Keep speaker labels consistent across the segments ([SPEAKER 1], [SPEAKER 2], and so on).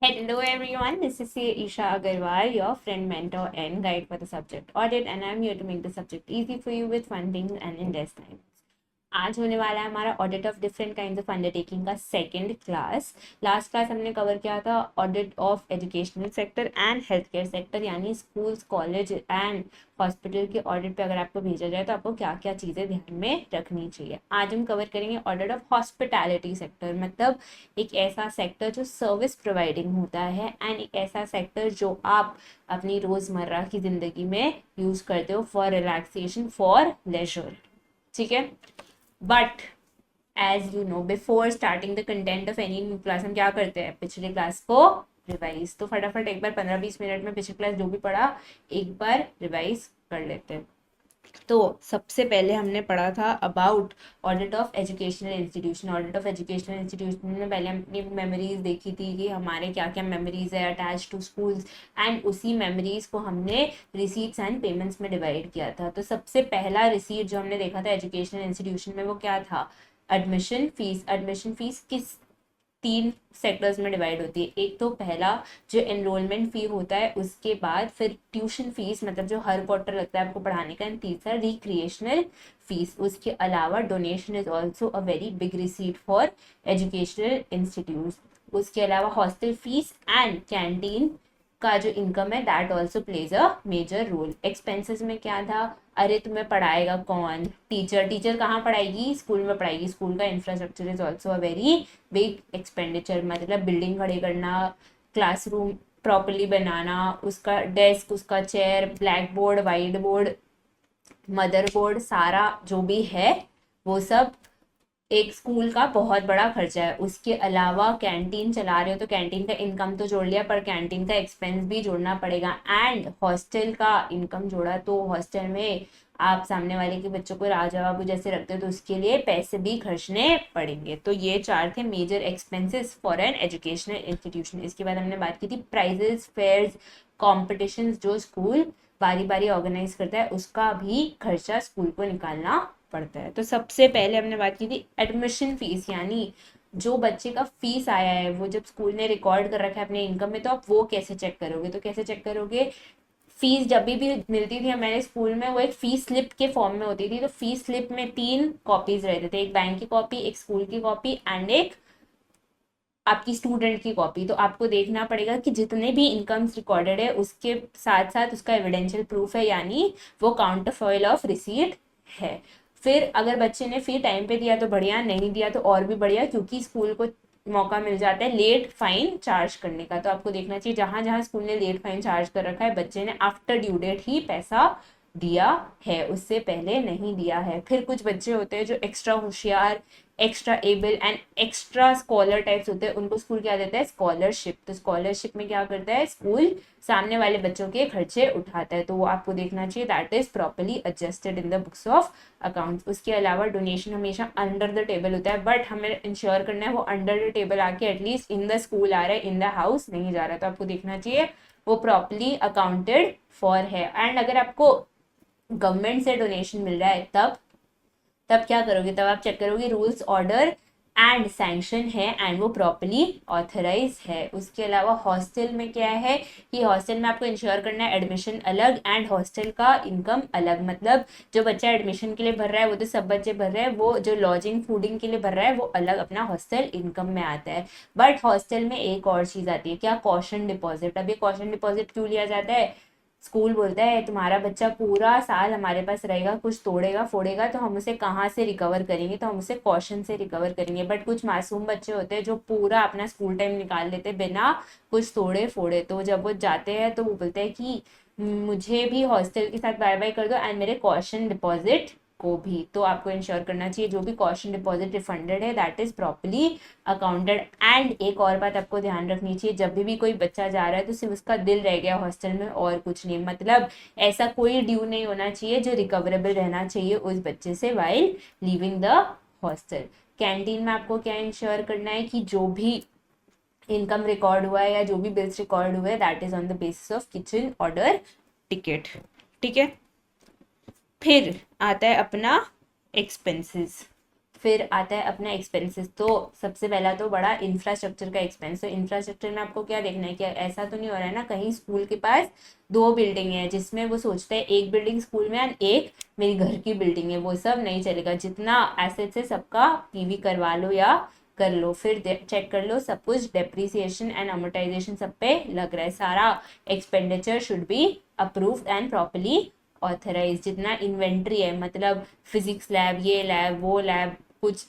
[SPEAKER 1] Hello everyone, this is Isha Agarwal, your friend, mentor, and guide for the subject audit, and I'm here to make the subject easy for you with fun things and in less time. आज होने वाला है हमारा audit of different kind of undertaking का second class. Last class हमने cover किया था audit of educational sector and health care sector, यानी स्कूल्स, कॉलेज एंड हॉस्पिटल के ऑडिट पे अगर आपको भेजा जाए तो आपको क्या क्या चीज़ें ध्यान में रखनी चाहिए। आज हम कवर करेंगे ऑडिट ऑफ हॉस्पिटैलिटी सेक्टर, मतलब एक ऐसा सेक्टर जो सर्विस प्रोवाइडिंग होता है एंड एक ऐसा सेक्टर जो आप अपनी रोज़मर्रा की ज़िंदगी में यूज़ करते हो फॉर रिलैक्सेशन, फॉर लेजर। ठीक है, but as you know, before starting the content of any new class हम क्या करते हैं, पिछले क्लास को रिवाइज। तो फटाफट एक बार 15-20 मिनट में पिछले क्लास जो भी पढ़ा एक बार रिवाइज कर लेते हैं। तो सबसे पहले हमने पढ़ा था about audit of educational institution. Audit of educational institution में पहले हमने मेमोरीज देखी थी कि हमारे क्या क्या मेमोरीज है अटैच टू स्कूल्स, एंड उसी मेमोरीज को हमने रिसीट्स एंड पेमेंट्स में डिवाइड किया था। तो सबसे पहला रिसीट जो हमने देखा था एजुकेशनल इंस्टीट्यूशन में वो क्या था, एडमिशन फीस। एडमिशन फीस किस 3 सेक्टर्स में डिवाइड होती है। एक तो पहला जो एनरोलमेंट फी होता है, उसके बाद फिर ट्यूशन फीस, मतलब जो हर क्वार्टर लगता है आपको पढ़ाने का, एंड तीसरा रिक्रिएशनल फीस। उसके अलावा donation is also a very big receipt for educational institute. उसके अलावा हॉस्टल फीस एंड कैंटीन का जो इनकम है that also plays a major role. Expenses में क्या था, अरे तुम्हें पढ़ाएगा कौन, टीचर। टीचर कहाँ पढ़ाएगी, स्कूल में पढ़ाएगी। स्कूल का infrastructure is also a very big expenditure, मतलब बिल्डिंग खड़ी करना, क्लासरूम प्रॉपरली बनाना, उसका डेस्क, उसका chair, black board, white board, motherboard, सारा जो भी है वो सब एक स्कूल का बहुत बड़ा खर्चा है। उसके अलावा कैंटीन चला रहे हो तो कैंटीन का इनकम तो जोड़ लिया, पर कैंटीन का एक्सपेंस भी जोड़ना पड़ेगा। एंड हॉस्टल का इनकम जोड़ा तो हॉस्टल में आप सामने वाले के बच्चों को राजा बाबू जैसे रखते हो तो उसके लिए पैसे भी खर्चने पड़ेंगे। तो ये 4 थे major expenses for an educational institution. इसके बाद हमने बात की थी प्राइजेस, फेयर्स, कॉम्पिटिशन जो स्कूल बारी बारी ऑर्गेनाइज करता है उसका भी खर्चा स्कूल को निकालना पड़ता है। तो सबसे पहले हमने बात की थी एडमिशन फीस, यानी जो बच्चे का फीस आया है वो जब स्कूल ने रिकॉर्ड कर रखा है अपने इनकम में, तो आप वो कैसे चेक करोगे। तो कैसे चेक करोगे, फीस जब भी मिलती थी हमारे स्कूल में वो एक फीस स्लिप के फॉर्म में होती थी। तो फीस स्लिप में 3 कॉपीज रहते थे, एक बैंक की कॉपी, एक स्कूल की कॉपी एंड एक आपकी स्टूडेंट की कॉपी। तो आपको देखना पड़ेगा कि जितने भी इनकम्स रिकॉर्डेड है उसके साथ साथ उसका एविडेंशियल प्रूफ है, यानी वो काउंटर फॉइल ऑफ रिसीट है। फिर अगर बच्चे ने फी टाइम पे दिया तो बढ़िया, नहीं दिया तो और भी बढ़िया, क्योंकि स्कूल को मौका मिल जाता है लेट फाइन चार्ज करने का। तो आपको देखना चाहिए जहां जहां स्कूल ने लेट फाइन चार्ज कर रखा है बच्चे ने आफ्टर ड्यू डेट ही पैसा दिया है, उससे पहले नहीं दिया है। फिर कुछ बच्चे होते हैं जो एक्स्ट्रा होशियार, extra able and extra scholar types होते हैं, उनको स्कूल क्या देता है, स्कॉलरशिप। तो स्कॉलरशिप में क्या करता है स्कूल, सामने वाले बच्चों के खर्चे उठाता है। तो वो आपको देखना चाहिए that is properly adjusted in the books of accounts. उसके अलावा डोनेशन हमेशा अंडर द टेबल होता है, बट हमें इंश्योर करना है वो अंडर द टेबल आके एटलीस्ट इन द स्कूल आ रहा है, इन द हाउस नहीं जा रहा। तो आपको देखना चाहिए वो प्रॉपरली अकाउंटेड फॉर है। एंड अगर आपको गवर्नमेंट से डोनेशन मिल रहा है तब तब क्या करोगे, तब आप चेक करोगे रूल्स, ऑर्डर एंड सैंक्शन है एंड वो प्रॉपरली ऑथराइज है। उसके अलावा हॉस्टल में क्या है कि हॉस्टल में आपको इंश्योर करना है एडमिशन अलग एंड हॉस्टल का इनकम अलग। मतलब जो बच्चा एडमिशन के लिए भर रहा है वो तो सब बच्चे भर रहे हैं, वो जो लॉजिंग फूडिंग के लिए भर रहा है वो अलग अपना हॉस्टल इनकम में आता है। बट हॉस्टल में एक और चीज आती है, क्या, कॉशन डिपॉजिट। अब ये कॉशन डिपॉजिट क्यों लिया जाता है, स्कूल बोलता है तुम्हारा बच्चा पूरा साल हमारे पास रहेगा, कुछ तोड़ेगा फोड़ेगा तो हम उसे कहाँ से रिकवर करेंगे, तो हम उसे कॉशन से रिकवर करेंगे। बट कुछ मासूम बच्चे होते हैं जो पूरा अपना स्कूल टाइम निकाल लेते बिना कुछ तोड़े फोड़े, तो जब वो जाते हैं तो वो बोलते हैं कि मुझे भी हॉस्टल के साथ बाय बाय कर दो एंड मेरे कॉशन डिपॉजिट को भी। तो आपको इंश्योर करना चाहिए जो भी कॉशन डिपॉजिट रिफंडेड है that is properly accounted. And एक और बात आपको ध्यान रखनी चाहिए, जब भी कोई बच्चा जा रहा है तो सिर्फ उसका दिल रह गया हॉस्टल में और कुछ नहीं, मतलब ऐसा कोई ड्यू नहीं होना चाहिए जो रिकवरेबल रहना चाहिए उस बच्चे से while living the hostel. Canteen में आपको क्या इंश्योर करना है कि जो भी इनकम रिकॉर्ड हुआ है या जो भी बिल्स रिकॉर्ड हुए that is on the basis of kitchen order ticket. ठीक है, फिर आता है अपना एक्सपेंसेस। फिर आता है अपना एक्सपेंसेस। तो सबसे पहला तो बड़ा इंफ्रास्ट्रक्चर का एक्सपेंस। तो इंफ्रास्ट्रक्चर में आपको क्या देखना है कि ऐसा तो नहीं हो रहा है ना कहीं स्कूल के पास दो बिल्डिंग है जिसमें वो सोचते हैं एक बिल्डिंग स्कूल में और एक मेरी घर की बिल्डिंग है, वो सब नहीं चलेगा। जितना एसेट है सबका पीवी करवा लो या कर लो। फिर चेक कर लो सब कुछ डेप्रिसिएशन एंड अमोर्टाइजेशन सब पे लग रहा है, सारा expenditure should be approved and properly authorise. जितना इन्वेंट्री है मतलब फिजिक्स लैब, ये लैब, वो लैब, कुछ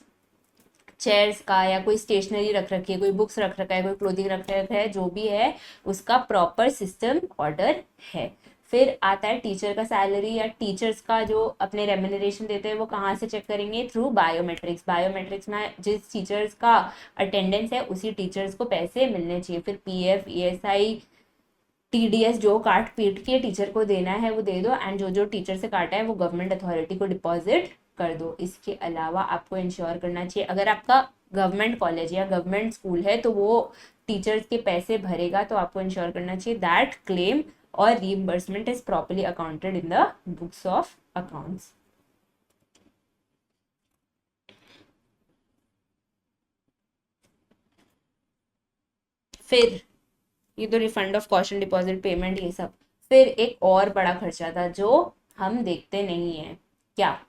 [SPEAKER 1] चेयर्स का या कोई स्टेशनरी रख रखी है, कोई बुक्स रख रखा है, कोई क्लोथिंग रख रखा है, जो भी है उसका प्रॉपर सिस्टम ऑर्डर है। फिर आता है टीचर का सैलरी या टीचर्स का जो अपने रेम्यूनरेशन देते हैं वो कहाँ से चेक करेंगे, थ्रू बायोमेट्रिक्स। बायोमेट्रिक्स में जिस टीचर्स का अटेंडेंस है उसी टीचर्स को पैसे मिलने चाहिए। फिर पीएफ, ईएसआई, टीडीएस जो काट पीट के टीचर को देना है वो दे दो, एंड जो जो टीचर से काटा है वो गवर्नमेंट अथॉरिटी को डिपॉजिट कर दो। इसके अलावा आपको इंश्योर करना चाहिए अगर आपका गवर्नमेंट कॉलेज या गवर्नमेंट स्कूल है तो वो टीचर्स के पैसे भरेगा, तो आपको इंश्योर करना चाहिए दैट क्लेम और reimbursement is properly accounted in the books of accounts. फिर ये तो refund of caution deposit payment ये सब। फिर एक और बड़ा खर्चा था जो हम देखते नहीं है, क्या?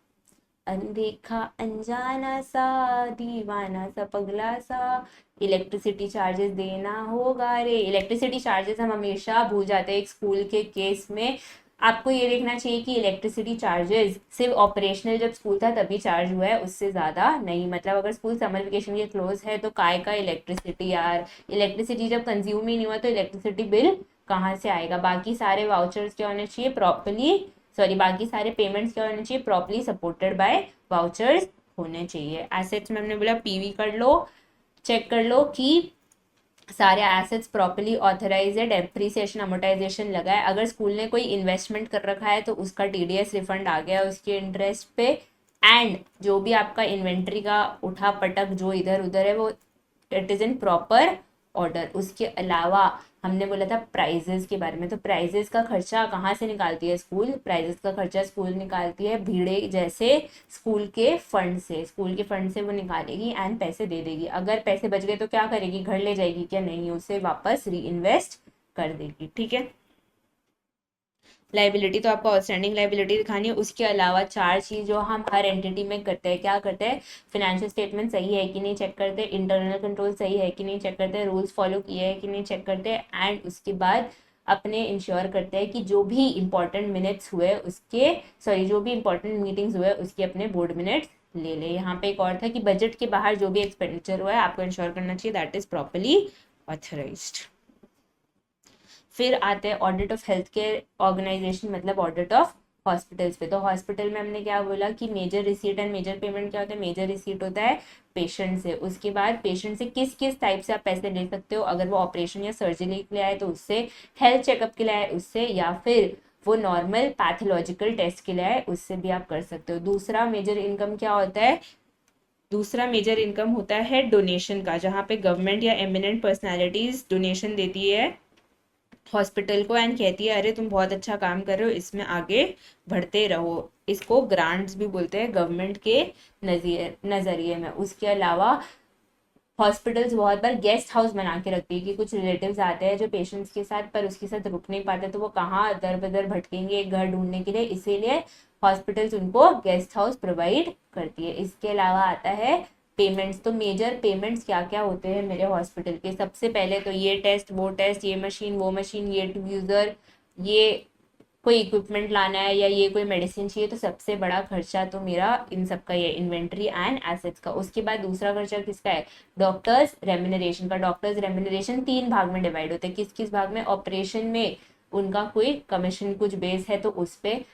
[SPEAKER 1] अनदेखा अनजाना सा, दीवाना सा, पगला सा, इलेक्ट्रिसिटी चार्जेस देना होगा रे। इलेक्ट्रिसिटी चार्जेस हम हमेशा भूल जाते हैं एक स्कूल के केस में। आपको ये देखना चाहिए कि इलेक्ट्रिसिटी चार्जेस सिर्फ ऑपरेशनल जब स्कूल था तभी चार्ज हुआ है, उससे ज़्यादा नहीं। मतलब अगर स्कूल समर वेकेशन के क्लोज है तो काय का इलेक्ट्रिसिटी यार, इलेक्ट्रिसिटी जब कंज्यूम ही नहीं हुआ तो इलेक्ट्रिसिटी बिल कहाँ से आएगा। बाकी सारे वाउचर्स क्या होने चाहिए प्रॉपरली, सॉरी बाकी सारे पेमेंट्स क्या होने चाहिए प्रॉपरली सपोर्टेड बाय वाउचर्स होने चाहिए। एसेट्स में हमने बोला पीवी कर लो, चेक कर लो कि सारे एसेट्स प्रॉपरली ऑथराइज है, डेप्रिसिएशन अमोर्टाइजेशन लगा है। अगर स्कूल ने कोई इन्वेस्टमेंट कर रखा है तो उसका टीडीएस रिफंड आ गया उसके इंटरेस्ट पे, एंड जो भी आपका इन्वेंट्री का उठा पटक जो इधर उधर है वो it is in proper order. उसके अलावा हमने बोला था प्राइजेस के बारे में। तो प्राइजेस का खर्चा कहाँ से निकालती है स्कूल? प्राइजेस का खर्चा स्कूल निकालती है भीड़े जैसे स्कूल के फंड से। स्कूल के फंड से वो निकालेगी एंड पैसे दे देगी। अगर पैसे बच गए तो क्या करेगी, घर ले जाएगी क्या? नहीं, उसे वापस री इन्वेस्ट कर देगी। ठीक है। लाइबिलिटी तो आपको आउटस्टैंडिंग लाइबिलिटी दिखानी है। उसके अलावा चार चीज़ जो हम हर एंटिटी में करते हैं, क्या करते हैं? फिनेंशियल स्टेटमेंट सही है कि नहीं चेक करते, इंटरनल कंट्रोल सही है कि नहीं चेक करते, रूल्स फॉलो किए हैं कि नहीं चेक करते, एंड उसके बाद अपने इंश्योर करते हैं कि जो भी इंपॉर्टेंट मिनट्स हुए उसके, सॉरी जो भी इंपॉर्टेंट मीटिंग्स हुए उसके अपने बोर्ड मिनट्स ले ले। यहाँ पे एक और था कि बजट के बाहर जो भी एक्सपेंडिचर हुआ है आपको इंश्योर करना चाहिए दैट इज प्रॉपरली ऑथराइज्ड। फिर आते हैं audit of health care organisation, मतलब ऑडिट ऑफ हॉस्पिटल्स पे। तो हॉस्पिटल में हमने क्या बोला कि major receipt and major payment क्या होता है? मेजर रिसीट होता है पेशेंट से। उसके बाद पेशेंट से किस किस टाइप से आप पैसे ले सकते हो, अगर वो ऑपरेशन या सर्जरी के लिए आए तो उससे, हेल्थ चेकअप के लिए आए उससे, या फिर वो नॉर्मल पैथोलॉजिकल टेस्ट के लिए आए उससे भी आप कर सकते हो। दूसरा मेजर इनकम क्या होता है? दूसरा मेजर इनकम होता है डोनेशन का, जहाँ पे गवर्नमेंट या एमिनेंट पर्सनैलिटीज डोनेशन देती है हॉस्पिटल को एंड कहती है अरे तुम बहुत अच्छा काम कर रहे हो, इसमें आगे बढ़ते रहो। इसको ग्रांट्स भी बोलते हैं गवर्नमेंट के नज़रिए में। उसके अलावा हॉस्पिटल्स बहुत बार गेस्ट हाउस बना के रखती है कि कुछ रिलेटिव्स आते हैं जो पेशेंट्स के साथ पर उसके साथ रुक नहीं पाते, तो वो कहाँ दर बदर भटकेंगे एक घर ढूंढने के लिए, इसीलिए हॉस्पिटल्स उनको गेस्ट हाउस प्रोवाइड करती है। इसके अलावा आता है पेमेंट्स। तो मेजर पेमेंट्स क्या क्या होते हैं मेरे हॉस्पिटल के? सबसे पहले तो ये टेस्ट वो टेस्ट, ये मशीन वो मशीन, ये टू यूज़र, ये कोई इक्विपमेंट लाना है या ये कोई मेडिसिन चाहिए, तो सबसे बड़ा खर्चा तो मेरा इन सब का ये इन्वेंट्री एंड एसेट्स का। उसके बाद दूसरा खर्चा किसका है? डॉक्टर्स रेम्यूनरेशन का। डॉक्टर्स रेम्यूनरेशन 3 भाग में डिवाइड होते हैं। किस किस भाग में? ऑपरेशन में उनका कोई कमीशन कुछ बेस है तो उस पर।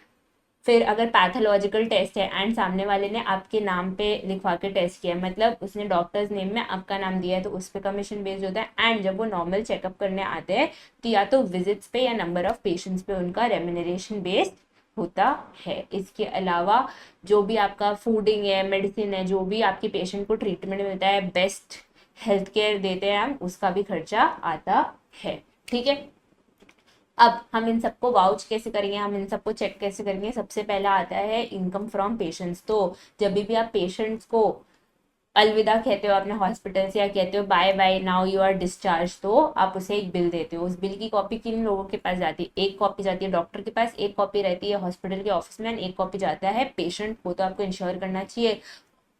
[SPEAKER 1] फिर अगर पैथोलॉजिकल टेस्ट है एंड सामने वाले ने आपके नाम पे लिखवा के टेस्ट किया है, मतलब उसने डॉक्टर्स नेम में आपका नाम दिया है, तो उस पर कमीशन बेस्ड होता है। एंड जब वो नॉर्मल चेकअप करने आते हैं तो या तो विजिट्स पे या नंबर ऑफ पेशेंट्स पे उनका रेम्यूनरेशन बेस्ड होता है। इसके अलावा जो भी आपका फूडिंग है, मेडिसिन है, जो भी आपके पेशेंट को ट्रीटमेंट मिलता है, बेस्ट हेल्थ केयर देते हैं हम, उसका भी खर्चा आता है। ठीक है। अब हम इन सबको वाउच कैसे करेंगे, हम इन सबको चेक कैसे करेंगे? सबसे पहला आता है इनकम फ्रॉम पेशेंट्स। तो जब भी आप पेशेंट्स को अलविदा कहते हो अपने हॉस्पिटल से, या कहते हो bye bye now you are discharge, तो आप उसे एक बिल देते हो। उस बिल की कॉपी किन लोगों के पास जाती है? एक कॉपी जाती है डॉक्टर के पास, एक कॉपी रहती है हॉस्पिटल के ऑफिस में, एक कॉपी जाता है पेशेंट को। तो आपको इंश्योर करना चाहिए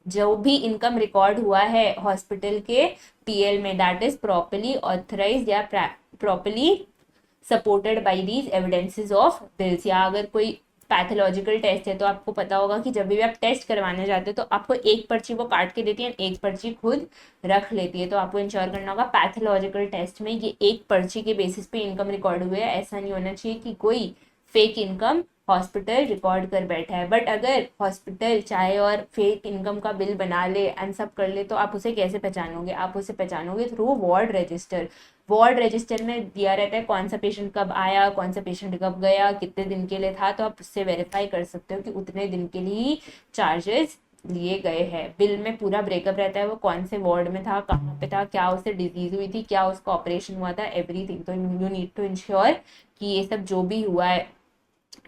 [SPEAKER 1] जो भी इनकम रिकॉर्ड हुआ है हॉस्पिटल के पीएल में, दैट इज प्रॉपरली ऑथराइज या properly supported by these evidences of bills. या अगर कोई पैथोलॉजिकल टेस्ट है तो आपको पता होगा कि जब भी आप टेस्ट करवाने जाते हो तो आपको एक पर्ची वो काट के देती है, एक पर्ची खुद रख लेती है। तो आपको इंश्योर करना होगा पैथोलॉजिकल टेस्ट में ये एक पर्ची के बेसिस पे इनकम रिकॉर्ड हुए है। ऐसा नहीं होना चाहिए कि कोई फेक इनकम हॉस्पिटल रिकॉर्ड कर बैठा है। बट अगर हॉस्पिटल चाहे और फेक इनकम का बिल बना ले एंड सब कर ले, तो आप उसे कैसे पहचानोगे? आप उसे पहचानोगे through ward register. Ward register में दिया रहता है कौन सा पेशेंट कब आया, कौन सा पेशेंट कब गया, कितने दिन के लिए था। तो आप उससे वेरीफाई कर सकते हो कि उतने दिन के लिए ही चार्जेस लिए गए हैं। बिल में पूरा ब्रेकअप रहता है, वो कौन से वार्ड में था, कहाँ पे था, क्या उसे डिजीज हुई थी, क्या उसका ऑपरेशन हुआ था, एवरीथिंग। तो यू नीड टू इंश्योर कि ये सब जो भी हुआ है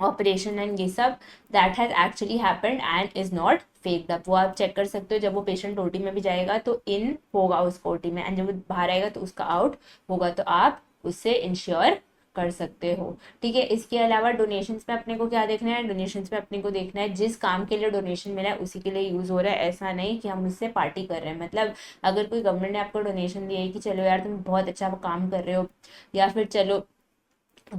[SPEAKER 1] ऑपरेशन एंड ये सब, that has actually happened and is not faked up. वो आप चेक कर सकते हो। जब वो पेशेंट ओटी में भी जाएगा तो इन होगा उसको ओटी में, एंड जब वो बाहर आएगा तो उसका आउट होगा। तो आप उससे इंश्योर कर सकते हो। ठीक है। इसके अलावा डोनेशंस में अपने को क्या देखना है? डोनेशंस में अपने को देखना है जिस काम के लिए डोनेशन मिला है उसी के लिए यूज हो रहा है। ऐसा नहीं कि हम उससे पार्टी कर रहे हैं। मतलब अगर कोई गवर्नमेंट ने आपको डोनेशन दिया है कि चलो यार तुम बहुत अच्छा काम कर रहे हो, या फिर चलो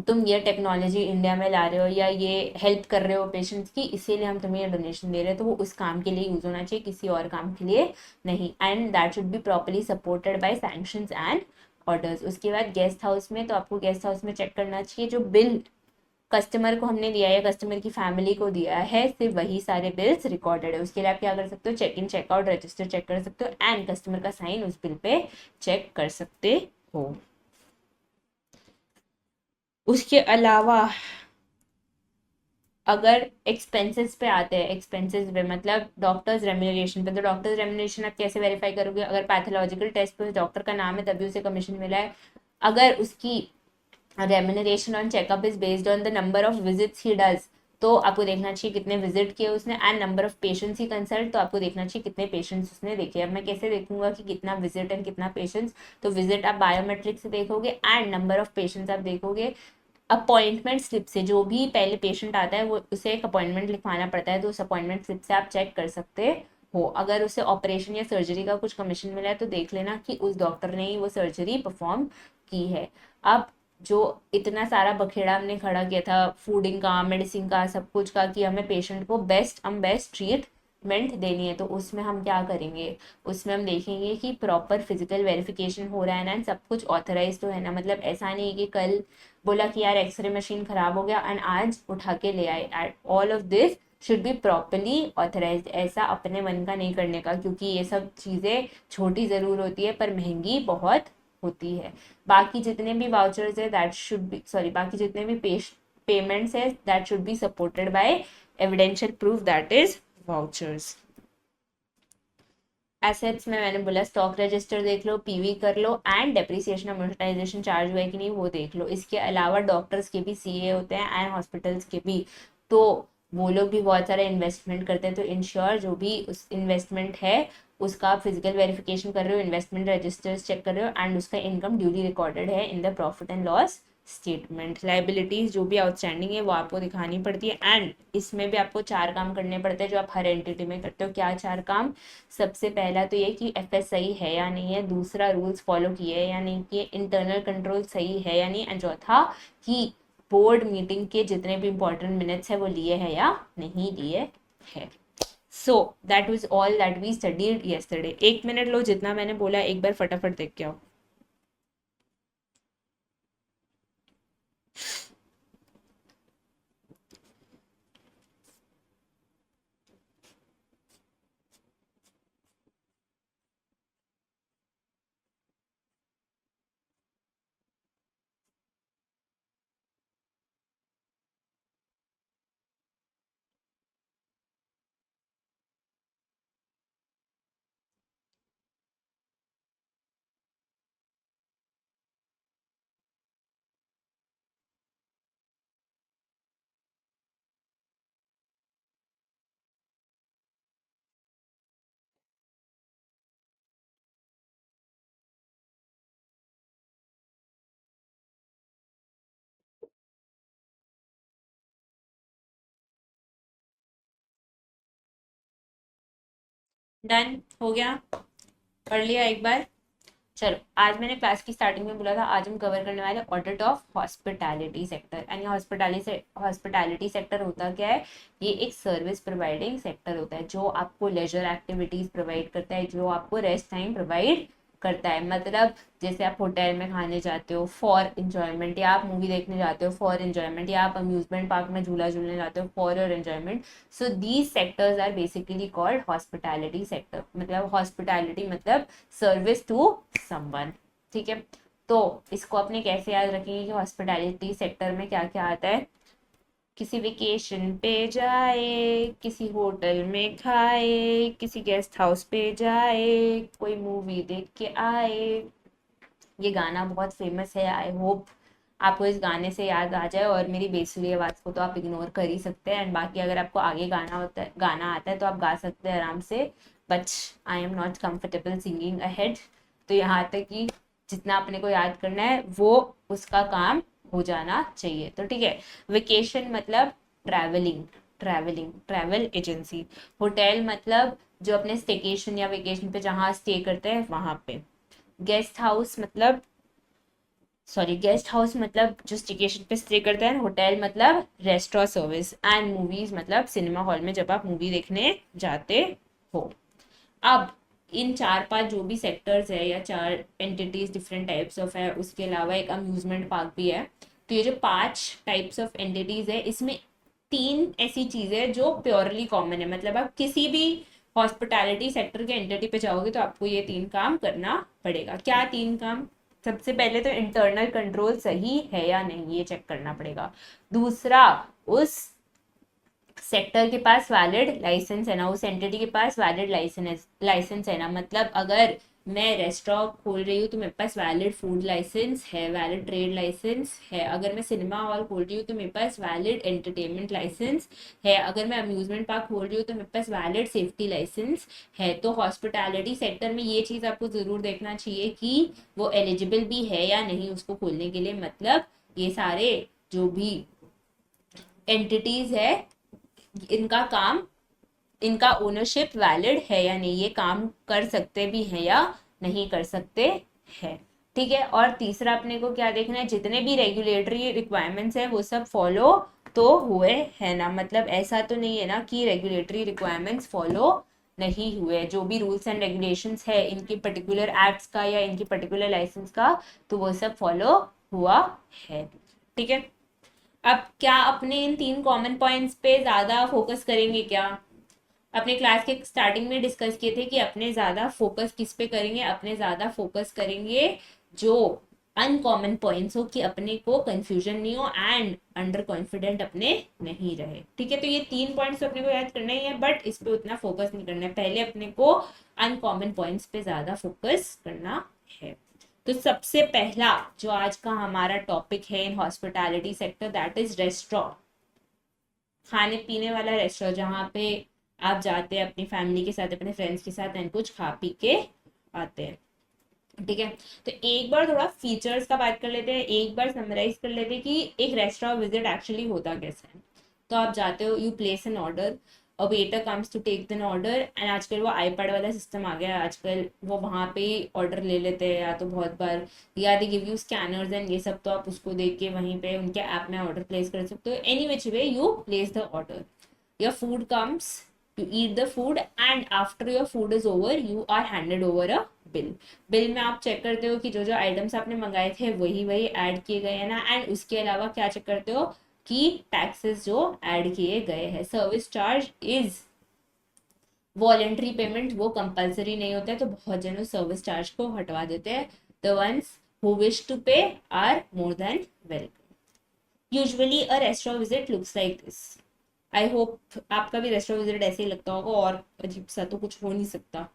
[SPEAKER 1] तुम ये टेक्नोलॉजी इंडिया में ला रहे हो, या ये हेल्प कर रहे हो पेशेंट्स की, इसीलिए हम तुम्हें ये डोनेशन दे रहे हैं, तो वो उस काम के लिए यूज होना चाहिए, किसी और काम के लिए नहीं। And that should be properly supported bye sanctions and orders. उसके बाद गेस्ट हाउस में, तो आपको गेस्ट हाउस में चेक करना चाहिए जो बिल कस्टमर को हमने दिया है या कस्टमर की फैमिली को दिया है, सिर्फ वही सारे बिल्स रिकॉर्डेड है। उसके लिए आप क्या कर सकते हो? Check in checkout register check कर सकते हो एंड कस्टमर का साइन उस बिल पे चेक कर सकते हो। उसके अलावा अगर एक्सपेंसेस पे आते हैं, एक्सपेंसेस पे मतलब डॉक्टर्स रेम्यूनरेशन पे, तो डॉक्टर्स रेम्यूनरेशन आप कैसे वेरीफाई करोगे? अगर पैथोलॉजिकल टेस्ट पे डॉक्टर का नाम है तभी उसे कमीशन मिला है। अगर उसकी remuneration on checkup is based on the number of visits he does, तो आपको देखना चाहिए कितने विजिट किए उसने, and number of patients he consult, तो आपको देखना चाहिए कितने पेशेंट्स उसने देखे। अब मैं कैसे देखूंगा कि कितना विजिट एंड कितना पेशेंट्स? तो विजिट आप बायोमेट्रिक से देखोगे एंड नंबर ऑफ पेशेंट्स आप देखोगे अपॉइंटमेंट स्लिप से। जो भी पहले पेशेंट आता है वो उसे एक अपॉइंटमेंट लिखवाना पड़ता है, तो उस अपॉइंटमेंट स्लिप से आप चेक कर सकते हो। अगर उसे ऑपरेशन या सर्जरी का कुछ कमीशन मिला है तो देख लेना कि उस डॉक्टर ने ही वो सर्जरी परफॉर्म की है। अब जो इतना सारा बखेड़ा हमने खड़ा किया था फूडिंग का, मेडिसिन का, सब कुछ का, कि हमें पेशेंट को बेस्ट ट्रीटमेंट देनी है, तो उसमें हम क्या करेंगे? उसमें हम देखेंगे कि प्रॉपर फिजिकल वेरिफिकेशन हो रहा है ना, सब कुछ ऑथराइज तो है ना। मतलब ऐसा नहीं कि कल बोला कि यार एक्सरे मशीन खराब हो गया एंड आज उठा के ले आए। All of this should be properly authorised. ऐसा अपने मन का नहीं करने का, क्योंकि ये सब चीज़ें छोटी ज़रूर होती है पर महंगी बहुत होती है। बाकी जितने भी वाउचर्स है दैट शुड बी, सॉरी, बाकी जितने भी पेमेंट्स है that should be supported by evidential proof, that is vouchers. Assets में मैंने बोला स्टॉक रजिस्टर देख लो, पीवी कर लो, एंड डेप्रिसिएशन अमोर्टाइजेशन चार्ज हुआ है कि नहीं वो देख लो। इसके अलावा डॉक्टर्स के भी सीए होते हैं एंड हॉस्पिटल्स के भी, तो वो लोग भी बहुत सारा इन्वेस्टमेंट करते हैं। तो इंश्योर जो भी उस इन्वेस्टमेंट है उसका फिजिकल वेरिफिकेशन कर रहे हो, इन्वेस्टमेंट रजिस्टर्स चेक कर रहे हो, एंड उसका इनकम ड्यूली रिकॉर्डेड है in the profit and loss statement. Liabilities जो भी आउटस्टैंडिंग है वो आपको दिखानी पड़ती है, एंड इसमें भी आपको 4 काम करने पड़ते हैं जो आप हर एंटिटी में करते हो। क्या 4 काम? सबसे पहला तो ये कि एफएसआई है या नहीं है, दूसरा रूल्स फॉलो किए है या नहीं किए, इंटरनल कंट्रोल सही है या नहीं, एंड चौथा कि बोर्ड मीटिंग के जितने भी इंपॉर्टेंट मिनट्स है वो लिए हैं या नहीं लिए है। So that was all that we studied yesterday. 1 minute लो, जितना मैंने बोला एक बार फटाफट देख के आओ। डन हो गया, पढ़ लिया एक बार। चलो, आज मैंने क्लास की स्टार्टिंग में बोला था आज हम कवर करने वाले audit of hospitality sector. And ये हॉस्पिटैलिटी सेक्टर होता क्या है? ये एक सर्विस प्रोवाइडिंग सेक्टर होता है जो आपको लेजर एक्टिविटीज प्रोवाइड करता है, जो आपको रेस्ट टाइम प्रोवाइड करता है। मतलब जैसे आप होटल में खाने जाते हो फॉर इंजॉयमेंट, या आप मूवी देखने जाते हो फॉर इंजॉयमेंट, या आप अम्यूजमेंट पार्क में झूला झूलने जाते हो for your enjoyment. So these sectors are basically called hospitality sector. मतलब हॉस्पिटैलिटी मतलब सर्विस टू समवन। ठीक है, तो इसको अपने कैसे याद रखेंगे कि हॉस्पिटैलिटी सेक्टर में क्या क्या आता है? किसी वेकेशन पे जाए, किसी होटल में खाए, किसी गेस्ट हाउस पे जाए, कोई मूवी देख के आए। ये गाना बहुत फेमस है, आई होप आपको इस गाने से याद आ जाए, और मेरी बेसुरी आवाज़ को तो आप इग्नोर कर ही सकते हैं। एंड बाकी अगर आपको आगे गाना आता है तो आप गा सकते हैं आराम से, but I am not comfortable singing ahead. तो यहाँ तक कि जितना अपने को याद करना है वो उसका काम हो जाना चाहिए। तो ठीक है, वेकेशन मतलब ट्रैवलिंग, ट्रैवल एजेंसी। होटल मतलब जो अपने स्टेकेशन या वेकेशन पे जहाँ स्टे करते हैं वहाँ पे। गेस्ट हाउस मतलब गेस्ट हाउस मतलब जो स्टेकेशन पे स्टे करते हैं। होटल मतलब रेस्टोरेंट सर्विस। एंड मूवीज मतलब सिनेमा हॉल में जब आप मूवी देखने जाते हो। अब इन चार पांच जो भी सेक्टर्स है या चार एंटिटीज डिफरेंट टाइप्स ऑफ है, उसके अलावा एक अम्यूजमेंट पार्क भी है। तो ये जो पांच टाइप्स ऑफ एंटिटीज है, इसमें तीन ऐसी चीजें हैं जो प्योरली कॉमन है। मतलब आप किसी भी हॉस्पिटैलिटी सेक्टर के एंटिटी पे जाओगे तो आपको ये तीन काम करना पड़ेगा। क्या तीन काम? सबसे पहले तो इंटरनल कंट्रोल सही है या नहीं ये चेक करना पड़ेगा। दूसरा, उस सेक्टर के पास वैलिड लाइसेंस है ना, उस एंटिटी के पास वैलिड लाइसेंस है ना। मतलब अगर मैं रेस्टोरेंट खोल रही हूँ तो मेरे पास वैलिड फूड लाइसेंस है, वैलिड ट्रेड लाइसेंस है। अगर मैं सिनेमा हॉल खोल रही हूँ तो मेरे पास वैलिड एंटरटेनमेंट लाइसेंस है। अगर मैं अम्यूजमेंट पार्क खोल रही हूँ तो मेरे पास वैलिड सेफ्टी लाइसेंस है। तो हॉस्पिटैलिटी सेक्टर में ये चीज़ आपको ज़रूर देखना चाहिए कि वो एलिजिबल भी है या नहीं उसको खोलने के लिए। मतलब ये सारे जो भी एंटिटीज है, इनका काम, इनका ओनरशिप वैलिड है या नहीं, ये काम कर सकते भी हैं या नहीं कर सकते हैं। ठीक है, और तीसरा अपने को क्या देखना है? जितने भी रेगुलेटरी रिक्वायरमेंट्स है वो सब फॉलो तो हुए है ना। मतलब ऐसा तो नहीं है ना कि रेगुलेटरी रिक्वायरमेंट्स फॉलो नहीं हुए। जो भी रूल्स एंड रेगुलेशंस है इनकी पर्टिकुलर एक्ट्स का या इनकी पर्टिकुलर लाइसेंस का, तो वो सब फॉलो हुआ है। ठीक है, अब क्या अपने इन तीन कॉमन पॉइंट्स पे ज्यादा फोकस करेंगे क्या? अपने क्लास के स्टार्टिंग में डिस्कस किए थे कि अपने ज्यादा फोकस किस पे करेंगे? अपने ज्यादा फोकस करेंगे जो अनकॉमन पॉइंट्स हो, कि अपने को कंफ्यूजन नहीं हो एंड अंडर कॉन्फिडेंट अपने नहीं रहे। ठीक है, तो ये तीन पॉइंट्स तो अपने को याद करना ही है, बट इस पे उतना फोकस नहीं करना है। पहले अपने को अनकॉमन पॉइंट्स पे ज्यादा फोकस करना है। तो सबसे पहला जो आज का हमारा टॉपिक है in hospitality sector, that is restaurant. खाने पीने वाला रेस्टोरेंट जहाँ पे आप जाते हैं अपनी फैमिली के साथ, अपने फ्रेंड्स के साथ एंड कुछ खा पी के आते हैं। ठीक है, तो एक बार थोड़ा फीचर्स का बात कर लेते हैं, एक बार समराइज कर लेते हैं कि एक रेस्टोरेंट विजिट एक्चुअली होता कैसे है। तो आप जाते हो, you place an order, a waiter comes to take then order. And आजकल वो आईपैड वाला सिस्टम आ गया है, आजकल वो वहाँ पे ही ऑर्डर ले लेते हैं, या तो बहुत बार या they give you scanners and ये सब, तो आप उसको देख के वहीं पे उनके ऐप में ऑर्डर प्लेस कर सकते हो। Any which way you place the order, your food comes, you eat the food, and after your food is over you are handed over a bill. Bill में आप चेक करते हो कि जो जो आइटम्स आपने मंगाए थे वही वही ऐड किए गए हैं ना। एंड उसके अलावा क्या चेक करते हो कि टैक्सेस जो ऐड किए गए हैं। Service charge is voluntary payment, वो कंपलसरी नहीं होता है, तो बहुत जन सर्विस चार्ज को हटवा देते हैं। The ones who wish to pay are more than welcome. Usually a restaurant visit looks like this. I hope आपका भी रेस्टोरेंट विजिट ऐसे ही लगता होगा, और अजीब सा तो कुछ हो नहीं सकता।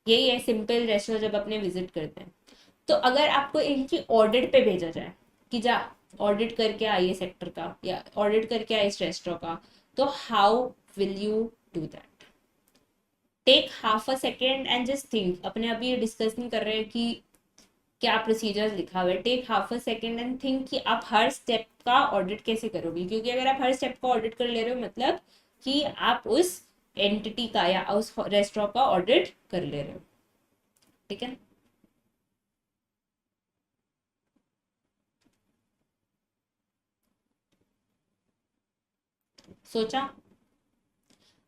[SPEAKER 1] यही है सिंपल रेस्टोरेंट जब अपने विजिट करते हैं। तो अगर आपको इनकी ऑडिट पे भेजा जाए कि जा ऑडिट करके आइए सेक्टर का, या ऑडिट करके आइए इस रेस्टोरेंट का, तो how will you do that? Take half a second and just think. अपने अभी ये डिस्कस नहीं कर रहे हैं कि क्या प्रोसीजर्स लिखा हुआ है। Take half a second and think कि आप हर स्टेप का ऑडिट कैसे करोगे। क्योंकि अगर आप हर स्टेप का ऑडिट कर ले रहे हो मतलब कि आप उस एंटिटी का या उस रेस्टोरेंट का ऑडिट कर ले रहे हो। ठीक है, सोचा।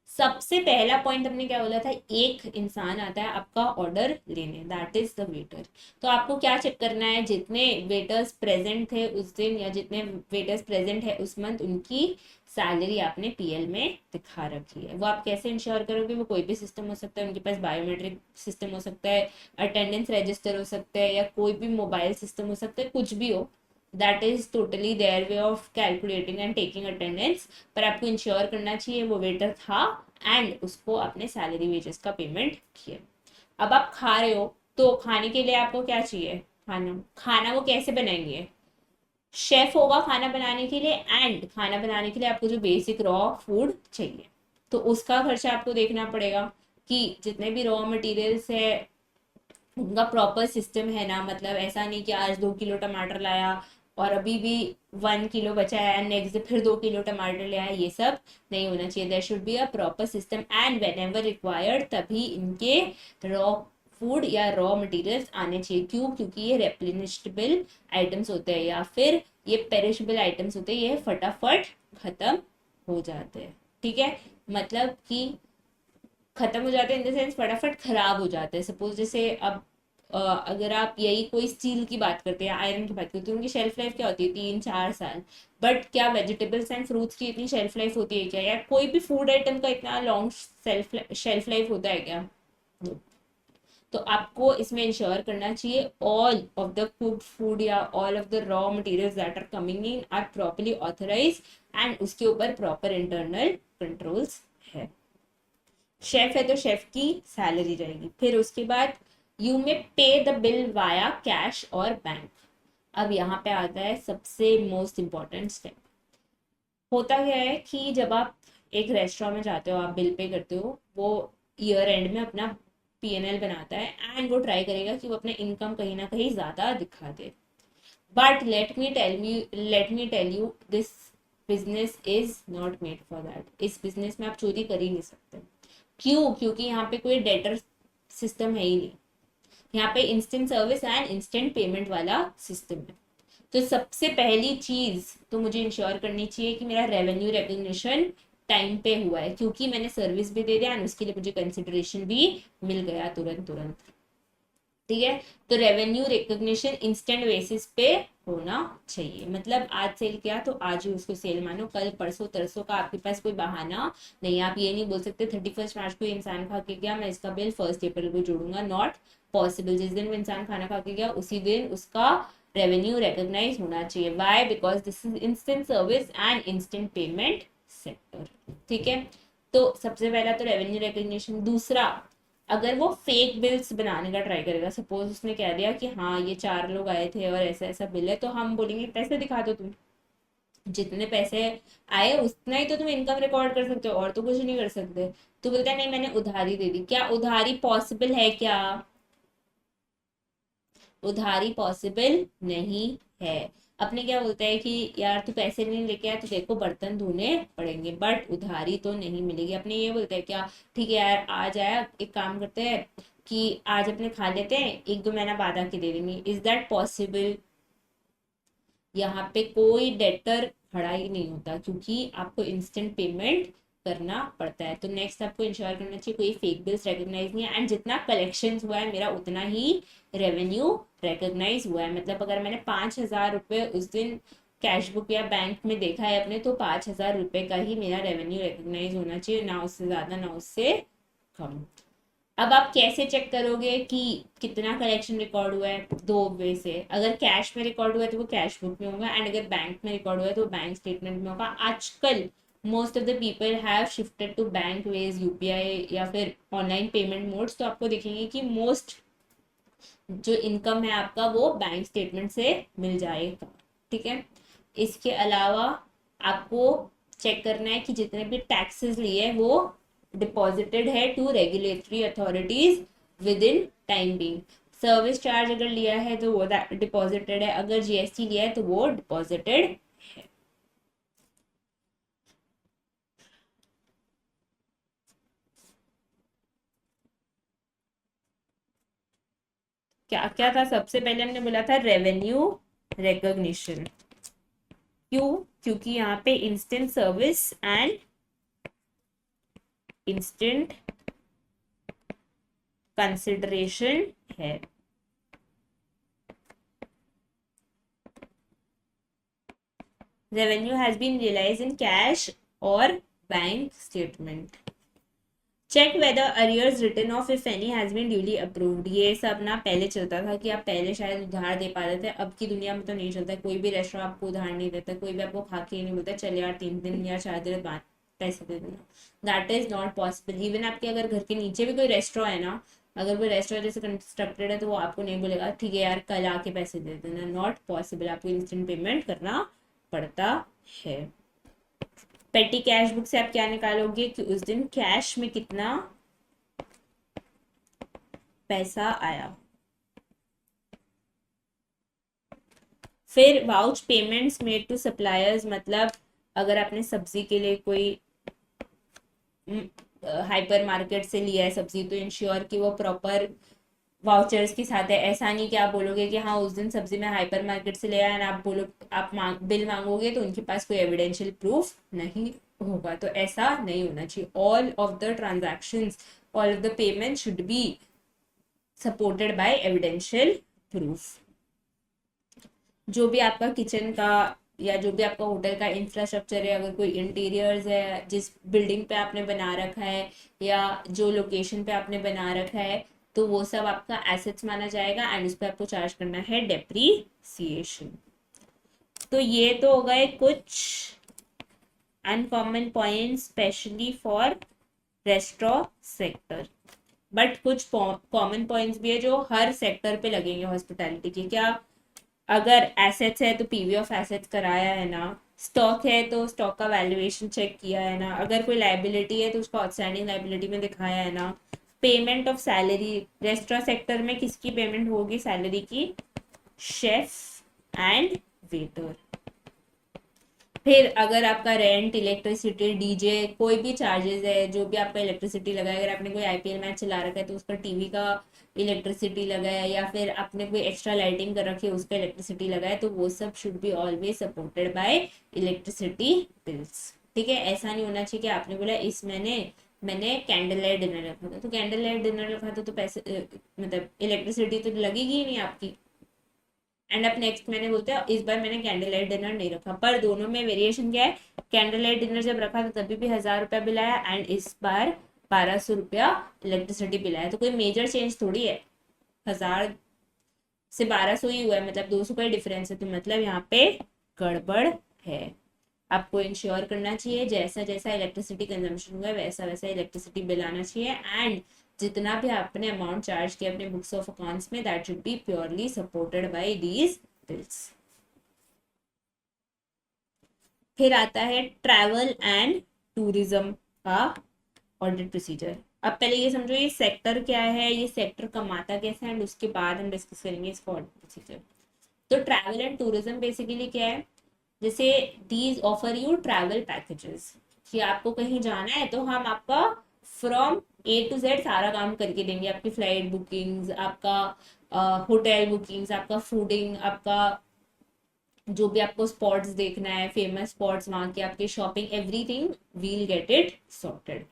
[SPEAKER 1] सबसे पहला पॉइंट हमने क्या बोला था, एक इंसान आता है आपका ऑर्डर लेने, दैट इज द वेटर। तो आपको क्या चेक करना है, जितने वेटर्स प्रेजेंट थे उस दिन या जितने वेटर्स प्रेजेंट है उस मंथ, उनकी सैलरी आपने पीएल में दिखा रखी है। वो आप कैसे इंश्योर करोगे, वो कोई भी सिस्टम हो सकता है, उनके पास बायोमेट्रिक सिस्टम हो सकता है, अटेंडेंस रजिस्टर हो सकता है, या कोई भी मोबाइल सिस्टम हो सकता है, कुछ भी हो, that is totally their way of calculating and taking attendance. पर आपको इंश्योर करना चाहिए वो वेटर था एंड उसको अपने सैलरी वेजेस का पेमेंट किए। अब आप खा रहे हो, तो खाने के लिए आपको क्या चाहिए, खाना। खाना वो कैसे बनाएंगे, शेफ होगा खाना बनाने के लिए, एंड खाना बनाने के लिए आपको जो बेसिक रॉ फूड चाहिए, तो उसका खर्चा आपको देखना पड़ेगा कि जितने भी रॉ मटेरियल्स है उनका प्रॉपर सिस्टम है ना। मतलब ऐसा नहीं कि आज 2 किलो टमाटर लाया और अभी भी 1 किलो बचा है, नेक्स्ट डे फिर 2 किलो टमाटर ले आया, ये सब नहीं होना चाहिए। There should be a proper system and whenever required तभी इनके रॉ फूड या रॉ मटेरियल्स आने चाहिए। क्यों, क्योंकि ये रेप्लिनिशेबल आइटम्स होते हैं या फिर ये पेरिशेबल आइटम्स होते हैं, ये फटाफट खत्म हो जाते हैं। ठीक है, मतलब कि खत्म हो जाते हैं इन द सेंस फटाफट खराब हो जाते हैं। सपोज जैसे अब अगर आप यही कोई स्टील की बात करते हैं, आयरन की बात करते हैं, उनकी शेल्फ लाइफ क्या होती है, 3-4 साल। बट क्या वेजिटेबल्स एंड फ्रूट्स की इतनी शेल्फ लाइफ होती है क्या, या कोई भी फूड आइटम का इतना लॉन्ग शेल्फ लाइफ होता है क्या? No. तो आपको इसमें इंश्योर करना चाहिए all of the cooked food या all of the raw materials that are coming in are properly authorise and उसके ऊपर प्रॉपर इंटरनल कंट्रोल्स है। शेफ है तो शेफ की सैलरी जाएगी। फिर उसके बाद यू में पे द बिल वाया कैश और बैंक। अब यहाँ पे आता है सबसे मोस्ट इम्पॉर्टेंट स्टेप। होता क्या है कि जब आप एक रेस्टोरेंट में जाते हो, आप बिल पे करते हो, वो ईयर एंड में अपना पीएनएल बनाता है एंड वो ट्राई करेगा कि वो अपना इनकम कहीं ना कहीं ज्यादा दिखा दे। But let me tell you this business is not made for that. इस बिजनेस में आप चोरी कर ही नहीं सकते। क्यों, क्योंकि यहाँ पे कोई डेटर सिस्टम है ही नहीं। यहाँ पे instant service and instant payment वाला सिस्टम है। तो सबसे पहली चीज तो मुझे इंश्योर करनी चाहिए कि मेरा रेवेन्यू रिकग्निशन टाइम पे हुआ है, क्योंकि मैंने सर्विस भी दे दिया एंड उसके लिए मुझे कंसिडरेशन भी मिल गया तुरंत तुरंत। ठीक है, तो रेवेन्यू रिकग्निशन इंस्टेंट बेसिस पे होना चाहिए। मतलब आज सेल किया तो आज ही उसको सेल मानो, कल परसों तरसों का आपके पास कोई बहाना नहीं। आप ये नहीं बोल सकते 31 मार्च को इंसान खा के गया, मैं इसका बिल 1 अप्रैल को जोड़ूंगा, नॉट पॉसिबल। जिस दिन वो इंसान खाना खा के गया उसी दिन उसका रेवेन्यू रिकॉग्नाइज होना चाहिए। Why, because this is instant service and instant payment sector. ठीक है, तो सबसे पहला तो रेवेन्यू रिकग्निशन। दूसरा, अगर वो फेक बिल्स बनाने का ट्राई करेगा, सपोज उसने कह दिया कि हाँ ये 4 लोग आए थे और ऐसा ऐसा बिल है, तो हम बोलेंगे पैसे दिखा दो तुम, जितने पैसे आए उतना ही तो तुम इनकम रिकॉर्ड कर सकते हो, और तो कुछ नहीं कर सकते। तो बोलता है नहीं मैंने उधारी दे दी। क्या उधारी पॉसिबल है क्या? उधारी पॉसिबल नहीं है। अपने क्या बोलते हैं कि यार तू पैसे नहीं लेके आया तो देखो बर्तन धोने पड़ेंगे, बट उधारी तो नहीं मिलेगी। अपने ये बोलते हैं क्या, ठीक है यार आज आया, एक काम करते हैं कि आज अपने खा लेते हैं, 1-2 महीना बाद आके दे देंगे। Is that possible? यहाँ पे कोई डेटर खड़ा ही नहीं होता, क्योंकि आपको इंस्टेंट पेमेंट करना पड़ता है। तो नेक्स्ट आपको इंश्योर करना चाहिए कोई फेक बिल्स रिकॉग्नाइज नहीं है, एंड जितना कलेक्शन हुआ है मेरा उतना ही रेवेन्यू रिकॉग्नाइज हुआ है। मतलब अगर मैंने 5,000 रुपये उस दिन कैश बुक या बैंक में देखा है अपने, तो 5,000 रुपये का ही मेरा रेवेन्यू रिकॉग्नाइज होना चाहिए, ना उससे ज्यादा ना उससे कम। अब आप कैसे चेक करोगे कि कितना कलेक्शन रिकॉर्ड हुआ है? दो वे से, अगर कैश में रिकॉर्ड हुआ है तो वो कैश बुक में होगा, एंड अगर बैंक में रिकॉर्ड हुआ है तो वो बैंक स्टेटमेंट में होगा। आजकल most of the people have shifted to bank ways UPI या फिर ऑनलाइन पेमेंट मोड्स, तो आपको देखेंगे कि मोस्ट जो इनकम है आपका वो बैंक स्टेटमेंट से मिल जाएगा। ठीक है, इसके अलावा आपको चेक करना है कि जितने भी टैक्सेस लिए वो डिपॉजिटेड है to regulatory authorities within time being. Service charge अगर लिया है तो वो डिपॉजिटेड है, अगर जीएसटी लिया है तो वो डिपॉजिटेड क्या क्या था, सबसे पहले हमने बोला था रेवेन्यू रिकॉग्निशन। क्यों? क्योंकि यहाँ पे instant service and instant consideration है। Revenue has been realise in cash और bank statement. Check whether arrears return of if any has been duly approved. ये सब ना पहले चलता था कि आप पहले शायद उधार दे पाते थे, अब की दुनिया में तो नहीं चलता। कोई भी रेस्टोरेंट आपको उधार नहीं देता, कोई भी आपको खा के नहीं बोलता चल यार 3 दिन या 4 दिन बाद पैसे दे देना। That is not possible. Even आपके अगर घर के नीचे भी कोई रेस्टोरेंट है ना, अगर कोई रेस्टोरेंट जैसे कंस्ट्रक्टेड है, तो वो आपको नहीं बोलेगा ठीक है यार कल आके पैसे दे देना। नॉट पॉसिबल, आपको इंस्टेंट पेमेंट करना पड़ता है। पेटी कैश बुक से आप क्या निकालोगे कि उस दिन कैश में कितना पैसा आया। फिर vouch payments made to suppliers, मतलब अगर आपने सब्जी के लिए कोई हाइपर मार्केट से लिया है सब्जी, तो इंश्योर कि वो प्रॉपर वाउचर्स के साथ है। ऐसा नहीं कि आप बोलोगे कि हाँ उस दिन सब्जी में हाइपर मार्केट से ले आया, आप बोलो आप बिल मांगोगे तो उनके पास कोई एविडेंशियल प्रूफ नहीं होगा। तो ऐसा नहीं होना चाहिए। All of the transactions, all of the payment should be supported by evidential proof. जो भी आपका किचन का या जो भी आपका होटल का इंफ्रास्ट्रक्चर है, अगर कोई इंटीरियर्स है जिस बिल्डिंग पे आपने बना रखा है या जो लोकेशन पे आपने बना रखा है, तो वो सब आपका एसेट्स माना जाएगा एंड उस पर आपको चार्ज करना है डेप्रीसिएशन। तो ये तो हो गए कुछ uncommon point specially for restaurant sector. But कुछ कॉमन पॉइंट्स भी है जो हर सेक्टर पे लगेंगे हॉस्पिटैलिटी के। क्या? अगर एसेट्स है तो पीवी ऑफ एसेट्स कराया है ना, स्टॉक है तो स्टॉक का वैल्यूएशन चेक किया है ना, अगर कोई लाइबिलिटी है तो उसको आउटस्टैंडिंग लाइबिलिटी में दिखाया है ना। Payment of salary, restaurant sector में किसकी पेमेंट होगी सैलरी की? Chef and waiter. फिर अगर आपका रेंट, इलेक्ट्रिसिटी, डीजे, कोई भी चार्जेस है, जो भी आपका इलेक्ट्रिसिटी लगा है, अगर आपने कोई आईपीएल मैच चला रखा है तो उसका टीवी का इलेक्ट्रिसिटी लगा है, या फिर आपने कोई एक्स्ट्रा लाइटिंग कर रखी है उसका इलेक्ट्रिसिटी लगा है, तो वो सब should be always supported by electricity bills. ठीक है? ऐसा नहीं होना चाहिए कि आपने बोला इस महीने मैंने कैंडल लाइट डिनर रखा था, तो कैंडल लाइट डिनर रखा था तो पैसे मतलब इलेक्ट्रिसिटी तो लगेगी ही नहीं आपकी। एंड अब नेक्स्ट मैंने बोलते हैं इस बार मैंने कैंडल लाइट डिनर नहीं रखा, पर दोनों में वेरिएशन क्या है? कैंडल लाइट डिनर जब रखा था तभी भी 1000 रुपया बिल आया एंड इस बार 1200 रुपया इलेक्ट्रिसिटी बिल आया। तो कोई मेजर चेंज थोड़ी है, 1000 से 1200 ही हुआ है, मतलब 200 का ही डिफरेंस है। तो मतलब यहाँ पे गड़बड़ है। आपको इंश्योर करना चाहिए जैसा जैसा इलेक्ट्रिसिटी कंजम्पशन हुआ है वैसा वैसा इलेक्ट्रिसिटी बिल आना चाहिए, एंड जितना भी आपने अमाउंट चार्ज किया अपने बुक्स ऑफ अकाउंट्स में, that should B purely supported by these bills. फिर आता है ट्रैवल एंड टूरिज्म का ऑडिट प्रोसीजर। अब पहले ये समझो ये सेक्टर क्या है, ये सेक्टर कमाता कैसे है, एंड उसके बाद हम डिस्कस करेंगे इसका ऑडिट प्रोसीजर। तो ट्रैवल एंड टूरिज्म बेसिकली क्या है? जैसे these offer you travel packages, कि आपको कहीं जाना है तो हम आपका फ्रॉम ए टू जेड सारा काम करके देंगे। आपकी फ्लाइट बुकिंग्स, आपका होटल बुकिंग्स, आपका फूडिंग, आपका जो भी आपको स्पॉट्स देखना है, फेमस स्पॉट्स वहाँ के, आपके shopping, everything will get it sorted.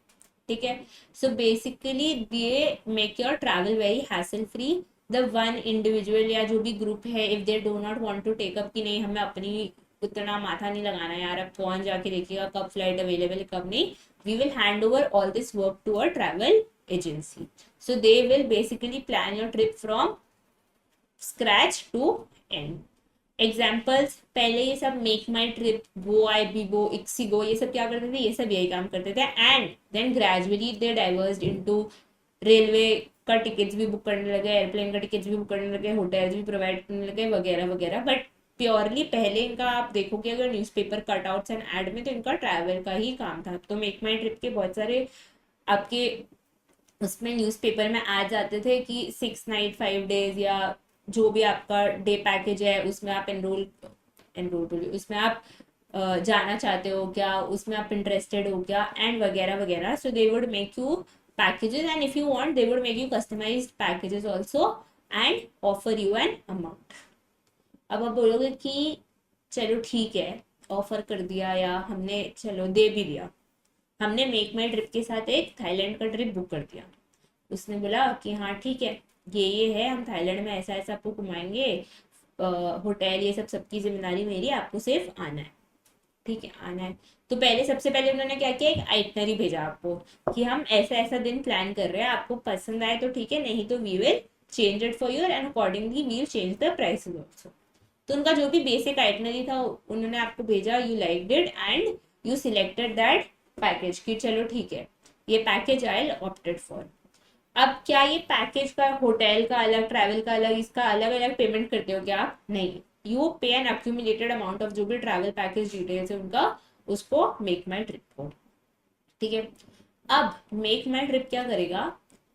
[SPEAKER 1] ठीक है? So basically they make your travel very hassle free. The one individual या जो भी ग्रुप है, if they do not want to take up कि नहीं हमें अपनी उतना माथा नहीं लगाना यार, अब कौन जाके देखेगा कब फ्लाइट अवेलेबल है कब नहीं, we will hand over all this work to a travel agency. So they will basically plan your trip from scratch to end. Examples, पहले ये सब MakeMyTrip, Goibibo, ixigo, ये सब क्या करते थे? ये सब यही काम करते थे। And then gradually they diversed into railway का टिकट्स भी बुक करने लगे, एयरप्लेन का टिकट्स भी बुक करने लगे, होटल्स भी प्रोवाइड करने लगे, वगैरह वगैरह। बट प्योरली पहले इनका आप देखोगे अगर न्यूज़पेपर कटआउट्स एंड एड में, तो इनका ट्रैवल का ही काम था। तो मेक माई ट्रिप के बहुत सारे आपके उसमें न्यूज़पेपर में आ जाते थे कि 6 नाइट 5 डेज या जो भी आपका डे पैकेज है उसमें आप एनरोल एनरोल बोलिए उसमें आप जाना चाहते हो क्या, उसमें आप इंटरेस्टेड हो क्या, एंड वगैरह वगैरह। So they would make you packages and if you want they would make you customised packages also and offer you an amount. अब आप बोलोगे कि चलो ठीक है, ऑफर कर दिया या हमने चलो दे भी दिया, हमने मेक माई ट्रिप के साथ एक थाईलैंड का ट्रिप बुक कर दिया। उसने बोला कि हाँ ठीक है, ये है, हम थाईलैंड में ऐसा ऐसा आपको घुमाएंगे, होटल ये सब सबकी जिम्मेदारी मेरी, आपको सिर्फ आना है। ठीक है, आना है। तो पहले सबसे पहले उन्होंने क्या किया, एक आइटनरी भेजा आपको कि हम ऐसा ऐसा दिन प्लान कर रहे हैं, आपको पसंद आए तो ठीक है, नहीं तो we will change it for you and accordingly we will change the prices also. तो उनका जो भी बेसिक आइटनरी था उन्होंने आपको भेजा, you like it and you selected that package कि चलो ठीक है, ये पैकेज आई ऑप्टेड फॉर। अब क्या ये पैकेज का होटल का अलग, ट्रैवल का अलग, इसका अलग अलग पेमेंट करते हो क्या आप? नहीं, यू पे एन अक्यूमुलेटेड अमाउंट ऑफ जो भी ट्रैवल पैकेज डिटेल्स है उनका, उसको मेक माई ट्रिप को। ठीक है, अब मेक माई ट्रिप क्या करेगा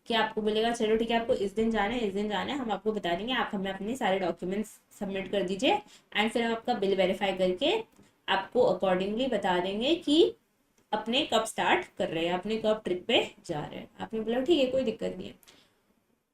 [SPEAKER 1] कि आपको बोलेगा चलो ठीक है, आपको इस दिन जाना है, इस दिन जाना है, हम आपको बता देंगे, आप हमें अपने सारे डॉक्यूमेंट्स सबमिट कर दीजिए एंड फिर हम आपका बिल वेरीफाई करके आपको अकॉर्डिंगली बता देंगे कि अपने कब स्टार्ट कर रहे हैं, अपने कब ट्रिप पे जा रहे हैं। आपने बोला ठीक है, कोई दिक्कत नहीं है।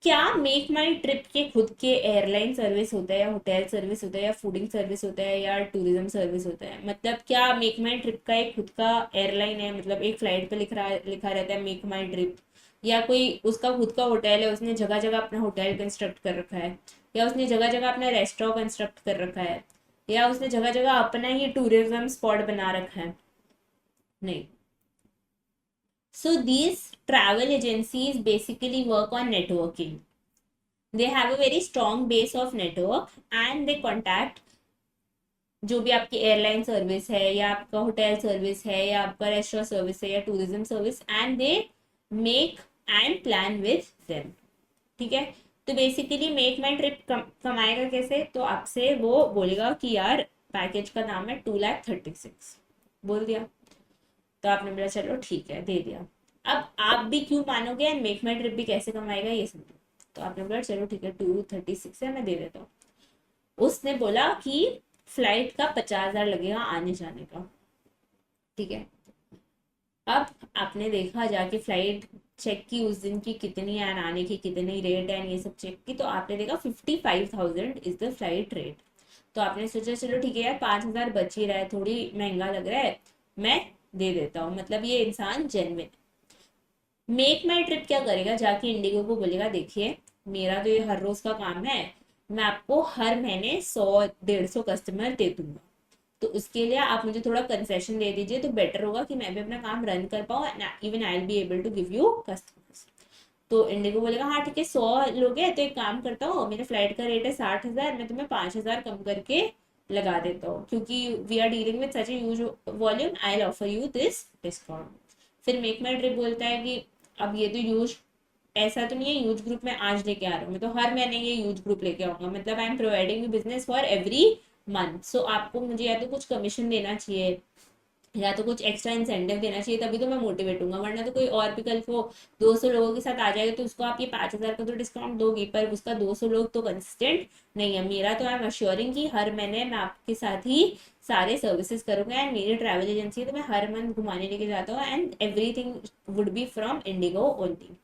[SPEAKER 1] क्या मेक माई ट्रिप के खुद के एयरलाइन सर्विस होता है या होटल सर्विस होता है या फूडिंग सर्विस होता है या टूरिज्म सर्विस होता है? मतलब क्या मेक माई ट्रिप का एक खुद का एयरलाइन है, मतलब एक फ्लाइट पे लिखा रहता है मेक माई ट्रिप, या कोई उसका खुद का होटल है, उसने जगह जगह अपना होटल कंस्ट्रक्ट कर रखा है, या उसने जगह जगह अपना रेस्टोरेंट कंस्ट्रक्ट कर रखा है, या उसने जगह जगह अपना ही टूरिज्म स्पॉट बना रखा है? नहीं। So these travel agencies basically work on networking. They have a very strong base of network and they contact जो भी आपकी एयरलाइन सर्विस है या आपका होटल सर्विस है या आपका रेस्टोरेंट सर्विस है या tourism service, and they make and plan with them. ठीक है, तो बेसिकली मेक माई ट्रिप कमाएगा कैसे? तो आपसे वो बोलेगा कि यार पैकेज का नाम है 2,36,000, बोल दिया तो आपने बोला चलो ठीक है, दे दिया। अब आप भी क्यों मानोगे एंड मेक माई ट्रिप भी कैसे कमाएगा ये समझो। तो आपने बोला चलो ठीक है, 236 है, मैं दे देता हूँ। उसने बोला कि फ्लाइट का 50,000 लगेगा आने जाने का। ठीक है, अब आपने देखा जाके फ्लाइट चेक की उस दिन की कितनी है, आने की कितनी रेट है, ये सब चेक की, तो आपने देखा 55,000 इज द फ्लाइट रेट। तो आपने सोचा चलो ठीक है यार, 5,000 बच ही रहा है, थोड़ी महंगा लग रहा है, मैं दे देता हूँ, मतलब ये इंसान जेन्युइन। मेक माई ट्रिप क्या करेगा, जाके इंडिगो को बोलेगा देखिए मेरा तो ये हर रोज का काम है, मैं आपको हर महीने 100-150 कस्टमर दे दूंगा, तो उसके लिए आप मुझे थोड़ा कंसेशन दे दीजिए, तो बेटर होगा कि मैं भी अपना काम रन कर पाऊँ, even I will be able to give you customers. तो इंडिगो बोलेगा हाँ ठीक है, 100 लोग हैं तो एक काम करता हूँ, मेरे फ्लाइट का रेट है 60,000, मैं तुम्हें 5,000 कम करके लगा देता हूँ, क्योंकि we are dealing with such a huge volume, I will offer you this discount. फिर मेक माई ट्रिप बोलता है कि अब ये तो यूज ऐसा तो नहीं है यूज ग्रुप में आज लेके आ रहा हूँ, मैं तो हर महीने ये यूज ग्रुप लेके आऊंगा, मतलब I am providing business for every month, so आपको मुझे या तो कुछ कमीशन देना चाहिए या तो कुछ एक्स्ट्रा इंसेंटिव देना चाहिए, तभी तो मैं मोटिवेट हूँ, वरना तो कोई और भी कल को 200 लोगों के साथ आ जाएगा तो उसको आप ये 5,000 का तो डिस्काउंट दोगी, पर उसका 200 लोग तो कंसिस्टेंट नहीं है। मेरा तो आई एम अश्योरिंग कि हर महीने मैं आपके साथ ही सारे सर्विसेज करूंगा, एंड मेरी ट्रैवल एजेंसी है तो मैं हर मंथ घुमाने लेके जाता हूँ, and everything would be from Indigo only.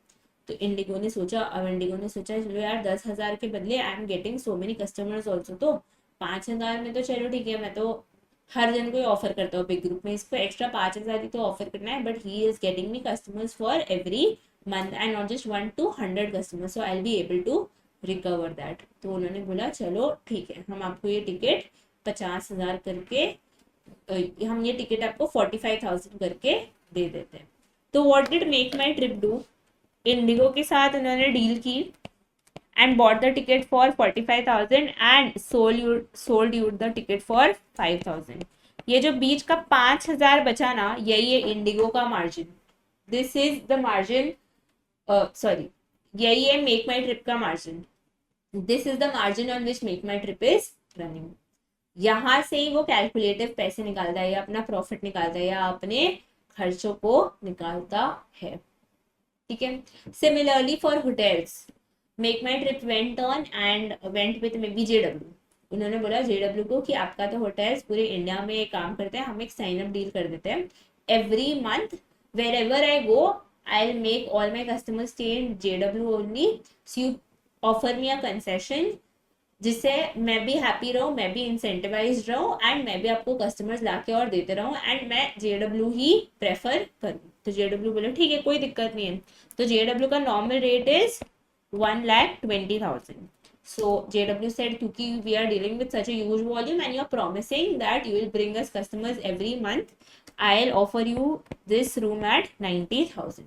[SPEAKER 1] तो इंडिगो ने सोचा, अब इंडिगो ने सोचा चलो यार 10,000 के बदले I am getting so many customers also, तो 5,000 में तो चलो ठीक है, मैं तो हर जन को ही ऑफर करता हूँ बिग ग्रुप में, इसको एक्स्ट्रा 5,000 ही तो ऑफर करना है, but he is getting me customers for every month and not just 1 to 100 customers, so I will be able to recover that. तो उन्होंने बोला चलो ठीक है, हम आपको ये टिकट 50,000 करके, हम ये टिकट आपको 45,000 करके दे देते हैं। तो what did make my trip do, Indigo के साथ उन्होंने डील की and bought the ticket for 45,000 and sold you the ticket for 5,000। ये जो बीच का 5,000 बचा ना, यही है इंडिगो का margin, this is the margin, sorry यही है मेक माई ट्रिप का margin, this is the margin on which make my trip is running. यहाँ से ही वो कैलकुलेटिव पैसे निकालता है या अपना प्रॉफिट निकालता है या अपने खर्चों को निकालता है। ठीक है, similarly for hotels, make my trip went on and went with may be JW. उन्होंने बोला जेडब्ल्यू को कि आपका तो होटल्स पूरे इंडिया में काम करते हैं, हम एक साइन अप डील कर देते हैं, every month wherever I go I will make all my customers stay in JW only, so you offer me a concession जिससे मैं भी हैप्पी रहूँ, मैं भी इंसेंटिवाइज रहूँ एंड मैं भी आपको कस्टमर्स लाके और देते रहूँ एंड मैं जेडब्ल्यू ही प्रेफर करूँ। तो जेडब्ल्यू बोले ठीक है कोई दिक्कत नहीं है। तो जेडब्ल्यू का normal rate is 1,20,000. So JW said, क्योंकि we are dealing with such a huge volume and you are promising that you will bring us customers every month, I'll offer you this room at 90,000.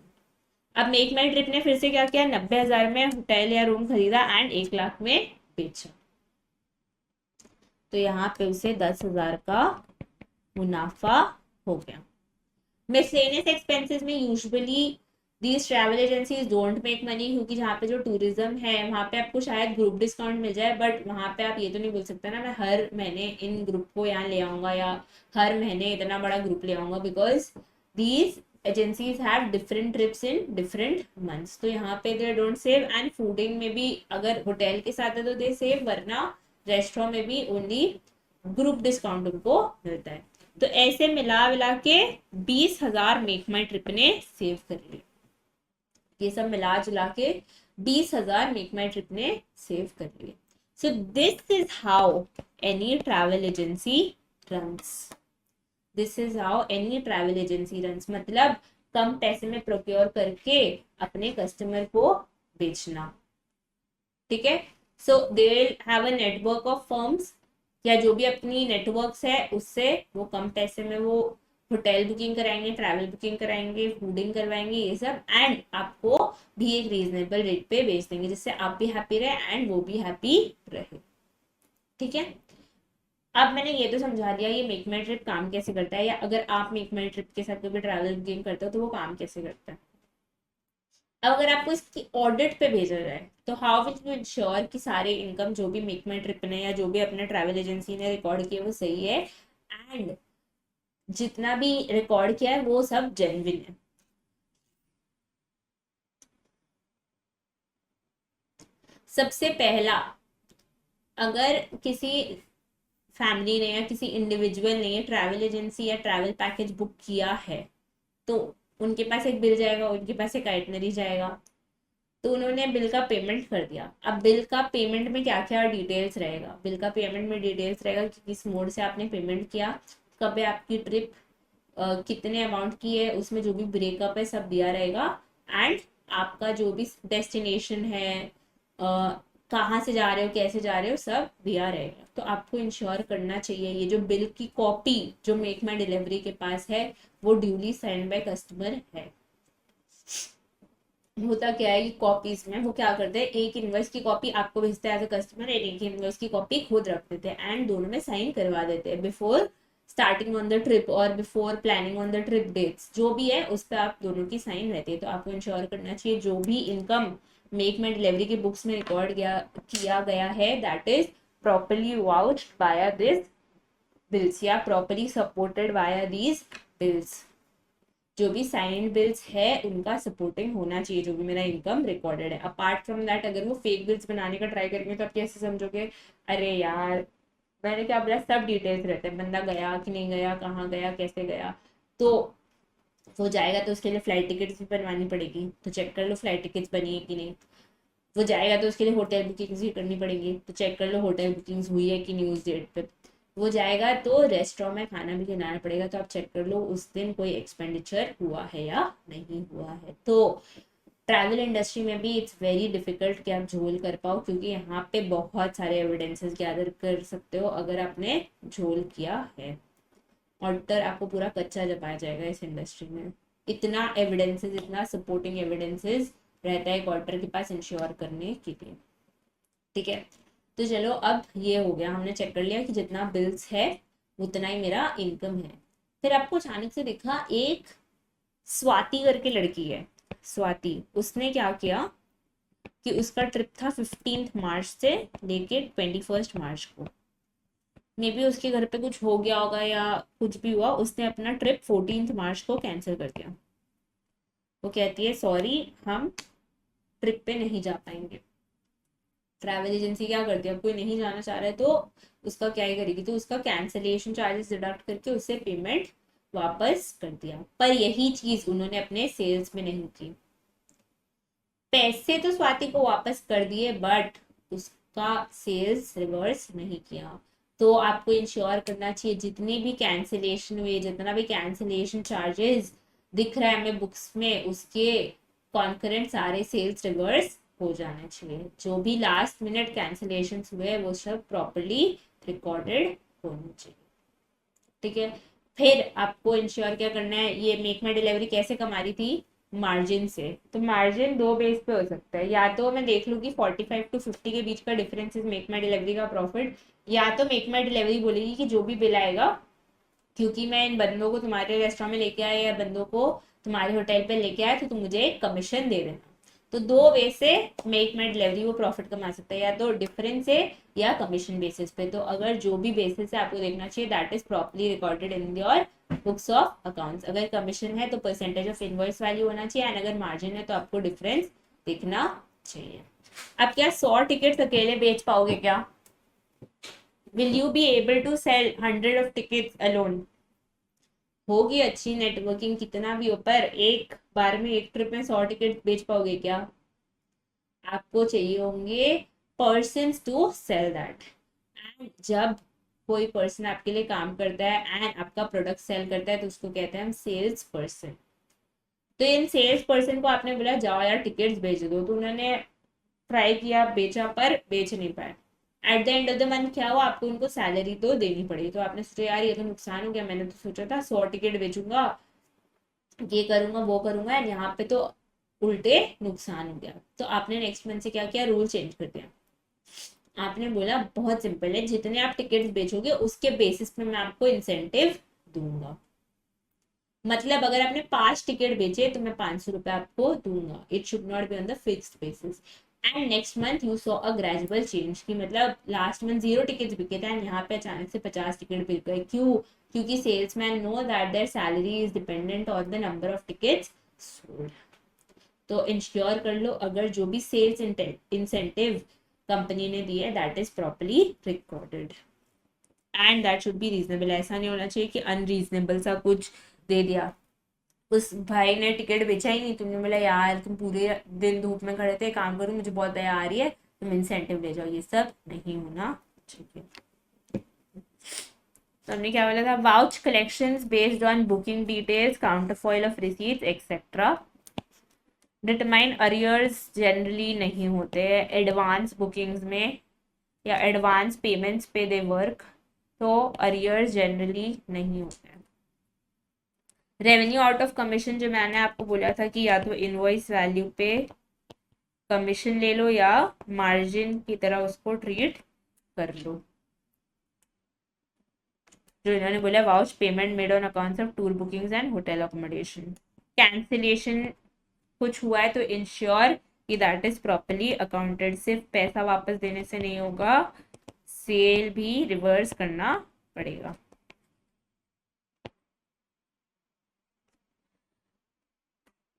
[SPEAKER 1] अब make माई trip ने फिर से क्या किया, 90,000 में hotel या room खरीदा एंड 1 लाख में बेचा। तो यहाँ पे उसे 10,000 का मुनाफा हो गया। मिसलेनियस एक्सपेंसेस में usually these travel agencies don't make money, क्योंकि जहाँ पे जो टूरिज्म है वहाँ पे आपको शायद ग्रुप डिस्काउंट मिल जाए, बट वहाँ पे आप ये तो नहीं बोल सकते ना मैं हर महीने इन ग्रुप को यहाँ ले आऊँगा या हर महीने इतना बड़ा ग्रुप ले आऊँगा, because these agencies have different trips in different months. तो यहाँ पे they don't save and fooding में भी अगर होटल के साथ है तो दे सेव, वरना रेस्टोरेंट में भी ओनली ग्रुप डिस्काउंट उनको मिलता है। तो ऐसे मिला मिला के 20,000 मेक माई ट्रिप ने सेव कर लिए। ये सब मिला जुला के 20,000 मेक माई ट्रिप ने सेव कर लिए। So this is how any travel agency runs. This is how any travel agency runs, मतलब कम पैसे में प्रोक्योर करके अपने कस्टमर को बेचना। ठीक है। So they will have a network of firms, या जो भी अपनी नेटवर्क्स है उससे वो कम पैसे में वो होटल बुकिंग कराएंगे, ट्रैवल बुकिंग कराएंगे, फूडिंग करवाएंगे, ये सब, एंड आपको भी एक रीजनेबल रेट पे बेच देंगे जिससे आप भी हैप्पी रहे एंड वो भी हैप्पी रहे। ठीक है। अब मैंने ये तो समझा दिया ये मेक माई ट्रिप काम कैसे करता है, या अगर आप मेक माई ट्रिप के साथ कभी ट्रैवल बुकिंग करते हो तो वो काम कैसे करता है। अब अगर आपको इसकी ऑडिट पे भेजा जाए तो हाउ विल यू इंश्योर कि सारे इनकम जो भी मेक माई ट्रिप ने या जो भी अपने ट्रैवल एजेंसी ने रिकॉर्ड किए वो सही है एंड जितना भी रिकॉर्ड किया है वो सब जेन्युइन है। सबसे पहला, अगर किसी फैमिली ने या किसी इंडिविजुअल ने ट्रैवल एजेंसी या ट्रैवल पैकेज बुक किया है तो उनके पास एक बिल जाएगा, उनके पास एक आइटनरी जाएगा। तो उन्होंने बिल का पेमेंट कर दिया। अब बिल का पेमेंट में क्या क्या डिटेल्स रहेगा, बिल का पेमेंट में डिटेल्स रहेगा कि किस मोड से आपने पेमेंट किया, कब है आपकी ट्रिप, कितने अमाउंट की है, उसमें जो भी ब्रेकअप है सब दिया रहेगा एंड आपका जो भी डेस्टिनेशन है, कहाँ से जा रहे हो, कैसे जा रहे हो, सब दिया रहेगा। तो आपको इंश्योर करना चाहिए ये जो बिल की कॉपी जो मेक माई डिलीवरी के पास है वो ड्यूली साइंड बाय कस्टमर है। होता क्या है, कॉपीज में वो क्या करते हैं, एक इनवॉइस की कॉपी आपको भेजते हैं एज अ कस्टमर, एक इनवॉइस की कॉपी खुद रख देते हैं एंड दोनों में साइन करवा देते हैं before starting on the trip और before planning on the trip dates जो भी है उस पर आप दोनों की साइन रहती है। तो आपको इंश्योर करना चाहिए जो भी इनकम मेक माई डिलीवरी की बुक्स में रिकॉर्ड किया गया है that is properly vouched by this bills या properly supported by these bills. जो भी साइन बिल्स है उनका सपोर्टिंग होना चाहिए जो भी मेरा इनकम रिकॉर्डेड है। अपार्ट फ्रॉम दैट अगर वो फेक बिल्स बनाने का ट्राई करेंगे तो आप कैसे समझोगे, अरे यार मैंने क्या बोला, सब डिटेल्स रहते हैं, बंदा गया कि नहीं गया, कहाँ गया, कैसे गया। तो वो जाएगा तो उसके लिए फ्लाइट टिकट्स भी बनवानी पड़ेगी, तो चेक कर लो फ्लाइट टिकट्स बनी है कि नहीं। वो जाएगा तो उसके लिए होटल बुकिंग्स भी करनी पड़ेगी, तो चेक कर लो होटल बुकिंग्स हुई है कि नहीं उस डेट पे। वो जाएगा तो रेस्टोरेंट में खाना भी खिलाना पड़ेगा, तो आप चेक कर लो उस दिन कोई एक्सपेंडिचर हुआ है या नहीं हुआ है। तो ट्रैवल इंडस्ट्री में भी इट्स वेरी डिफिकल्ट कि आप झोल कर पाओ, क्योंकि यहाँ पे बहुत सारे एविडेंसेस गैदर कर सकते हो अगर आपने झोल किया है। ऑडिटर आपको पूरा कच्चा जमाया जाएगा इस इंडस्ट्री में। इतना एविडेंसेस, इतना सपोर्टिंग एविडेंसेस रहता है एक ऑडिटर के पास इंश्योर करने के लिए। ठीक है। तो चलो अब ये हो गया, हमने चेक कर लिया कि जितना बिल्स है उतना ही मेरा इनकम है। फिर आपको अचानक से दिखा एक स्वाति करके लड़की है, स्वाति, उसने क्या किया कि उसका ट्रिप था 15 मार्च से लेके 21 मार्च को। मे बी उसके घर पे कुछ हो गया होगा या कुछ भी हुआ, उसने अपना ट्रिप 14 मार्च को कैंसिल कर दिया। वो कहती है सॉरी हम ट्रिप पे नहीं जा पाएंगे। ट्रैवल एजेंसी क्या करती है, अब कोई नहीं जाना चाह रहा है तो उसका क्या ही करेगी, तो उसका कैंसिलेशन चार्जेस डिडक्ट करके उससे पेमेंट वापस कर दिया। पर यही चीज उन्होंने अपने सेल्स में नहीं की। पैसे तो स्वाति को वापस कर दिए बट उसका सेल्स रिवर्स नहीं किया। तो आपको इंश्योर करना चाहिए जितनी भी कैंसिलेशन हुई, जितना भी कैंसिलेशन चार्जेस दिख रहा है हमें बुक्स में, उसके कॉन्करेंट सारे सेल्स रिवर्स हो जाने चाहिए। जो भी लास्ट मिनट कैंसिलेशन हुए वो सब प्रॉपरली रिकॉर्डेड होने चाहिए। ठीक है, फिर आपको इंश्योर क्या करना है, ये मेक माई डिलीवरी कैसे कमा रही थी, मार्जिन से। तो मार्जिन दो बेस पे हो सकता है, या तो मैं देख लूँ कि 45 to 50 के बीच का difference is make my delivery का प्रॉफिट, या तो मेक माई डिलीवरी बोलेगी कि जो भी बिल आएगा, क्योंकि मैं इन बंदों को तुम्हारे रेस्टोरेंट में लेके आया या बंदों को तुम्हारे होटल पे लेके आया तो तुम मुझे कमीशन दे देना। तो दो वे से मेक माई डिलीवरी वो प्रॉफिट कमा सकता है, या तो डिफरेंस से या कमीशन बेसिस पे। तो अगर जो भी बेसिस है आपको देखना चाहिए that is properly recorded in your books of accounts. अगर कमीशन है तो परसेंटेज ऑफ इनवॉइस वैल्यू होना चाहिए, एंड अगर मार्जिन है तो आपको डिफरेंस दिखना चाहिए। अब क्या 100 टिकट्स अकेले बेच पाओगे क्या? Will you be able to sell 100 of tickets alone? होगी अच्छी नेटवर्किंग कितना भी हो, पर एक बार में एक ट्रिप में 100 टिकट बेच पाओगे क्या? आपको चाहिए होंगे persons to sell that. And जब कोई पर्सन आपके लिए काम करता है एंड आपका प्रोडक्ट सेल करता है तो उसको कहते हैं हम सेल्स पर्सन। तो इन सेल्स पर्सन को आपने बोला जाओ यार टिकट्स बेच दो, तो उन्होंने ट्राई किया, बेचा, पर बेच नहीं पाए। At the end of the month क्या हुआ, आपको उनको सैलरी तो देनी पड़ी। तो आपने सोचा यार ये तो नुकसान हो गया, मैंने तो सोचा था 100 टिकट बेचूंगा, ये करूंगा वो करूंगा, एंड यहाँ पे तो उल्टे नुकसान हो गया। तो आपने नेक्स्ट मंथ से क्या किया, रूल चेंज कर दिया। आपने बोला बहुत सिंपल है, जितने आप टिकट्स बेचोगे उसके बेसिस पे मैं आपको इंसेंटिव दूंगा। मतलब अगर आपने 5 टिकट बेचे तो मैं 500 रुपए आपको दूंगा। It should not be on the fixed basis. And next month you saw a gradual change की मतलब लास्ट मंथ 0 टिकट्स बिके थे एंड यहाँ पे अचानक से 50 टिकट बिक गए। क्यों? क्योंकि salesman know that there salary is dependent on the number of tickets sold. तो इंश्योर कर लो अगर जो भी सेल्स इंसेंटिव कंपनी ने दिया है that is properly recorded and that should be reasonable. ऐसा नहीं होना चाहिए कि अनरीजनेबल सा कुछ दे दिया। उस भाई ने टिकट बेचा ही नहीं, तुमने बोला यार तुम पूरे दिन धूप में खड़े थे, काम करो, मुझे बहुत दया आ रही है, तुम इंसेंटिव ले जाओ। ये सब नहीं होना चाहिए। तो हमने क्या बोला था, vouch collections based on booking details, counterfoil of receipts etcetera. Determine arrears generally नहीं होते हैं एडवांस बुकिंग्स में या एडवांस पेमेंट्स पे दे वर्क, तो अरियर्स जनरली नहीं होते हैं। रेवेन्यू आउट ऑफ कमीशन जो मैंने आपको बोला था कि या तो इनवॉइस वैल्यू पे कमीशन ले लो या मार्जिन की तरह उसको ट्रीट कर लो। जो इन्होंने बोला vouch payment made on accounts of tour bookings and hotel accommodation. Cancellation कुछ हुआ है तो इंश्योर कि दैट इज प्रॉपरली अकाउंटेड। सिर्फ पैसा वापस देने से नहीं होगा, सेल भी रिवर्स करना पड़ेगा।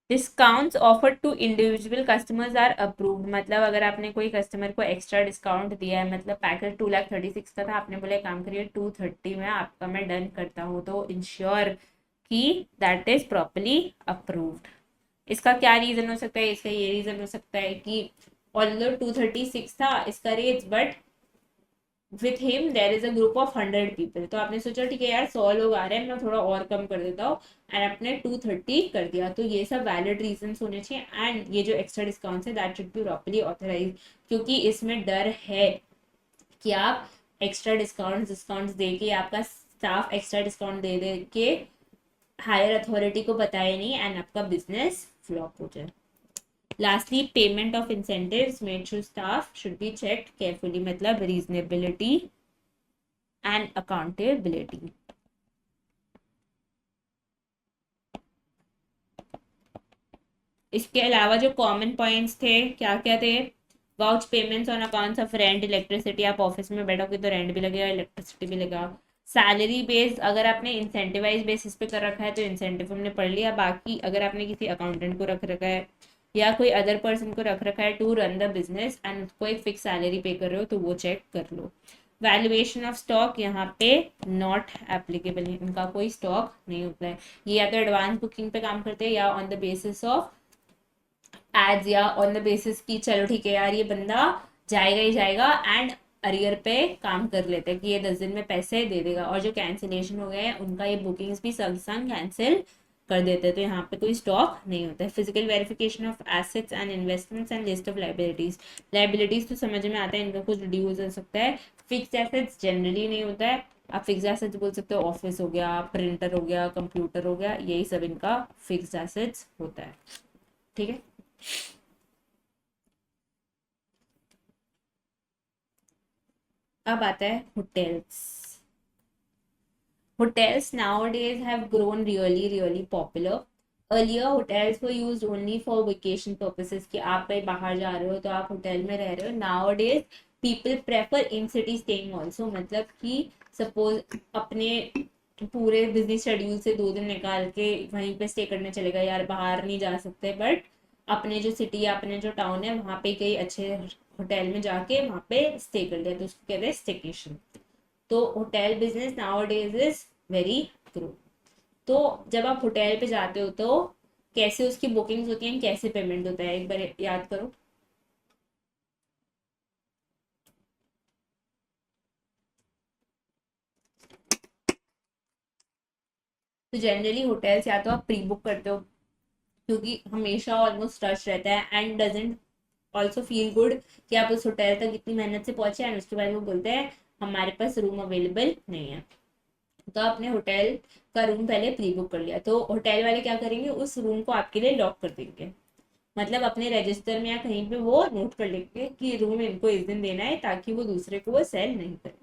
[SPEAKER 1] Discounts offered to individual customers are approved. मतलब अगर आपने कोई कस्टमर को एक्स्ट्रा डिस्काउंट दिया है, मतलब पैकेज 2,36,000 का था, आपने बोला काम करिए 230 में आपका मैं डन करता हूँ, तो इंश्योर कि दैट इज प्रॉपरली अप्रूव्ड। इसका क्या रीजन हो सकता है, इसका ये रीजन हो सकता है कि ऑल्दो 236 था इसका rate, but with him there is a group of 100 people. तो आपने सोचा ठीक है यार 100 लोग आ रहे हैं, मैं थोड़ा और कम कर देता हूँ, एंड आपने 230 कर दिया। तो ये सब वैलिड रीजन होने चाहिए। एंड ये जो एक्स्ट्रा डिस्काउंट है that should be properly authorise, क्योंकि इसमें डर है कि आप एक्स्ट्रा डिस्काउंट दे के, आपका स्टाफ एक्स्ट्रा डिस्काउंट दे दे के हायर अथॉरिटी को बताए नहीं एंड आपका बिजनेस फ्लॉप हो जाए। Lastly, payment of incentives made to staff should be checked carefully, मतलब reasonability and accountability. इसके अलावा जो कॉमन पॉइंट्स थे क्या क्या थे, vouch payments on accounts of rent, electricity, आप ऑफिस में बैठोगे तो रेंट भी लगेगा, इलेक्ट्रिसिटी भी लगेगा। सैलरी बेस्ड, अगर आपने इंसेंटिवाइज बेसिस पे कर रखा है तो इंसेंटिव हमने पढ़ लिया। बाकी अगर आपने किसी अकाउंटेंट को रख रखा है या कोई अदर पर्सन को रख रखा है to run the business and उसको एक फिक्स सैलरी पे कर रहे हो तो वो चेक कर लो। वैल्यूएशन ऑफ स्टॉक यहाँ पे नॉट एप्लीकेबल है, इनका कोई स्टॉक नहीं होता है। ये या तो एडवांस बुकिंग पे काम करते हैं या on the basis of age या ऑन द बेसिस की चलो ठीक है यार ये बंदा जाएगा ही जाएगा, एंड अरियर पे काम कर लेते हैं कि ये 10 दिन में पैसे दे देगा, और जो कैंसिलेशन हो गए हैं उनका ये बुकिंग्स भी संग संग कैंसिल कर देते हैं, तो यहाँ पे कोई स्टॉक नहीं होता है। Physical verification of assets and investments and list of liabilities. Liabilities तो समझ में आता है, इनका कुछ रिड्यूस हो सकता है। फिक्स एसेट्स जनरली नहीं होता है, आप फिक्स एसेट्स बोल सकते हो ऑफिस हो गया, प्रिंटर हो गया, कंप्यूटर हो गया, यही सब इनका फिक्स एसेट्स होता है। ठीक है, अब आता है hotels. Hotels nowadays have grown really popular. Earlier hotels were used only for vacation purposes कि आप कहीं बाहर जा रहे हो तो आप होटल में रह रहे हो. Nowadays people prefer in city staying also, मतलब कि सपोज अपने पूरे बिजनेस शेड्यूल से 2 दिन निकाल के वहीं पे स्टे करने चलेगा, यार बाहर नहीं जा सकते, बट अपने जो सिटी या अपने जो टाउन है वहाँ पे कई अच्छे होटल में जाके वहाँ पे स्टे कर लिया, तो उसको कहते हैं स्टेकेशन. तो hotel business nowadays is very grow. तो जब आप होटल पे जाते हो तो कैसे उसकी बुकिंग्स होती हैं, कैसे पेमेंट होता है, एक बार याद करो. तो जनरली होटल्स या तो आप प्री बुक करते हो, क्योंकि हमेशा ऑलमोस्ट रश रहता है and doesn't also feel good कि आप उस होटल तक इतनी मेहनत से पहुंचे एंड उसके बाद वो बोलते हैं हमारे पास रूम अवेलेबल नहीं है. तो आपने होटल का रूम पहले प्री बुक कर लिया, तो होटल वाले क्या करेंगे, उस रूम को आपके लिए लॉक कर देंगे. मतलब अपने रजिस्टर में या कहीं पे वो नोट कर लेंगे कि रूम इनको इस दिन देना है, ताकि वो दूसरे को वो सेल नहीं करे.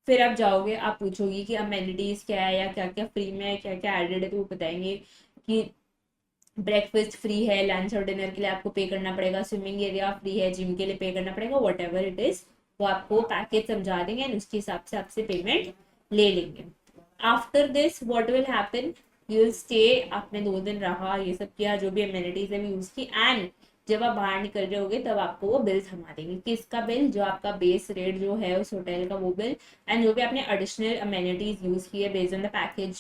[SPEAKER 1] फिर आप जाओगे, आप पूछोगे कि अमेनिटीज क्या है या क्या क्या फ्री में है, क्या क्या एडेड है, तो वो बताएंगे कि ब्रेकफास्ट फ्री है, लंच और डिनर के लिए आपको पे करना पड़ेगा, स्विमिंग एरिया फ्री है, जिम के लिए पे करना पड़ेगा, वट एवर इट इज. वो आपको पैकेज समझा देंगे एंड उसके हिसाब से आपसे पेमेंट ले लेंगे. After this what will happen, you will stay, आपने 2 दिन रहा, ये सब किया, जो भी अमेनिटीज है यूज की, एंड जब आप बाहर निकल रहे होगे तब आपको वो बिल थमा देंगे. किसका बिल, जो आपका बेस रेट जो है उस होटल का वो बिल, एंड जो भी आपने एडिशनल अमेनिटीज यूज की है based on the package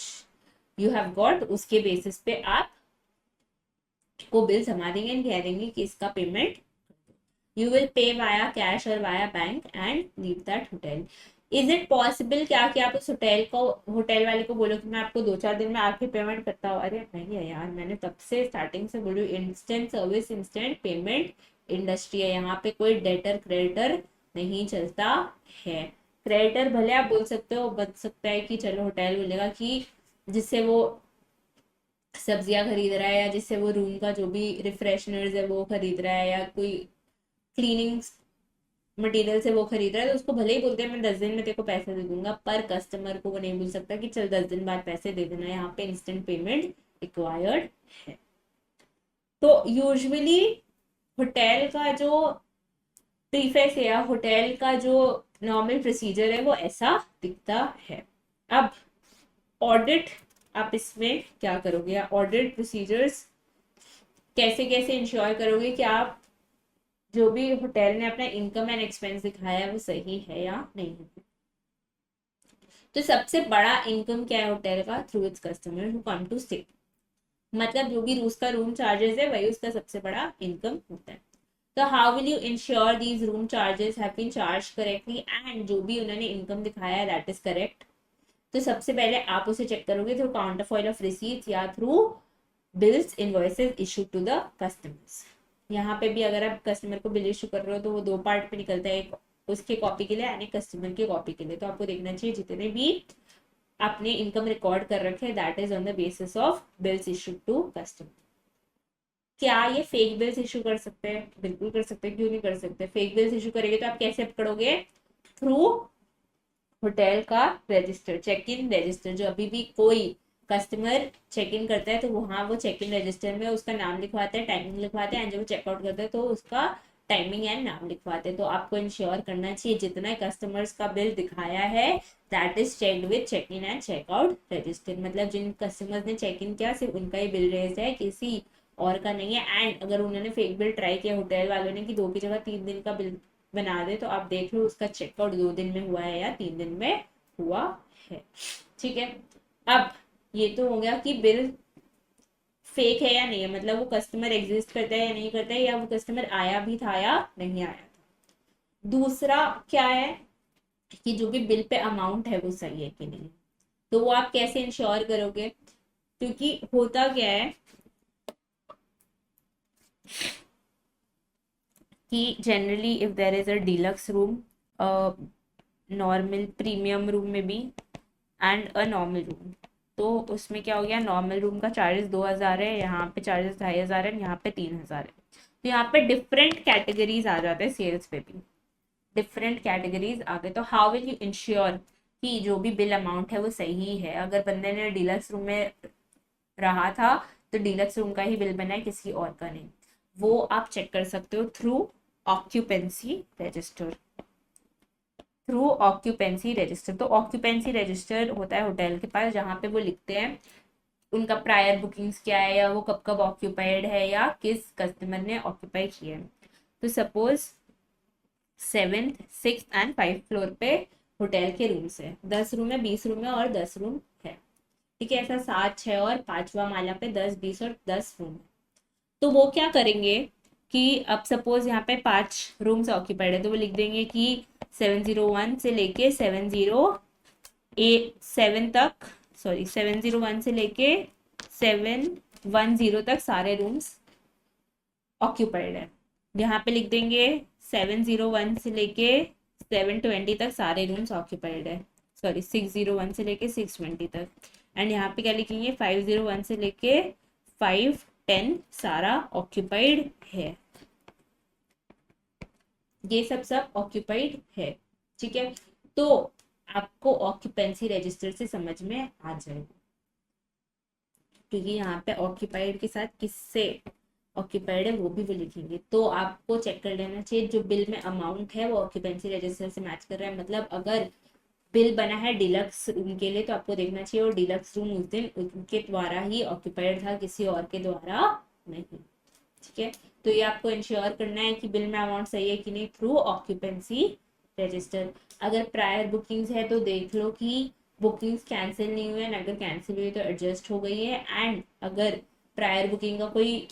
[SPEAKER 1] you have got, उसके बेसिस पे आप को बिल जमा देंगे एंड कह देंगे कि इसका payment you will pay via cash और via bank and leave that hotel. Is it possible क्या कि आप उस होटल को, होटल वाले को बोलो कि मैं आपको 2-4 दिन में आके पेमेंट करता हूँ. अरे नहीं है यार, मैंने तब से स्टार्टिंग से बोलूँ instant service instant payment industry है, यहाँ पे कोई डेटर क्रेडिटर नहीं चलता है. क्रेडिटर भले आप बोल सकते हो, बच सकता है कि चलो होटल बोलेगा कि जिससे वो सब्जियां खरीद रहा है या जिससे वो रूम का जो भी रिफ्रेशनर्स है वो खरीद रहा है या कोई क्लीनिंग मटेरियल से वो खरीद रहा है, तो उसको भले ही बोलते हैं मैं 10 दिन में तेरे को पैसे दे दूंगा, पर कस्टमर को वो नहीं बोल सकता कि चल 10 दिन बाद पैसे दे देना, यहाँ पे इंस्टेंट पेमेंट रिक्वायर्ड है. तो यूजुअली होटल का जो प्रीफेस है या होटल का जो नॉर्मल प्रोसीजर है वो ऐसा दिखता है. अब ऑडिट, आप इसमें क्या करोगे, या ऑडिट प्रोसीजर्स कैसे कैसे इंश्योर करोगे कि आप जो भी होटल ने अपना इनकम एंड एक्सपेंस दिखाया है वो सही है या नहीं है. तो सबसे बड़ा इनकम क्या है होटल का, through its customer who come to stay. मतलब जो भी उसका रूम चार्जेस है वही उसका सबसे बड़ा इनकम होता है. तो how will you ensure these room charges have been charge correctly and जो भी उन्होंने इनकम दिखाया है दैट इज करेक्ट. तो सबसे पहले आप उसे चेक करोगे through counter of receipts या through bills invoices issue to the customers. यहाँ पे भी अगर आप कस्टमर को बिल इशू कर रहे हो तो वो 2 पार्ट पे निकलता है, एक उसके कॉपी के लिए यानी कस्टमर की कॉपी के लिए. तो आपको देखना चाहिए जितने भी आपने इनकम रिकॉर्ड कर रखे हैं that is on the basis of bills issue to customer. क्या ये फेक बिल्स इशू कर सकते हैं, बिल्कुल कर सकते हैं, क्यों नहीं कर सकते. फेक बिल्स इशू करेंगे तो आप कैसे पकड़ोगे, थ्रू होटल का रजिस्टर, चेक इन रजिस्टर. जो अभी भी कोई कस्टमर चेक इन करता है तो वहाँ वो चेक इन रजिस्टर में उसका नाम लिखवाते हैं, टाइमिंग लिखवाते हैं, एंड जब वो चेकआउट करते हैं तो उसका टाइमिंग एंड नाम लिखवाते हैं. तो आपको इंश्योर करना चाहिए जितना कस्टमर्स का बिल दिखाया है that is checked with check in and checkout register. मतलब जिन कस्टमर्स ने चेक इन किया सिर्फ उनका ही बिल रेज है, किसी और का नहीं है. एंड अगर उन्होंने फेक बिल ट्राई किया होटल वालों ने कि 2 की जगह 3 दिन का बिल बना दे, तो आप देख लो उसका चेकआउट 2 दिन में हुआ है या 3 दिन में हुआ है. ठीक है, अब ये तो हो गया कि बिल फेक है या नहीं है, मतलब वो कस्टमर एग्जिस्ट करता है या नहीं करता है, या वो कस्टमर आया भी था या नहीं आया था। दूसरा क्या है कि जो भी बिल पे अमाउंट है वो सही है कि नहीं। तो वो आप कैसे इंश्योर करोगे, क्योंकि होता क्या है कि generally if there is a deluxe room, normal premium room में भी, एंड अ नॉर्मल रूम, तो उसमें क्या हो गया, नॉर्मल रूम का चार्जेस 2,000 है, यहाँ पे चार्जेस 2,500 है, यहाँ पे 3,000 है। तो यहाँ पे डिफरेंट कैटेगरीज आ जाते हैं सेल्स पे भी, डिफरेंट कैटेगरीज आ गए। तो हाउ विल यू इंश्योर कि जो भी बिल अमाउंट है वो सही है। अगर बंदे ने डीलक्स रूम में रहा था तो डीलक्स रूम का ही बिल बना है, किसी और का नहीं। वो आप चेक कर सकते हो through occupancy register, through occupancy register. तो ऑक्यूपेंसी रजिस्टर होता है होटल के पास, जहाँ पे वो लिखते हैं उनका प्रायर बुकिंग्स क्या है, या वो कब कब ऑक्यूपाइड है, या किस कस्टमर ने ऑक्यूपाई किया है। तो suppose 7th 6th and 5th floor पे होटल के रूम्स है, 10 रूम है, 20 रूम है और 10 रूम है। ठीक है, ऐसा 7 6 और 5वां माला पे 10 20 और 10 रूम है। तो वो क्या करेंगे कि अब सपोज यहाँ पे 5 रूम्स ऑक्यूपाइड है, तो वो लिख देंगे कि 701 से लेके 7 तक, सॉरी 701 से लेके 710 तक सारे रूम्स ऑक्यूपाइड है। यहाँ पे लिख देंगे 701 से लेके 720 तक सारे रूम्स ऑक्यूपाइड है, सॉरी 601 से लेके 620 तक। एंड यहाँ पे क्या लिखेंगे, 501 से लेके 510 सारा ऑक्यूपाइड है। ये सब ऑक्यूपाइड है। ठीक है, तो आपको ऑक्यूपेंसी रजिस्टर से समझ में आ जाएगा, क्योंकि यहाँ पे ऑक्यूपाइड के साथ किससे ऑक्यूपाइड है वो भी वो लिखेंगे। तो आपको चेक कर लेना चाहिए जो बिल में अमाउंट है वो ऑक्यूपेंसी रजिस्टर से मैच कर रहा है। मतलब अगर बिल बना है डिलक्स रूम के लिए तो आपको देखना चाहिए वो डिलक्स रूम उस दिन उनके द्वारा ही ऑक्यूपाइड था, किसी और के द्वारा नहीं। ठीक है, तो ये आपको इंश्योर करना है कि बिल में अमाउंट सही है कि नहीं थ्रू ऑक्यूपेंसी रजिस्टर। अगर प्रायर बुकिंग्स है तो देख लो कि बुकिंग्स कैंसिल नहीं हुए, अगर कैंसिल हुई तो एडजस्ट हो गई है। एंड अगर प्रायर बुकिंग का कोई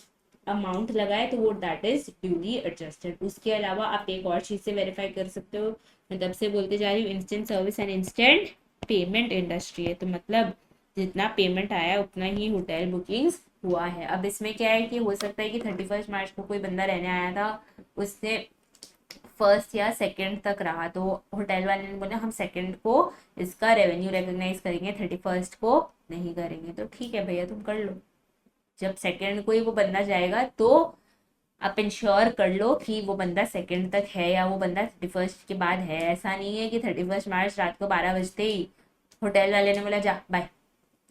[SPEAKER 1] अमाउंट लगा है तो वो दैट इज ड्यूली एडजस्टेड। उसके अलावा आप एक और चीज से वेरीफाई कर सकते हो, मैं तब से बोलते जा रही हूँ, instant service and instant payment industry है, तो मतलब जितना पेमेंट आया उतना ही होटल बुकिंग्स हुआ है। अब इसमें क्या है कि हो सकता है कि 31 मार्च को कोई बंदा रहने आया था, उससे 1st या 2nd तक रहा, तो होटल वाले ने बोला हम 2nd को इसका रेवेन्यू रिकॉग्नाइज करेंगे, 31st को नहीं करेंगे। तो ठीक है भैया तुम कर लो, जब 2nd को ही वो बंदा जाएगा तो आप इंश्योर कर लो कि वो बंदा 2nd तक है या वो बंदा 31st के बाद है। ऐसा नहीं है कि 31 मार्च रात को 12 बजते ही होटल वाले ने बोला जा बाय,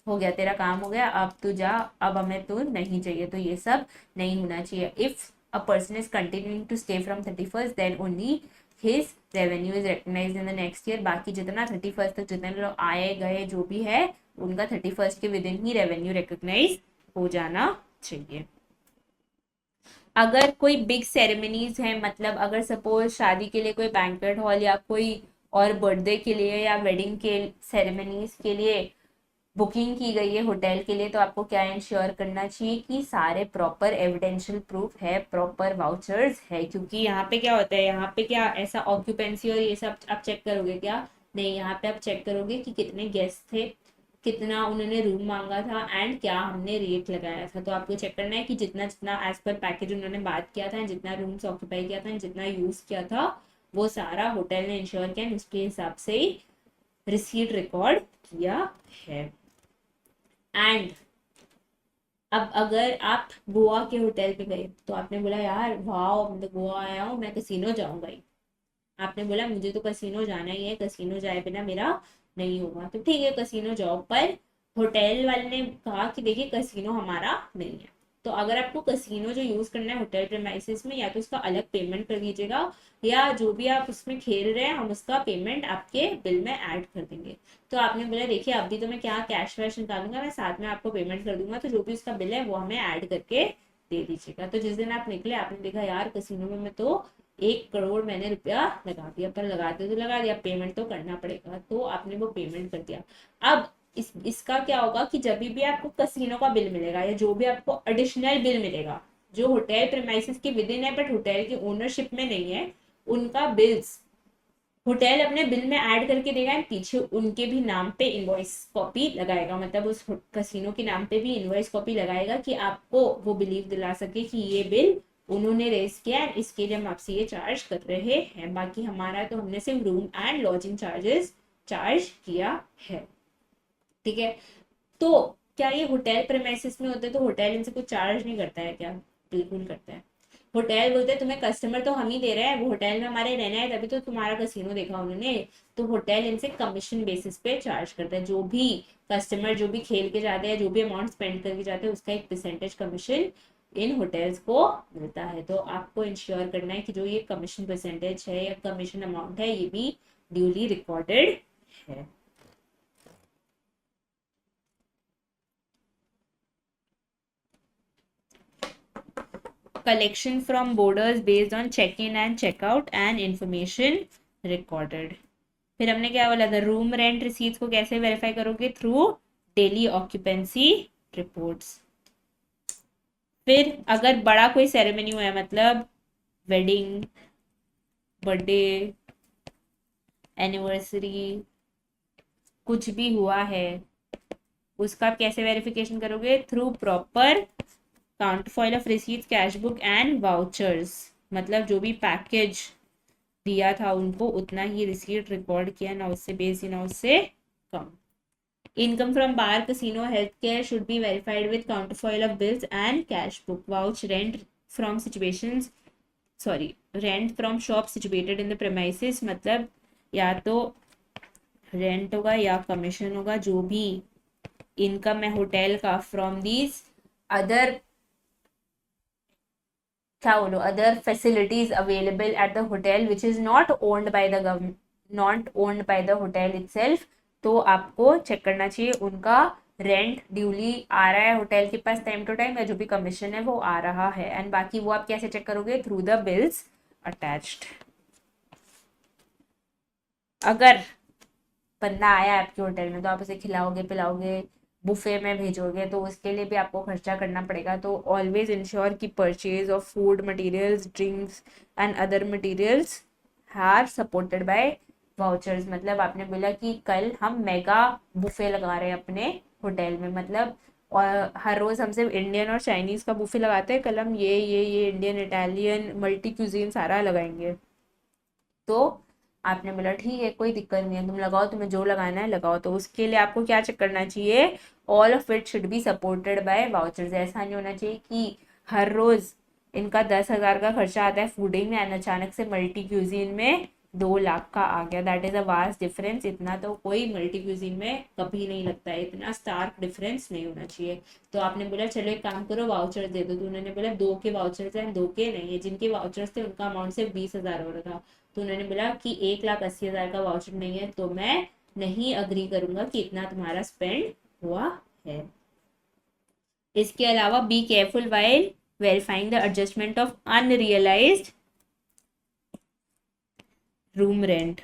[SPEAKER 1] हो गया तेरा काम हो गया, अब तू जा, अब हमें तू नहीं चाहिए। तो ये सब नहीं होना चाहिए। If a person is continuing to stay from 31st then only his revenue is recognised in the next year. बाकी जितना 31st तक जितने लोग आए गए जो भी है उनका 31st के विद इन ही रेवेन्यू रिकग्नाइज हो जाना चाहिए। अगर कोई बिग सेरेमनीज है, मतलब अगर सपोज शादी के लिए कोई बैंक्वेट हॉल या कोई और बर्थडे के लिए या वेडिंग के सेरेमनीज के लिए बुकिंग की गई है होटल के लिए, तो आपको क्या इंश्योर करना चाहिए कि सारे प्रॉपर एविडेंशियल प्रूफ है, प्रॉपर वाउचर्स है। क्योंकि यहाँ पे क्या होता है, यहाँ पे क्या ऐसा ऑक्यूपेंसी और ये सब आप चेक करोगे क्या, नहीं, यहाँ पे आप चेक करोगे कि कितने गेस्ट थे, कितना उन्होंने रूम मांगा था एंड क्या हमने रेट लगाया था। तो आपको चेक करना है कि जितना जितना एज पर पैकेज उन्होंने बात किया था, जितना रूम्स ऑक्यूपाई किया था, जितना यूज किया था, वो सारा होटल ने इंश्योर किया, उसके हिसाब से ही रिसीट रिकॉर्ड किया है। एंड अब अगर आप गोवा के होटल पे गए तो आपने बोला यार वाह मैं तो गोवा आया हूँ, मैं कसिनो जाऊंगा ही, आपने बोला मुझे तो कसिनो जाना ही है, कसिनो जाए बिना मेरा नहीं होगा, तो ठीक है कसिनो जाओ। पर होटल वाले ने कहा कि देखिए कसिनो हमारा नहीं है, तो अगर आपको कसिनो जो यूज करना है होटल प्रेमाइसिस में, या तो उसका अलग पेमेंट कर दीजिएगा, या जो भी आप उसमें खेल रहे हैं हम उसका पेमेंट आपके बिल में ऐड कर देंगे। तो आपने बोला देखिए अभी तो मैं क्या कैश वैश निकालूंगा, मैं साथ में आपको पेमेंट कर दूंगा, तो जो भी उसका बिल है वो हमें ऐड करके दे दीजिएगा। तो जिस दिन आप निकले आपने देखा यार कसिनो में मैं तो 1 करोड़ मैंने रुपया लगा दिया, पर लगाते तो लगा दिया, पेमेंट तो करना पड़ेगा, तो आपने वो पेमेंट कर दिया। अब इसका क्या होगा कि जब भी आपको कसिनो का बिल मिलेगा या जो भी आपको एडिशनल बिल मिलेगा जो होटल प्रीमाइसेस के विद इन है बट होटल की ओनरशिप में नहीं है, उनका बिल्स होटल अपने बिल में ऐड करके देगा एंड पीछे उनके भी नाम पे इनवॉइस कॉपी लगाएगा, मतलब उस कसिनो के नाम पे भी इनवॉइस कॉपी लगाएगा कि आपको वो बिलीव दिला सके कि ये बिल उन्होंने रेज किया है, इसके लिए हम आपसे ये चार्ज कर रहे हैं। बाकी हमारा तो हमने सिर्फ room and lodging charges charge किया है। ठीक है, तो क्या ये होटल प्रेमाइसिस में होते तो होटल इनसे कुछ चार्ज नहीं करता है क्या? बिल्कुल करता है। होटल बोलते हैं तुम्हें कस्टमर तो हम ही दे रहे हैं, वो होटल में हमारे रहना है तभी तो तुम्हारा कसिनो देखा उन्होंने, तो होटल इनसे कमीशन बेसिस पे चार्ज करता है। जो भी कस्टमर जो भी खेल के जाते हैं, जो भी अमाउंट स्पेंड करके जाते हैं, उसका एक परसेंटेज कमीशन इन होटल्स को मिलता है। तो आपको इंश्योर करना है कि जो ये कमीशन परसेंटेज है या कमीशन अमाउंट है ये भी ड्यूली रिकॉर्डेड है। collection from boarders based on check-in and check-out and information recorded। फिर हमने क्या बोला था, रूम रेंट रिसीट्स को कैसे वेरीफाई करोगे? Through daily occupancy reports. फिर अगर बड़ा कोई सेरेमनी हुआ है, मतलब वेडिंग, बर्थडे, एनिवर्सरी, कुछ भी हुआ है, उसका आप कैसे वेरिफिकेशन करोगे? Through proper count foil of receipts, cash book and vouchers, मतलब जो भी पैकेज दिया था उनको उतना ही रिसीट रिकॉर्ड किया, ना उससे बेसी ना उससे कम। Income from bar, casino, health care should be verified with count foil of bills and cash book. Vouch rent from situations, sorry, rent from shop situated in the premises, मतलब या तो रेंट होगा या कमीशन होगा, जो भी income है hotel का फ्रॉम दीज अदर, क्या बोलो, other facilities available at the hotel which is not owned by the government, not owned by the hotel itself, तो आपको चेक करना चाहिए उनका रेंट ड्यूली आ रहा है होटल के पास टाइम टू टाइम, या जो भी कमीशन है वो आ रहा है। एंड बाकी वो आप कैसे चेक करोगे? Through the bills attached. अगर बंदा आया आपके होटल में तो आप उसे खिलाओगे पिलाओगे, बुफे में भेजोगे, तो उसके लिए भी आपको खर्चा करना पड़ेगा। तो ऑलवेज इंश्योर की purchase of food materials, drinks and other materials are supported by vouchers. मतलब आपने बोला कि कल हम मेगा बुफे लगा रहे हैं अपने होटल में, मतलब और हर रोज़ हम सिर्फ इंडियन और चाइनीज़ का बुफे लगाते हैं, कल हम ये इंडियन, इटालियन, मल्टी क्यूजीन सारा लगाएंगे। तो आपने बोला ठीक है कोई दिक्कत नहीं है, तुम लगाओ, तुम्हें जो लगाना है लगाओ। तो उसके लिए आपको क्या चेक करना चाहिए? All of it should be supported by vouchers. ऐसा नहीं होना चाहिए कि हर रोज इनका 10,000 का खर्चा आता है फूडिंग में एंड अचानक से मल्टी क्यूजीन में 2 लाख का आ गया। That is a vast difference. इतना तो कोई मल्टी क्यूजीन में कभी नहीं लगता है, इतना स्टार्क डिफरेंस नहीं होना चाहिए। तो आपने बोला चलो एक काम करो वाउचर दे दो, तो उन्होंने बोला 2 के वाउचर्स हैं, 2 के नहीं है। जिनके वाउचर्स थे उनका अमाउंट सिर्फ 20,000 हो रहा था, तो उन्होंने बोला कि 1,80,000 का वाउचर नहीं है तो मैं नहीं अग्री करूंगा कि इतना तुम्हारा स्पेंड हुआ है। इसके अलावा be careful while verifying the adjustment of unrealised room rent,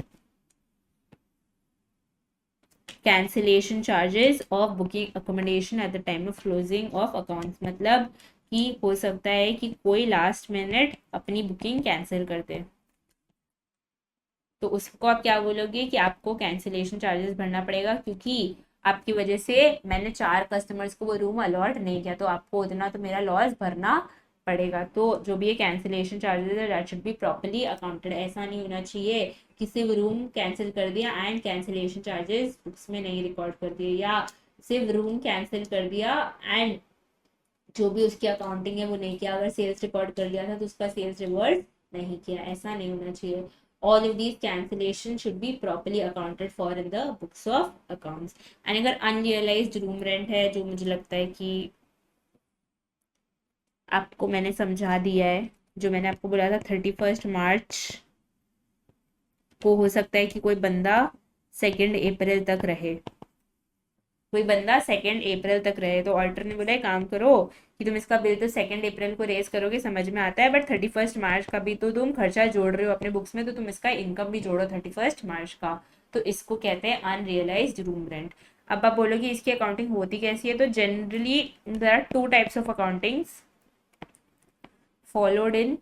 [SPEAKER 1] cancellation charges of booking accommodation at the time of closing of accounts. मतलब कि हो सकता है कि कोई लास्ट मिनट अपनी बुकिंग कैंसिल कर दे, तो उसको आप क्या बोलोगे कि आपको कैंसिलेशन चार्जेस भरना पड़ेगा, क्योंकि आपकी वजह से मैंने 4 कस्टमर्स को वो रूम अलॉट नहीं किया, तो आपको उतना तो मेरा लॉस भरना पड़ेगा। तो जो भी ये कैंसिलेशन चार्जेस है that should B properly accounted. ऐसा नहीं होना चाहिए कि सिर्फ रूम कैंसिल कर दिया एंड कैंसिलेशन चार्जेस बुक्स में नहीं रिकॉर्ड कर दिए, या सिर्फ रूम कैंसिल कर दिया एंड जो भी उसकी अकाउंटिंग है वो नहीं किया। अगर सेल्स रिकॉर्ड कर दिया था तो उसका सेल्स रिवर्स नहीं किया, ऐसा नहीं होना चाहिए। all of these cancellation should be properly accounted for in the books of accounts। and अगर unrealized room rent है, जो मुझे लगता है कि आपको मैंने समझा दिया है, जो मैंने आपको बोला था 31 मार्च को हो सकता है कि कोई बंदा 2 अप्रैल तक रहे, कोई बंदा 2 अप्रैल तक रहे। तो ऑल्टर ने बोला काम करो कि तुम इसका बिल तो 2 अप्रैल को रेज करोगे, समझ में आता है, बट 31 मार्च का भी तो तुम खर्चा जोड़ रहे हो अपने बुक्स में, तो तुम इसका इनकम भी जोड़ो 31 मार्च का। तो इसको कहते हैं अनरियलाइज्ड रूम रेंट। अब आप बोलो कि इसकी अकाउंटिंग होती कैसी है, तो generally there are two types of accountings followed in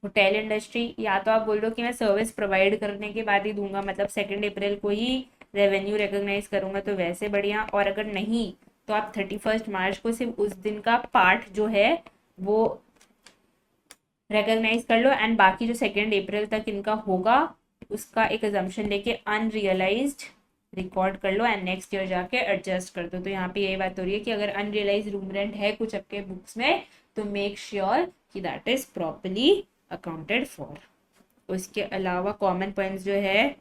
[SPEAKER 1] hotel industry. या तो आप बोल दो कि मैं सर्विस प्रोवाइड करने के बाद ही दूंगा, मतलब 2 अप्रैल को ही रेवेन्यू रिकॉग्नाइज करूंगा, तो वैसे बढ़िया। और अगर नहीं तो आप 31 मार्च को सिर्फ उस दिन का पार्ट जो है वो रिकॉग्नाइज कर लो, एंड बाकी जो 2 अप्रैल तक इनका होगा उसका एक अजम्पशन लेके अनरियलाइज्ड रिकॉर्ड कर लो, एंड नेक्स्ट ईयर जाके एडजस्ट कर दो। तो यहाँ पे यही बात हो रही है कि अगर अनरियलाइज रूम रेंट है कुछ आपके बुक्स में, तो मेक श्योर कि that is properly accounted for. उसके अलावा कॉमन पॉइंट्स जो है,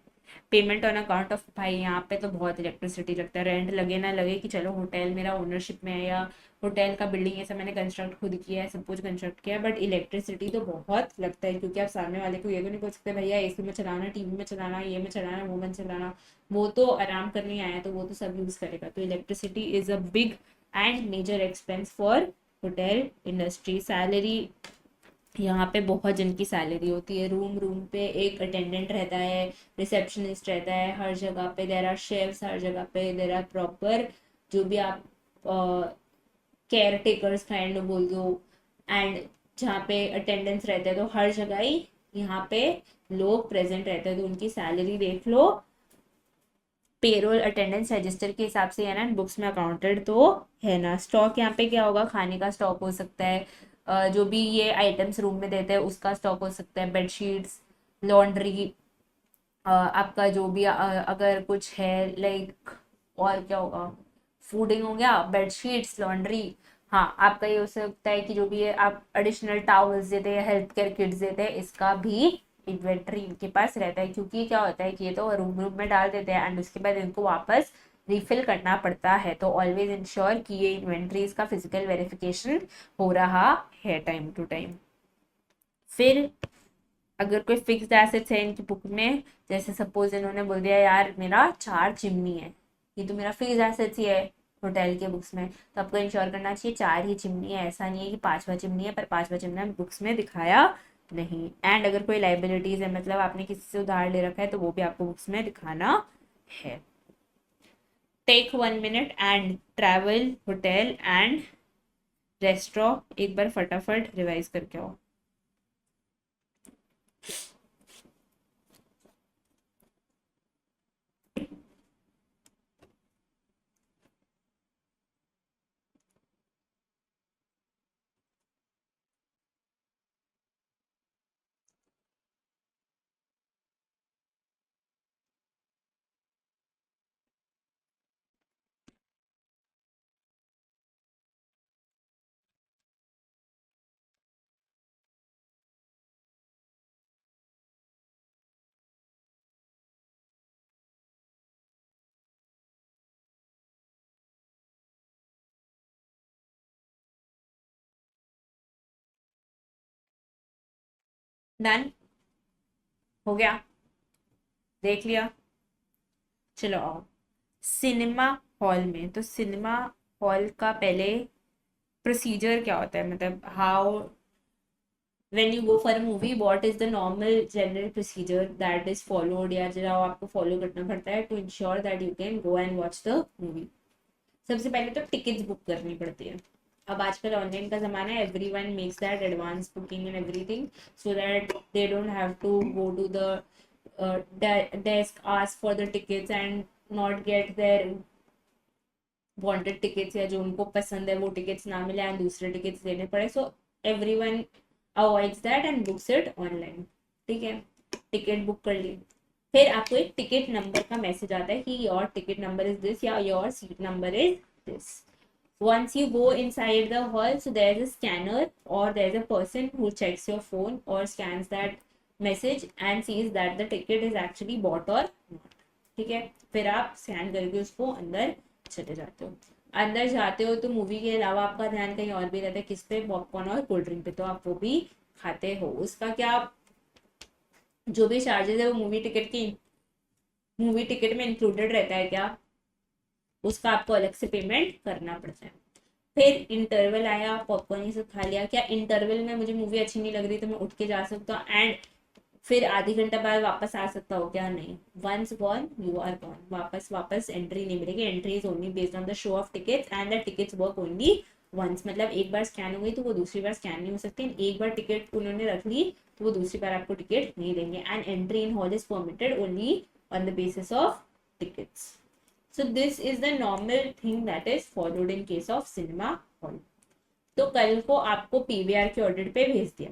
[SPEAKER 1] पेमेंट ऑन अकाउंट ऑफ, भाई यहाँ पे तो बहुत इलेक्ट्रिसिटी लगता है। रेंट लगे ना लगे कि चलो होटल मेरा ओनरशिप में है या होटल का बिल्डिंग ऐसा मैंने कंस्ट्रक्ट खुद किया है, सब कुछ कंस्ट्रक्ट किया है, बट इलेक्ट्रिसिटी तो बहुत लगता है, क्योंकि आप सामने वाले को ये तो नहीं पूछ सकते भैया एसी में चलाना, टीवी में चलाना, ये में चलाना, वो में चलाना। वो तो आराम करने आया तो वो तो सब यूज करेगा। तो electricity is a big and major expense for hotel industry. Salary, यहाँ पे बहुत जन की सैलरी होती है। रूम रूम पे एक अटेंडेंट रहता है, रिसेप्शनिस्ट रहता है, हर जगह पे देर आर शेफ्स, हर जगह पे देर आर प्रॉपर जो भी आप केयर टेकर्स काइंड बोल दो। एंड जहाँ पे अटेंडेंस रहते हैं तो हर जगह ही यहाँ पे लोग प्रेजेंट रहते हैं, तो उनकी सैलरी देख लो। पेरोल अटेंडेंस रजिस्टर के हिसाब से है ना, बुक्स में अकाउंटेड तो है ना। स्टॉक यहाँ पे क्या होगा, खाने का स्टॉक हो सकता है, जो भी ये आइटम्स रूम में देते हैं उसका स्टॉक हो सकता है, बेडशीट्स, लॉन्ड्री, आपका जो भी अगर कुछ है लाइक, और क्या होगा, फूडिंग हो गया, बेडशीट्स, लॉन्ड्री। हाँ, आपका ये हो सकता है कि जो भी है आप एडिशनल टावल्स देते हैं, हेल्थ केयर किट्स देते हैं, इसका भी इन्वेंट्री इनके पास रहता है। क्योंकि क्या होता है कि ये तो रूम रूम में डाल देते हैं एंड उसके बाद इनको वापस रिफिल करना पड़ता है, तो ऑलवेज इंश्योर कि ये इन्वेंट्रीज का फिजिकल वेरिफिकेशन हो रहा है टाइम टू टाइम। फिर अगर कोई फिक्स्ड एसेट्स है इनकी बुक में, जैसे सपोज इन्होंने बोल दिया यार मेरा 4 चिमनी है, ये तो मेरा फिक्स्ड एसेट्स ही है होटल के बुक्स में, तो आपको इंश्योर करना चाहिए 4 ही चिमनी है, ऐसा नहीं है कि 5वां चिमनी है, पर 5वां चिमना बुक्स में दिखाया नहीं। एंड अगर कोई लाइबिलिटीज है, मतलब आपने किसी से उधार ले रखा है, तो वो भी आपको बुक्स में दिखाना है। Take 1 minute and travel hotel and restaurant, एक बार फटाफट रिवाइज करके आओ। डन हो गया, देख लिया, चलो आओ। सिनेमा हॉल में, तो सिनेमा हॉल का पहले प्रोसीजर क्या होता है, मतलब how when you go for a movie what is the normal general procedure that is followed, या जो आपको फॉलो करना पड़ता है to ensure that you can go and watch the movie। सबसे पहले तो टिकट्स बुक करनी पड़ती है। अब आजकल ऑनलाइन का जमाना है, everyone makes that advance booking and everything, so that they don't have to go to the desk ask for the tickets and not get their wanted tickets, या जो उनको पसंद है वो टिकट्स ना मिले एंड दूसरे टिकट्स लेने पड़े। So everyone avoids that and books it online. ठीक है, टिकट बुक कर ली, फिर आपको एक टिकट नंबर का मैसेज आता है कि your ticket number is this या your seat number is this. Once you go inside the hall, so there is a scanner or there is a person who checks your phone or scans that message and sees that the ticket is actually bought or not। ठीक है, फिर आप scan करके उसको अंदर चले जाते हो। अंदर जाते हो तो मूवी के अलावा आपका ध्यान कहीं और भी रहता है, किस पे, पॉपकॉर्न और कोल्ड ड्रिंक पे, तो आप वो भी खाते हो। उसका क्या, जो भी चार्जेस है वो मूवी टिकट में इंक्लूडेड रहता है क्या, उसका आपको अलग से पेमेंट करना पड़ता है। फिर इंटरवल आया, पॉपकॉर्न ये सब खा लिया, क्या इंटरवल में मुझे मूवी अच्छी नहीं लग रही तो मैं उठ के जा सकता हूँ, एंड फिर आधी घंटा बाद वापस आ सकता हो क्या? नहीं। Once gone you are gone, वापस वापस एंट्री नहीं मिलेगी। Entry is only based on the show of tickets and the tickets work only once, मतलब एक बार स्कैन हो गई तो वो दूसरी बार स्कैन नहीं हो सकती। एक बार टिकट उन्होंने रख ली तो वो दूसरी बार आपको टिकट नहीं देंगे। And entry in hall is permitted only on the basis of tickets. So this is the normal thing that is followed in case of cinema hall. तो कल को आपको पीवीआर के ऑडिट पे भेज दिया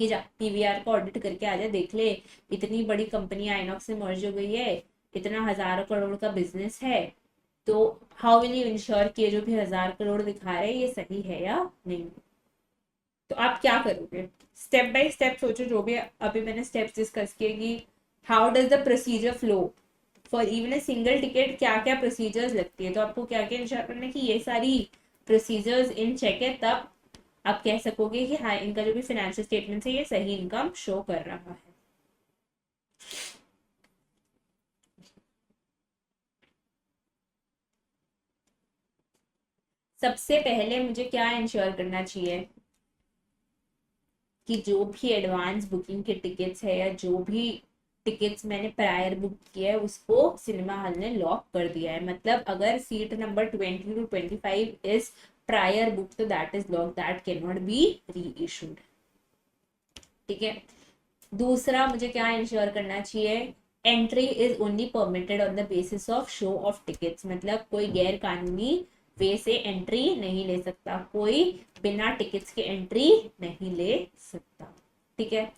[SPEAKER 1] कि जा पीवीआर का ऑडिट करके आ जा, देख ले इतनी बड़ी कंपनी आइनॉक्स से मर्ज हो गई है, इतना हजारों करोड़ का बिजनेस है, तो हाउ विल यू इंश्योर कि ये जो भी 1000 करोड़ दिखा रहे हैं ये सही है या नहीं? तो आप क्या करोगे? स्टेप बाय स्टेप सोचो, जो भी अभी मैंने स्टेप्स डिस्कस किए कि how does the procedure flow for even a single ticket, क्या क्या प्रोसीजर्स लगती है, तो आपको क्या क्या इंश्योर करना है कि ये सारी प्रोसीजर्स इन चेक है, तब आप कह सकोगे कि हाँ इनका जो भी फाइनेंशियल स्टेटमेंट है ये सही इनकम शो कर रहा है। सबसे पहले मुझे क्या इंश्योर करना चाहिए कि जो भी एडवांस बुकिंग के टिकट्स है या जो भी टिकट्स मैंने प्रायर बुक किया है उसको सिनेमा हॉल ने लॉक कर दिया है। मतलब अगर seat number 20 to 25 is prior book तो that is lock, that can not be re issued. ठीक है। दूसरा मुझे क्या इंश्योर करना चाहिए, entry is only permitted on the basis of show of tickets, मतलब कोई गैर कानूनी वे से एंट्री नहीं ले सकता, कोई बिना टिकट्स के एंट्री नहीं ले सकता। ठीक है।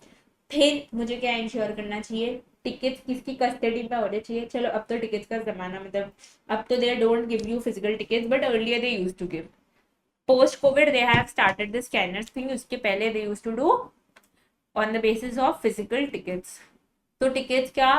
[SPEAKER 1] फिर मुझे क्या इंश्योर करना चाहिए, टिकट्स किसकी कस्टडी में होने चाहिए। चलो अब तो टिकट्स का जमाना, मतलब अब तो they don't give you physical tickets, but earlier they used to give. Post covid they have started the scanners thing, उसके पहले they used to do on the basis of physical tickets. तो tickets क्या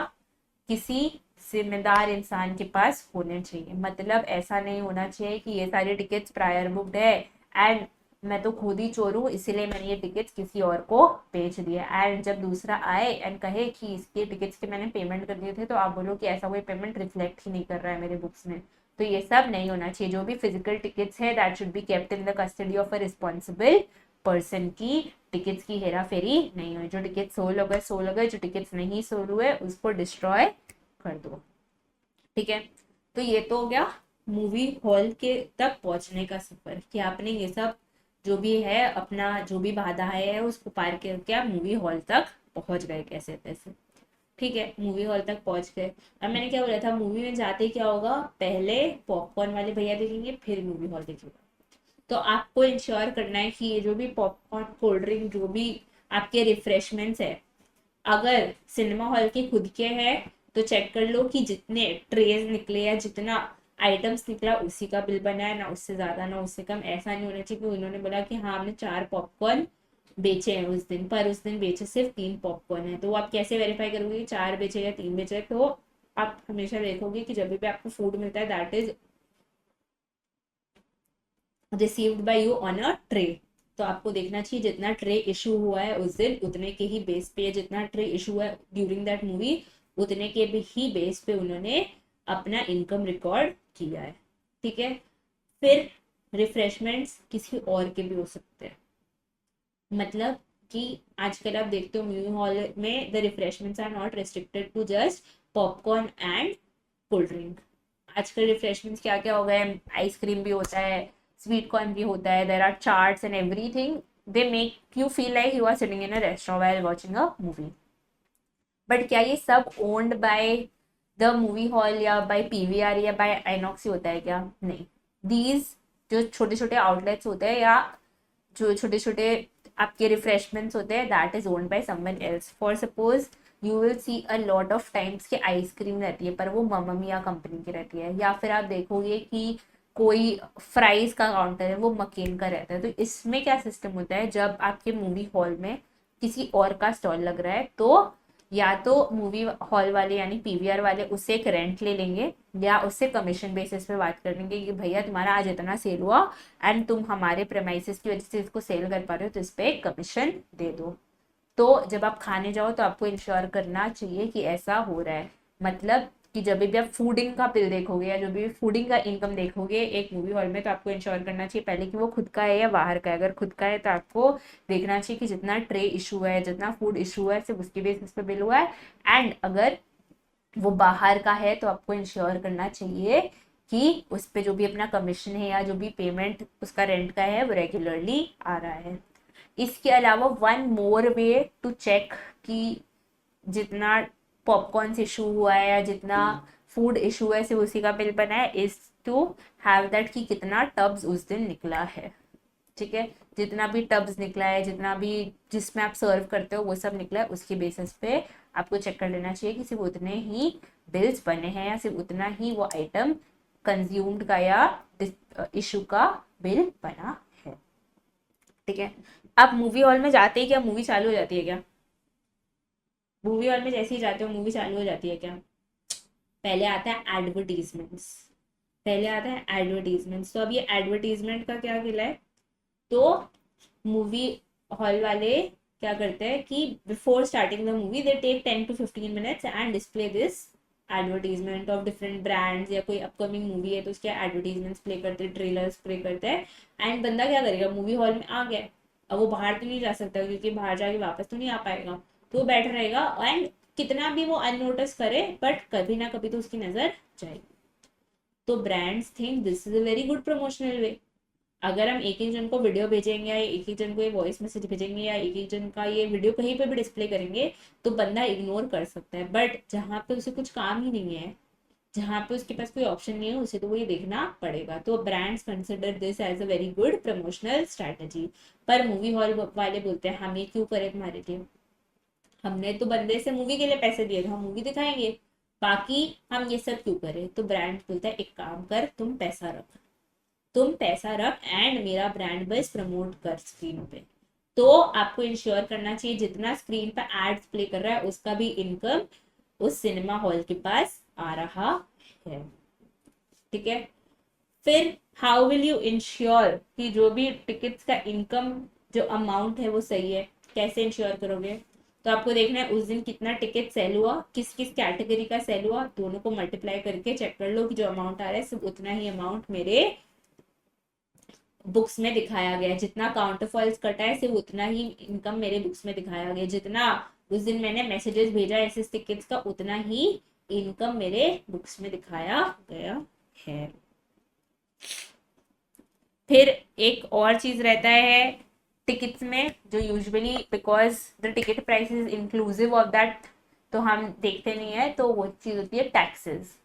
[SPEAKER 1] किसी जिम्मेदार इंसान के पास होने चाहिए, मतलब ऐसा नहीं होना चाहिए कि ये सारी टिकट्स प्रायर बुक्ड है एंड मैं तो खुद ही चोर हूँ इसीलिए मैंने ये टिकट्स किसी और को बेच दिया, एंड जब दूसरा आए एंड कहे कि इसके टिकट्स के मैंने पेमेंट कर दिए थे तो आप बोलो कि ऐसा कोई पेमेंट रिफ्लेक्ट ही नहीं कर रहा है मेरे बुक्स में। तो ये सब नहीं होना चाहिए। जो भी फिजिकल टिकट्स है that should be kept in the custody of a responsible person की टिकट्स की हेरा फेरी नहीं हुई। जो टिकट सोल हो गए सोल हो गए, जो टिकट्स नहीं सोल हुए उसको डिस्ट्रॉय कर दो। ठीक है। तो ये तो हो गया मूवी हॉल के तक पहुंचने का सफर, कि आपने ये सब जो भी है अपना जो भी बाधा है उसको पार करके आप मूवी हॉल तक पहुंच गए कैसे तैसे। ठीक है, मूवी हॉल तक पहुंच गए। अब मैंने क्या बोला था, मूवी में जाते क्या होगा, पहले पॉपकॉर्न वाले भैया देखेंगे फिर मूवी हॉल देखेगा। तो आपको इंश्योर करना है कि ये जो भी पॉपकॉर्न कोल्ड ड्रिंक जो भी आपके रिफ्रेशमेंट्स है, अगर सिनेमा हॉल के खुद के हैं तो चेक कर लो कि जितने ट्रेज निकले या जितना आइटम्स निकला उसी का बिल बना है, ना उससे ज्यादा ना उससे कम। ऐसा नहीं होना चाहिए कि उन्होंने बोला कि हाँ हमने 4 पॉपकॉर्न बेचे हैं उस दिन, पर उस दिन बेचे सिर्फ 3 पॉपकॉर्न है। तो आप कैसे वेरीफाई करोगे कि 4 बेचे या 3 बेचे? तो आप हमेशा देखोगे कि जब भी आपको फूड मिलता है that is received by you on a tray. तो आपको देखना चाहिए जितना ट्रे इशू हुआ है उस दिन उतने के ही बेस पे, जितना ट्रे इशू हुआ है ड्यूरिंग दैट मूवी उतने के भी ही बेस पे उन्होंने अपना इनकम रिकॉर्ड किया है। ठीक है। फिर रिफ्रेशमेंट्स किसी और के भी हो सकते हैं, मतलब कि आजकल आप देखते हो मूवी हॉल में the refreshments are not restricted to just popcorn and cold drink. आजकल रिफ्रेशमेंट्स क्या क्या हो गए, आइसक्रीम भी होता है, स्वीट कॉर्न भी होता है, there are chaats and everything, they make you feel like you are sitting in a restaurant while watching a movie. But क्या ये सब owned by the movie hall या बाय पीवीआर या बाय आइनॉक्स ही होता है क्या? नहीं। दीज जो छोटे छोटे आउटलेट्स होते हैं या जो छोटे छोटे आपके रिफ्रेशमेंट्स होते हैं that is owned by someone else. For suppose you will see a lot of times कि आइसक्रीम रहती है पर वो ममामिया कंपनी की रहती है, या फिर आप देखोगे कि कोई फ्राइज का काउंटर है वो मकेन का रहता है। तो इसमें क्या सिस्टम होता है, जब आपके मूवी हॉल में किसी और का स्टॉल लग रहा है तो या तो मूवी हॉल वाले यानी पीवीआर वाले उससे एक रेंट ले लेंगे या उससे कमीशन बेसिस पे बात कर लेंगे कि भैया तुम्हारा आज इतना सेल हुआ एंड तुम हमारे प्रेमाइसिस की वजह से इसको सेल कर पा रहे हो तो इस पे कमीशन दे दो। तो जब आप खाने जाओ तो आपको इंश्योर करना चाहिए कि ऐसा हो रहा है, मतलब कि जब भी आप फूडिंग का बिल देखोगे या जो भी फूडिंग का इनकम देखोगे एक मूवी हॉल में, तो आपको इंश्योर करना चाहिए पहले कि वो खुद का है या बाहर का है। अगर खुद का है तो आपको देखना चाहिए कि जितना ट्रे इशू है, जितना फूड इशू है, सिर्फ उसके बेसिस पे बिल हुआ है। एंड अगर वो बाहर का है तो आपको इंश्योर करना चाहिए कि उस पर जो भी अपना कमीशन है या जो भी पेमेंट उसका रेंट का है वो रेगुलरली आ रहा है। इसके अलावा one more way to check कि जितना पॉपकॉर्न इशू हुआ है या जितना फूड इशू है सिर्फ उसी का बिल बना है, इज टू हैव दैट कि कितना टब्स उस दिन निकला है। ठीक है, जितना भी टब्स निकला है, जितना भी जिसमें आप सर्व करते हो वो सब निकला है, उसके बेसिस पे आपको चेक कर लेना चाहिए कि सिर्फ उतने ही बिल्स बने हैं या सिर्फ उतना ही वो आइटम कंज्यूम्ड का या इशू का बिल बना है। ठीक है, आप मूवी हॉल में जाते ही क्या मूवी चालू हो जाती है क्या? मूवी हॉल में जैसे ही जाते हो मूवी चालू हो जाती है क्या? पहले आता है एडवर्टीजमेंट्स। पहले आता है एडवर्टीजमेंट्स। तो अब ये एडवर्टीजमेंट का क्या किला है, तो मूवी हॉल वाले क्या करते हैं कि before starting the movie they take 10 to 15 minutes and display this advertisement of different brands, या कोई अपकमिंग मूवी है तो उसके एडवर्टीजमेंट्स प्ले करते हैं, ट्रेलर्स प्ले करते हैं। एंड बंदा क्या करेगा, मूवी हॉल में आ गया, अब वो बाहर तो नहीं जा सकता क्योंकि बाहर जाके वापस तो नहीं आ पाएगा, तो वो बैठा रहेगा एंड कितना भी वो अननोटिस करे बट कभी ना कभी तो उसकी नजर जाएगी। तो brands think this is a very good promotional way. अगर हम एक एक जन को वीडियो भेजेंगे या एक एक जन को ये वॉइस मैसेज भेजेंगे या एक एक जन का ये वीडियो कहीं पे भी डिस्प्ले करेंगे तो बंदा इग्नोर कर सकता है। बट जहाँ पे उसे कुछ काम ही नहीं है, जहाँ पे उसके पास कोई ऑप्शन नहीं है, उसे तो वो ये देखना पड़ेगा। तो brands consider this as a very good promotional strategy. पर मूवी हॉल वाले बोलते हैं हम ये क्यों करें तुम्हारे लिए, हमने तो बंदे से मूवी के लिए पैसे दिए थे, हम मूवी दिखाएंगे, बाकी हम ये सब क्यों करें। तो ब्रांड बोलता है एक काम कर, तुम पैसा रख, तुम पैसा रख एंड मेरा ब्रांड बस प्रमोट कर स्क्रीन पे। तो आपको इंश्योर करना चाहिए जितना स्क्रीन पे एड्स प्ले कर रहा है उसका भी इनकम उस सिनेमा हॉल के पास आ रहा है। ठीक है, फिर हाउ विल यू इंश्योर कि जो भी टिकट्स का इनकम जो अमाउंट है वो सही है, कैसे इंश्योर करोगे? तो आपको देखना है उस दिन कितना टिकट सेल हुआ, किस किस कैटेगरी का सेल हुआ, दोनों को मल्टीप्लाई करके चेक कर लो कि जो अमाउंट आ रहा है सिर्फ उतना ही अमाउंट मेरे बुक्स में दिखाया गया है, जितना काउंटर फॉल्स कटा है सिर्फ उतना ही इनकम मेरे बुक्स में दिखाया गया है, जितना उस दिन मैंने मैसेजेस भेजा ऐसे टिकट्स का उतना ही इनकम मेरे बुक्स में दिखाया गया है। फिर एक और चीज रहता है टिकट्स में जो usually because the ticket price is inclusive of that तो हम देखते नहीं है, तो वो चीज होती है टैक्सेस।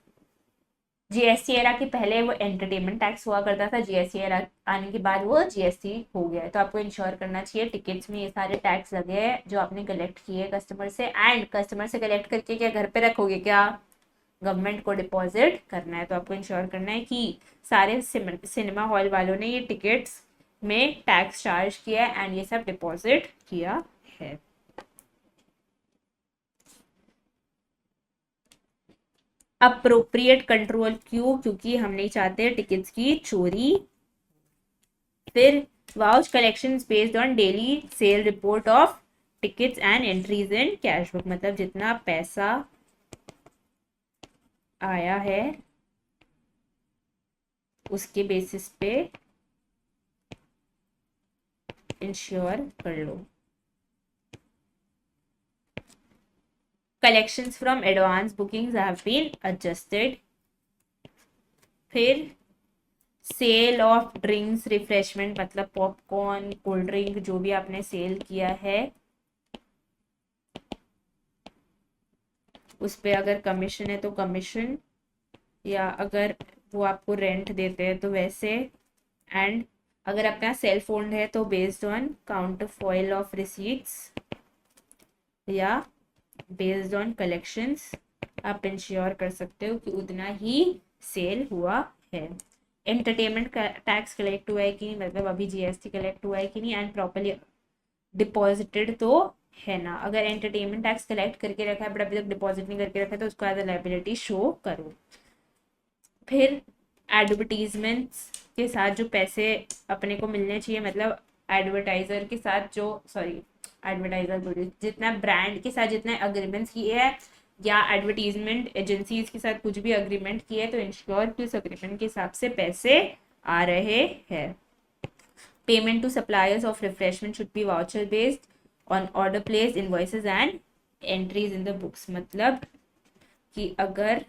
[SPEAKER 1] जीएसटी एरा के पहले वो एंटरटेनमेंट टैक्स हुआ करता था, जीएसटी एरा आने के बाद वो जीएसटी हो गया है। तो आपको इंश्योर करना चाहिए टिकट्स में ये सारे टैक्स लगे हैं जो आपने कलेक्ट किए कस्टमर से, एंड कस्टमर से कलेक्ट करके क्या घर पे रखोगे क्या, गवर्नमेंट को डिपॉजिट करना है। तो आपको इंश्योर करना है कि सारे सिनेमा हॉल वालों ने ये टिकट्स में टैक्स चार्ज किया है एंड ये सब डिपॉजिट किया है। अप्रोप्रिएट कंट्रोल क्यों, क्योंकि हम नहीं चाहते टिकट्स की चोरी। फिर vouch collection based on daily cell report of tickets and entries in cash book, मतलब जितना पैसा आया है उसके बेसिस पे इंश्योर कर लो। Collections from advance bookings have been adjusted. फिर सेल ऑफ ड्रिंक्स रिफ्रेशमेंट, मतलब पॉपकॉर्न कोल्ड ड्रिंक जो भी आपने सेल किया है उस पर अगर कमीशन है तो कमीशन, या अगर वो आपको रेंट देते हैं तो वैसे, एंड अगर अपना सेल्फ ओन्ड है तो based on counter foil of receipts या बेस्ड ऑन कलेक्शंस आप इंश्योर कर सकते हो कि उतना ही सेल हुआ है। एंटरटेनमेंट टैक्स कलेक्ट हुआ है कि नहीं, मतलब अभी जीएसटी कलेक्ट हुआ है कि नहीं, एंड प्रॉपरली डिपॉजिटेड तो है ना। अगर एंटरटेनमेंट टैक्स कलेक्ट करके रखा है बट अभी तक डिपॉजिट नहीं करके रखा है तो उसको एज अ लायबिलिटी शो करो। फिर एडवर्टीजमेंट्स के साथ जो पैसे अपने को मिलने चाहिए, मतलब एडवर्टाइजर के साथ जो एडवर्टाइजर बोल रही जितना ब्रांड के साथ जितना अग्रीमेंट्स किए हैं या एडवर्टीजमेंट एजेंसीज के साथ कुछ भी अग्रीमेंट किया है तो इंश्योर कि उस अग्रीमेंट के हिसाब से पैसे आ रहे हैं. Payment to suppliers of refreshment should be voucher based on order place invoices and entries in the books. मतलब कि अगर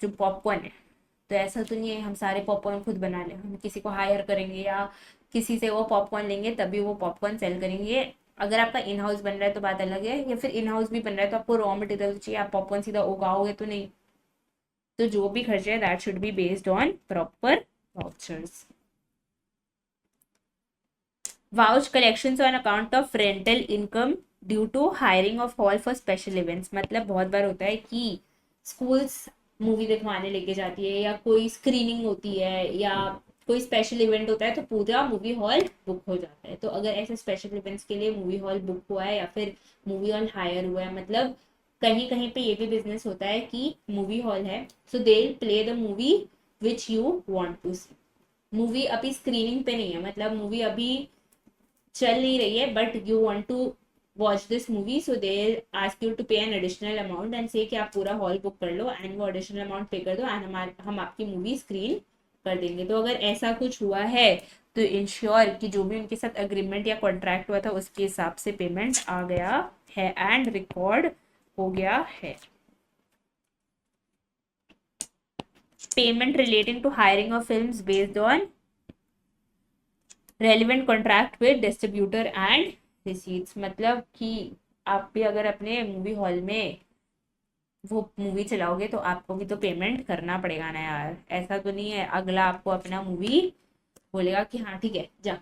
[SPEAKER 1] जो पॉपकॉर्न है तो ऐसा तो नहीं है हम सारे पॉपकॉर्न खुद बना लें, हम किसी को हायर करेंगे या किसी से वो पॉपकॉर्न लेंगे तभी वो पॉपकॉर्न सेल करेंगे. अगर आपका इन हाउस बन रहा है तो बात अलग है, या फिर इन हाउस भी बन रहा है तो आपको रॉ मटेरियल चाहिए, आप पॉपकॉर्न सीधा उगाओगे तो नहीं. तो जो भी खर्चे है that should be based on proper vouchers. Vouch collections on account of rental income due to hiring of hall for special events. मतलब बहुत बार होता है कि स्कूल्स मूवी दिखवाने लेके जाती है या कोई स्क्रीनिंग होती है या कोई स्पेशल इवेंट होता है तो पूरा मूवी हॉल बुक हो जाता है. तो अगर ऐसे स्पेशल इवेंट्स के लिए मूवी हॉल बुक हुआ है या फिर मूवी हॉल हायर हुआ है, मतलब कहीं कहीं पे ये भी बिजनेस होता है कि मूवी हॉल है so they play the movie which you want to see. Movie अभी स्क्रीनिंग पे नहीं है, मतलब मूवी अभी चल नहीं रही है but you want to watch this movie so they ask you to pay an additional amount and say कि आप पूरा हॉल बुक कर लो एंड वो एडिशनल अमाउंट पे कर दो एंड हम आपकी मूवी स्क्रीन कर देंगे. तो अगर ऐसा कुछ हुआ है तो इंश्योर कि जो भी उनके साथ अग्रीमेंट या कॉन्ट्रैक्ट हुआ था उसके हिसाब से पेमेंट आ गया है एंड रिकॉर्ड हो गया है. Payment relating to hiring of films based on relevant contract with distributor and receipts. मतलब कि आप भी अगर अपने मूवी हॉल में वो मूवी चलाओगे तो आपको भी तो पेमेंट करना पड़ेगा ना यार. ऐसा तो नहीं है अगला आपको अपना मूवी बोलेगा कि हाँ ठीक है जा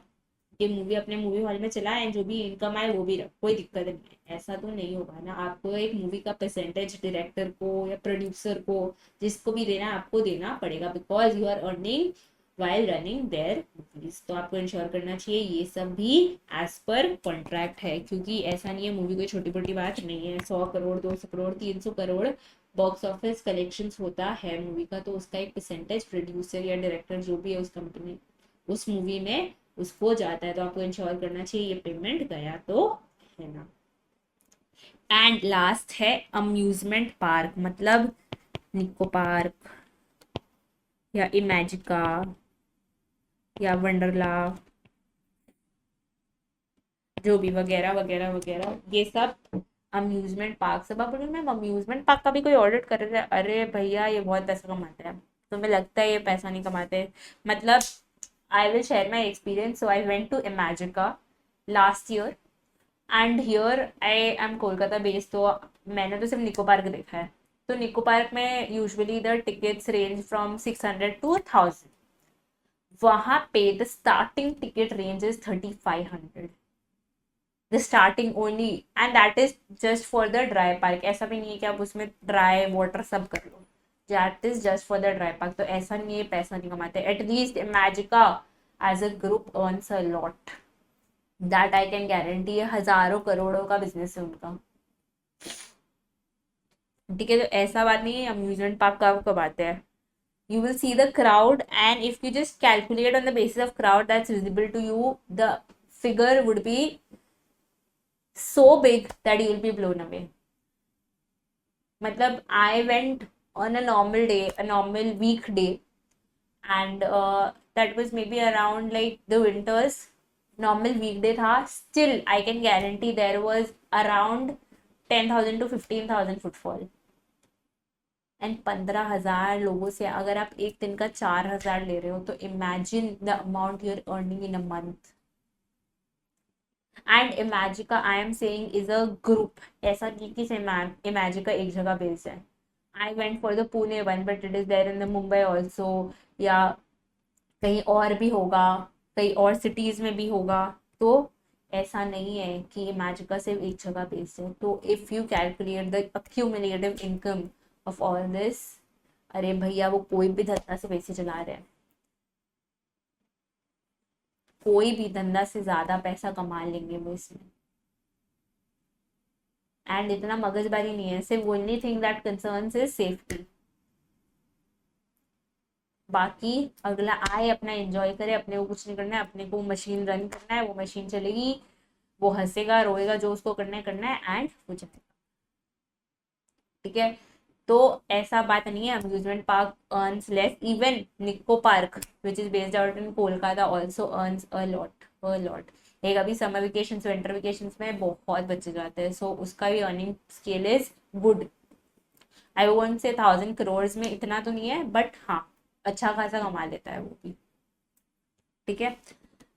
[SPEAKER 1] ये मूवी अपने मूवी हॉल में चला एंड जो भी इनकम आए वो भी रख, कोई दिक्कत नहीं है. ऐसा तो नहीं होगा ना. आपको एक मूवी का परसेंटेज डायरेक्टर को या प्रोड्यूसर को जिसको भी देना आपको देना पड़ेगा because you are earning while running their movies. तो आपको इंश्योर करना चाहिए ये सब भी एज पर कॉन्ट्रैक्ट है, क्योंकि ऐसा नहीं है मूवी कोई छोटी मोटी बात नहीं है. 100 crore 200 crore 300 crore box office collections होता है मूवी का तो उसका एक परसेंटेज प्रोड्यूसर या डायरेक्टर जो भी है उस कंपनी उस मूवी में उसको जाता है. तो आपको इंश्योर करना चाहिए ये पेमेंट गया तो है ना. एंड लास्ट है अम्यूजमेंट पार्क. मतलब निको पार्क या इमेजिका या वंडरला जो भी वगैरह वगैरह वगैरह ये सब अम्यूजमेंट पार्क. सब आप मैम अम्यूजमेंट पार्क का भी कोई ऑडिट कर रहे थे. अरे भैया ये बहुत पैसा कमाते हैं, तुम्हें लगता है ये पैसा नहीं कमाते. मतलब I will share my experience. So I went to Imagica last year and here I am Kolkata based तो मैंने तो सिर्फ निको पार्क देखा है. तो निको पार्क में usually the tickets range from 600 to 1000. वहाँ पे the starting ticket range is 3500. The starting only and that is just for the dry park. ऐसा भी नहीं है कि आप उसमें ड्राई वाटर सब कर लो. That is just for the dry park. तो ऐसा नहीं है पैसा नहीं कमाते. At least Imagica as a group earns a lot. That I can guarantee. है हजारों करोड़ों का बिजनेस है उनका. ठीक है. तो ऐसा बात नहीं है अम्यूजमेंट पार्क का कब आते हैं. You will see the crowd and if you just calculate on the basis of crowd that's visible to you the figure would be so big that you will be blown away. मतलब I went on a normal day, a normal weekday and that was maybe around like the winters. Normal weekday था. Still I can guarantee there was around 10,000 to 15,000 footfall. And 15,000 लोगों से अगर आप एक दिन का 4,000 ले रहे हो तो imagine the amount you are earning in a month. And Imagica I am saying is a group. ऐसा नहीं कि इमेजिका एक जगह बेस्ड है. I went for the Pune one but it is there in the Mumbai also या कहीं और भी होगा, कहीं और सिटीज में भी होगा. तो ऐसा नहीं है कि इमेजिका सिर्फ एक जगह बेस्ड है. तो if you calculate the accumulative income of all this, अरे भैया वो कोई भी धंधा से पैसे चला रहे हैं. कोई भी धंधा से ज्यादा पैसा कमा लेंगे वो इसमें. एंड इतना मगजबारी नहीं है. सिर्फ only thing that concerns is safety. बाकी अगला आए अपना एंजॉय करे. अपने को कुछ नहीं करना है. अपने को मशीन रन करना है. वो मशीन चलेगी, वो हंसेगा रोएगा जो उसको करना है एंड हो जाएगा. ठीक है। तो ऐसा बात नहीं है amusement park earns less, even Nicco park which is based out in Kolkata also earns a lot. एक अभी समर वेकेशंस विंटर वेकेशंस में बहुत बच्चे जाते हैं, सो उसका भी earning scale is good. I won't say 1000 crore में इतना तो नहीं है, बट हाँ अच्छा खासा कमा लेता है वो भी। ठीक है।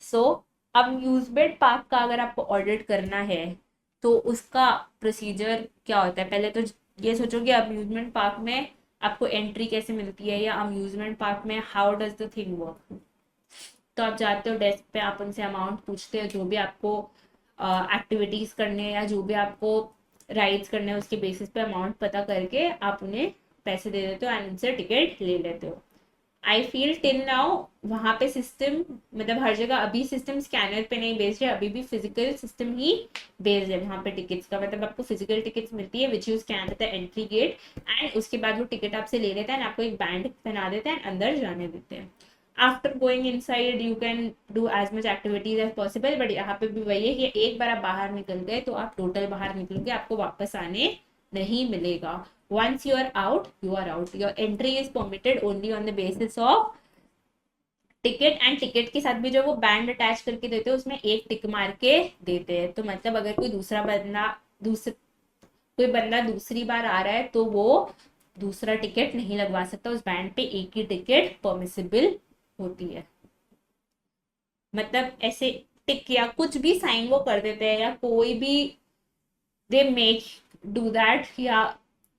[SPEAKER 1] सो अम्यूजमेंट पार्क का अगर आपको ऑडिट करना है तो उसका प्रोसीजर क्या होता है, पहले तो ये सोचो कि अम्यूजमेंट पार्क में आपको एंट्री कैसे मिलती है, या अम्यूजमेंट पार्क में how does the thing work. तो आप जाते हो डेस्क पे, आप उनसे अमाउंट पूछते हो, जो भी आपको एक्टिविटीज करने हैं या जो भी आपको राइड्स करने हैं उसके बेसिस पे अमाउंट पता करके आप उन्हें पैसे दे देते हो एंड उनसे टिकट ले लेते हो। आई फील टिल नाउ वहाँ पे सिस्टम, मतलब हर जगह अभी सिस्टम स्कैनर पे नहीं बेस्ड है, अभी भी फिजिकल सिस्टम ही बेस्ड है वहाँ पे टिकट्स का। मतलब आपको फिजिकल टिकट्स मिलती है which you scan at the entry gate, and उसके बाद वो टिकट आपसे ले लेता है एंड आपको एक बैंड पहना देता है एंड अंदर जाने देते हैं। After going inside you can do as much activities as possible, but यहाँ पे भी वही है कि एक बार आप बाहर निकल गए तो आप टोटल बाहर निकलोगे, आपको वापस आने नहीं मिलेगा। once you are out you are out, your entry is permitted only on the basis of ticket, and ticket के साथ भी जो वो बैंड अटैच करके देते हैं उसमें एक टिक मार के देते हैं। तो मतलब अगर कोई कोई बंदा दूसरी बार आ रहा है तो वो दूसरा टिकट नहीं लगवा सकता, उस बैंड पे एक ही टिकट परमिसिबल होती है। मतलब ऐसे टिक या कुछ भी साइन वो कर देते हैं, या कोई भी दे मेक डू दैट, या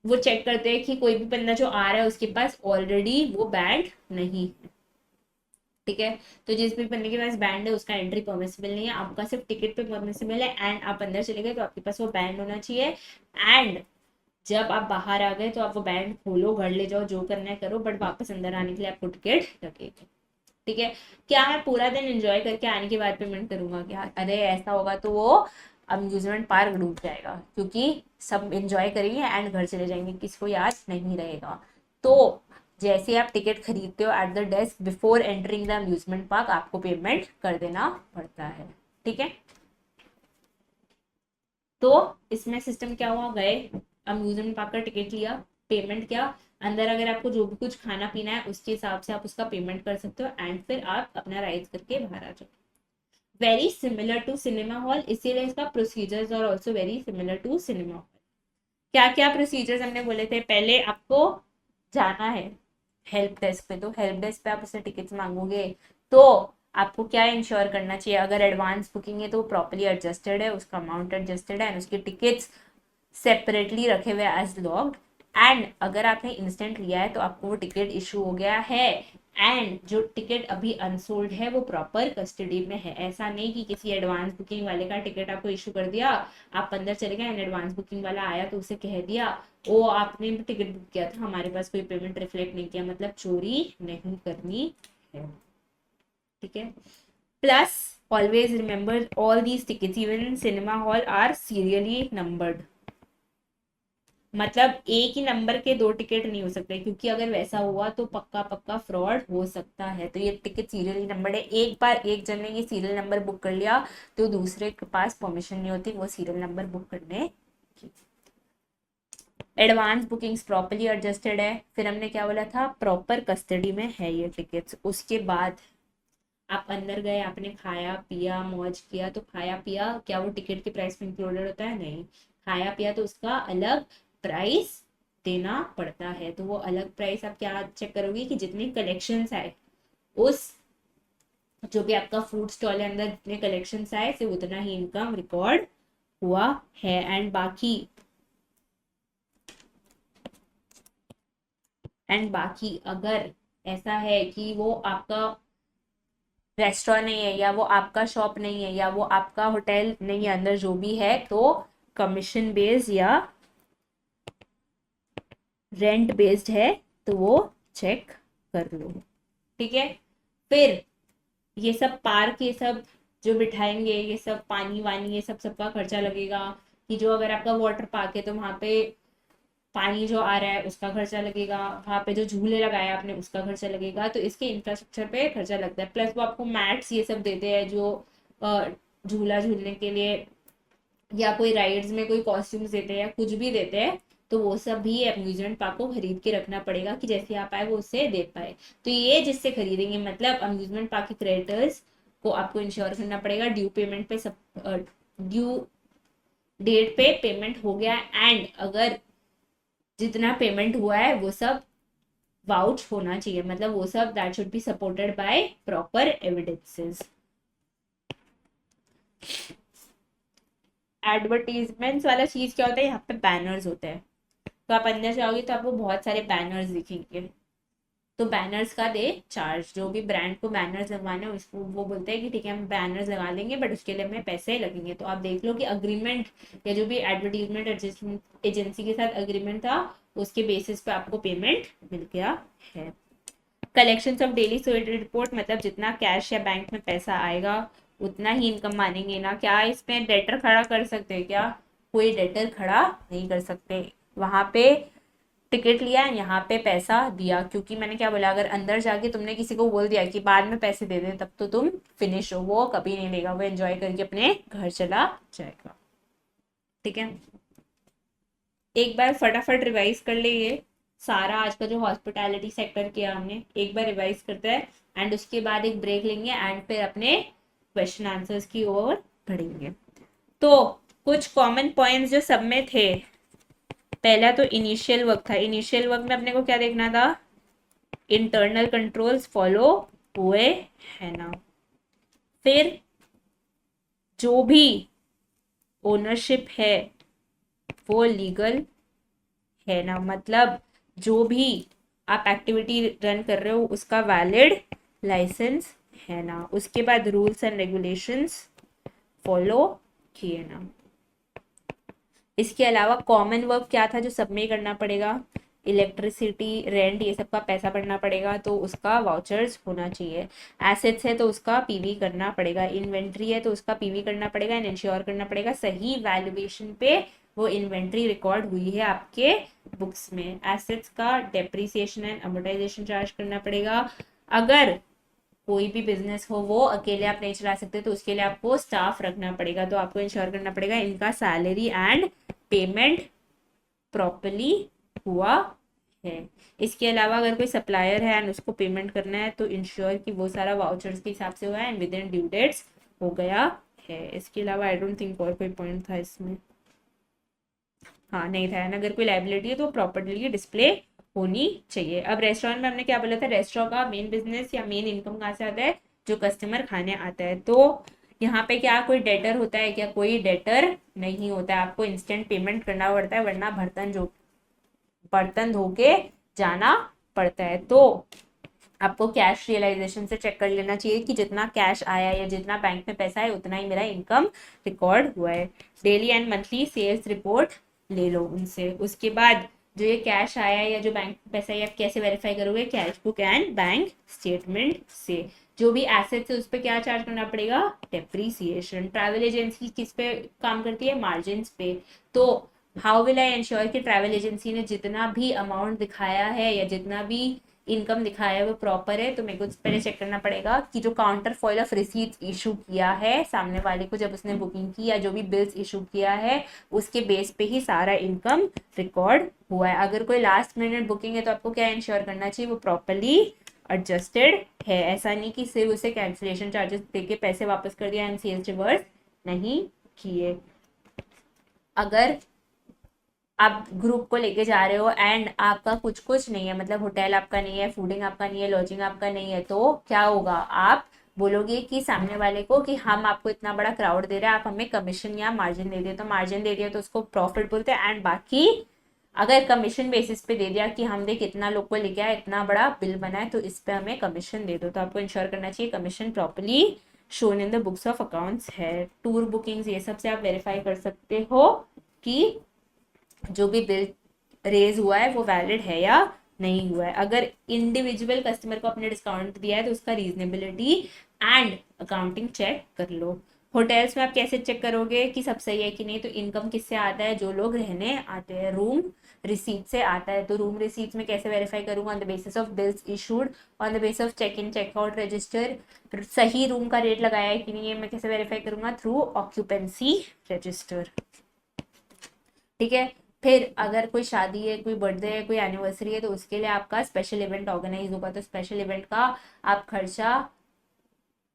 [SPEAKER 1] वो चेक करते हैं कि कोई भी बंदा जो आ रहा है उसके पास ऑलरेडी वो बैंड नहीं है। ठीक है। तो जिस भी बंदे के पास बैंड है उसका एंट्री परमिसिबल नहीं है, आपका सिर्फ टिकट पे परमिसिबल है, एंड आप अंदर चले गए तो आपके पास वो बैंड होना चाहिए। एंड जब आप बाहर आ गए तो आप वो बैंड खोलो, घर ले जाओ, जो करना है करो, बट वापस अंदर आने के लिए आपको टिकट लगेगी। ठीक है। क्या मैं पूरा दिन एंजॉय करके आने के बाद पेमेंट करूंगा क्या? अरे ऐसा होगा तो वो अम्यूजमेंट पार्क डूब जाएगा, क्योंकि सब एंजॉय करेंगे एंड घर चले जाएंगे, किसी को याद नहीं रहेगा। तो जैसे आप टिकट खरीदते हो at the desk before entering the amusement park आपको पेमेंट कर देना पड़ता है। ठीक है। तो इसमें सिस्टम क्या हुआ, गए अम्यूजमेंट पार्क का टिकट लिया, पेमेंट किया, अंदर अगर आपको जो भी कुछ खाना पीना है उसके हिसाब से आप उसका पेमेंट कर सकते हो, एंड फिर आप अपना राइड करके बाहर आ जाओ। Very similar to cinema hall, इसीलिए इसका प्रोसीजर्स और also very similar to cinema hall. क्या क्या प्रोसीजर्स हमने बोले थे, पहले आपको जाना है हेल्प डेस्क पे, तो हेल्प डेस्क पे आप उससे टिकट्स मांगोगे, तो आपको क्या इंश्योर करना चाहिए, अगर एडवांस बुकिंग है तो प्रॉपर्ली एडजस्टेड है, उसका अमाउंट एडजस्टेड है, एंड उसके टिकट्स सेपरेटली रखे हुए एज लॉग्ड, एंड अगर आपने इंस्टेंट लिया है तो आपको वो टिकट इशू हो गया है, एंड जो टिकट अभी अनसोल्ड है वो प्रॉपर कस्टडी में है। ऐसा नहीं कि किसी एडवांस बुकिंग वाले का टिकट आपको इशू कर दिया, आप अंदर चले गए एंड एडवांस बुकिंग वाला आया तो उसे कह दिया ओ आपने टिकट बुक किया था, हमारे पास कोई पेमेंट रिफ्लेक्ट नहीं किया, मतलब चोरी नहीं करनी है। ठीक है। Plus always remember all these tickets even in cinema hall are serially numbered, मतलब एक ही नंबर के दो टिकट नहीं हो सकते, क्योंकि अगर वैसा हुआ तो पक्का पक्का फ्रॉड हो सकता है। तो ये टिकट सीरियली नंबर है, एक बार एक जन ने ये सीरियल नंबर बुक कर लिया तो दूसरे के पास परमिशन नहीं होती वो सीरियल नंबर बुक करने की। एडवांस बुकिंग्स प्रॉपरली एडजस्टेड है, फिर हमने क्या बोला था, प्रॉपर कस्टडी में है ये टिकट्स। उसके बाद आप अंदर गए, आपने खाया पिया मौज किया, तो खाया पिया क्या वो टिकट के प्राइस में इंक्लूडेड होता है? नहीं। खाया पिया तो उसका अलग प्राइस देना पड़ता है, तो वो अलग प्राइस आप क्या चेक करोगे कि जितने कलेक्शंस आए उस जो भी आपका फूड स्टॉल है अंदर जितने कलेक्शंस आए सिर्फ उतना ही इनकम रिकॉर्ड हुआ है। एंड बाकी अगर ऐसा है कि वो आपका रेस्टोरेंट नहीं है, या वो आपका शॉप नहीं है, या वो आपका होटल नहीं है, अंदर जो भी है, तो कमीशन बेस्ड या रेंट बेस्ड है तो वो चेक कर लो। ठीक है। फिर ये सब पार्क, ये सब जो बिठाएंगे, ये सब पानी वानी, ये सब सबका खर्चा लगेगा। कि जो अगर आपका वाटर पार्क है तो वहाँ पे पानी जो आ रहा है उसका खर्चा लगेगा, वहाँ पे जो झूले लगाए आपने उसका खर्चा लगेगा, तो इसके इंफ्रास्ट्रक्चर पे खर्चा लगता है। प्लस वो आपको मैट्स ये सब देते हैं जो झूला झूलने के लिए, या कोई राइड्स में कोई कॉस्ट्यूम्स देते हैं या कुछ भी देते हैं, तो वो सब भी अम्यूजमेंट पार्क को खरीद के रखना पड़ेगा कि जैसे आप आए वो उससे दे पाए। तो ये जिससे खरीदेंगे मतलब अम्यूजमेंट पार्क के क्रेडिटर्स को आपको इंश्योर करना पड़ेगा ड्यू पेमेंट पे, सब ड्यू डेट पे पेमेंट हो गया, एंड अगर जितना पेमेंट हुआ है वो सब वाउच होना चाहिए, मतलब वो सब that should be supported by proper evidences. Advertisements वाला चीज क्या होता है, यहाँ पे बैनर्स होते हैं। तो आप अंदर जाओगे तो आपको बहुत सारे बैनर्स दिखेंगे। तो बैनर्स का दे चार्ज, जो भी ब्रांड को बैनर्स लगवाने उसको वो बोलते हैं कि ठीक है हम बैनर्स लगा देंगे बट उसके लिए हमें पैसे लगेंगे। तो आप देख लो कि अग्रीमेंट या जो भी एडवर्टीजमेंट एजेंसी के साथ अग्रीमेंट था उसके बेसिस पे आपको पेमेंट मिल गया है। Collection of daily sold report, मतलब जितना कैश या बैंक में पैसा आएगा उतना ही इनकम मानेंगे ना। क्या इसमें डेटर खड़ा कर सकते हैं क्या? कोई डेटर खड़ा नहीं कर सकते। वहां पे टिकट लिया है, यहाँ पे पैसा दिया, क्योंकि मैंने क्या बोला, अगर अंदर जाके तुमने किसी को बोल दिया कि बाद में पैसे दे दे तब तो तुम फिनिश हो, वो कभी नहीं देगा, वो एंजॉय करके अपने घर चला जाएगा। ठीक है, एक बार फटाफट रिवाइज कर ले ये सारा आज का जो हॉस्पिटैलिटी सेक्टर किया हमने, एक बार रिवाइज करते हैं एंड उसके बाद एक ब्रेक लेंगे एंड फिर अपने क्वेश्चन आंसर्स की ओर बढ़ेंगे। तो कुछ कॉमन पॉइंट्स जो सब में थे, पहला तो इनिशियल वर्क था। इनिशियल वर्क में अपने को क्या देखना था, इंटरनल कंट्रोल्स फॉलो हुए है ना। फिर जो भी ओनरशिप है वो लीगल है ना, मतलब जो भी आप एक्टिविटी रन कर रहे हो उसका वैलिड लाइसेंस है ना। उसके बाद रूल्स एंड रेगुलेशंस फॉलो किए ना। इसके अलावा कॉमन वर्क क्या था जो सब में करना पड़ेगा, इलेक्ट्रिसिटी रेंट ये सब का पैसा भरना पड़ेगा तो उसका वाउचर्स होना चाहिए। एसेट्स है तो उसका पीवी करना पड़ेगा, इन्वेंट्री है तो उसका पीवी करना पड़ेगा एंड इंश्योर करना पड़ेगा सही वैल्यूएशन पे वो इन्वेंट्री रिकॉर्ड हुई है आपके बुक्स में। एसेट्स का डेप्रिसिएशन एंड अमोर्टाइजेशन चार्ज करना पड़ेगा। अगर कोई भी बिजनेस हो वो अकेले आप नहीं चला सकते तो उसके लिए आपको स्टाफ रखना पड़ेगा, तो आपको इंश्योर करना पड़ेगा इनका सैलरी एंड पेमेंट प्रॉपरली हुआ है। इसके अलावा अगर कोई सप्लायर है एंड उसको पेमेंट करना है तो इंश्योर कि वो सारा वाउचर्स के हिसाब से हुआ है and within due dates हो गया है। इसके अलावा आई डोंट थिंक और कोई पॉइंट था इसमें, हाँ नहीं था। अगर कोई लाइबिलिटी है तो प्रॉपर्ली डिस्प्ले होनी चाहिए। अब रेस्टोरेंट में हमने क्या बोला था, रेस्टोरेंट का मेन बिजनेस या मेन इनकम कहाँ से आता है, जो कस्टमर खाने आता है। तो यहाँ पे क्या कोई डेटर होता है क्या, कोई डेटर नहीं होता है, आपको इंस्टेंट पेमेंट करना पड़ता है वरना बर्तन धो के जाना पड़ता है। तो आपको कैश रियलाइजेशन से चेक कर लेना चाहिए कि जितना कैश आया या जितना बैंक में पैसा है उतना ही मेरा इनकम रिकॉर्ड हुआ है। Daily and monthly sales report ले लो उनसे। उसके बाद जो ये कैश आया या जो बैंक में पैसा है आप कैसे वेरीफाई करोगे, cash book and bank statement से। जो भी एसेट्स है उस पर क्या चार्ज करना पड़ेगा, डेप्रीसिएशन। ट्रैवल एजेंसी किस पे काम करती है, मार्जिन पे। तो हाउ विल आई इंश्योर कि ट्रैवल एजेंसी ने जितना भी अमाउंट दिखाया है या जितना भी इनकम दिखाया है वो प्रॉपर है। तो मेरे को पहले चेक करना पड़ेगा कि जो counter foil of receipts issue किया है सामने वाले को जब उसने बुकिंग की या जो भी बिल्स इशू किया है उसके बेस पे ही सारा इनकम रिकॉर्ड हुआ है। अगर कोई लास्ट मिनट बुकिंग है तो आपको क्या इंश्योर करना चाहिए, वो प्रॉपरली एडजस्टेड है। ऐसा नहीं कि सिर्फ उसे कैंसिलेशन चार्जेस देके पैसे वापस कर दिया एंड सेल्स रिवर्स नहीं किए। अगर आप ग्रुप को लेके जा रहे हो एंड आपका कुछ कुछ नहीं है, मतलब होटल आपका नहीं है, फूडिंग आपका नहीं है, लॉजिंग आपका नहीं है, तो क्या होगा, आप बोलोगे कि सामने वाले को कि हम आपको इतना बड़ा क्राउड दे रहे हैं, आप हमें कमीशन या मार्जिन दे दिए। तो मार्जिन दे दिया तो उसको प्रॉफिट बोलते हैं एंड बाकी अगर कमीशन बेसिस पे दे दिया कि हम देख इतना लोग को लेके आए, इतना बड़ा बिल बना है तो इस पे हमें कमीशन दे दो। तो आपको इंश्योर करना चाहिए commission properly shown in the books of accounts है। टूर बुकिंग्स ये सब से आप वेरीफाई कर सकते हो कि जो भी बिल रेज हुआ है वो वैलिड है या नहीं हुआ है। अगर इंडिविजुअल कस्टमर को आपने डिस्काउंट दिया है तो उसका रीजनेबिलिटी एंड अकाउंटिंग चेक कर लो। होटल्स में आप कैसे चेक करोगे कि सब सही है कि नहीं, तो इनकम किससे आता है, जो लोग रहने आते हैं, रूम रिसीट से आता है। तो रूम रिसीट्स में कैसे वेरीफाई करूंगा, on the basis of bills issued, on the basis of check in check out register. सही रूम का रेट लगाया है कि नहीं है मैं कैसे वेरीफाई करूंगा, थ्रू ऑक्यूपेंसी रजिस्टर। ठीक है, फिर अगर कोई शादी है, कोई बर्थडे है, कोई एनिवर्सरी है, तो उसके लिए आपका स्पेशल इवेंट ऑर्गेनाइज होगा, तो स्पेशल इवेंट का आप खर्चा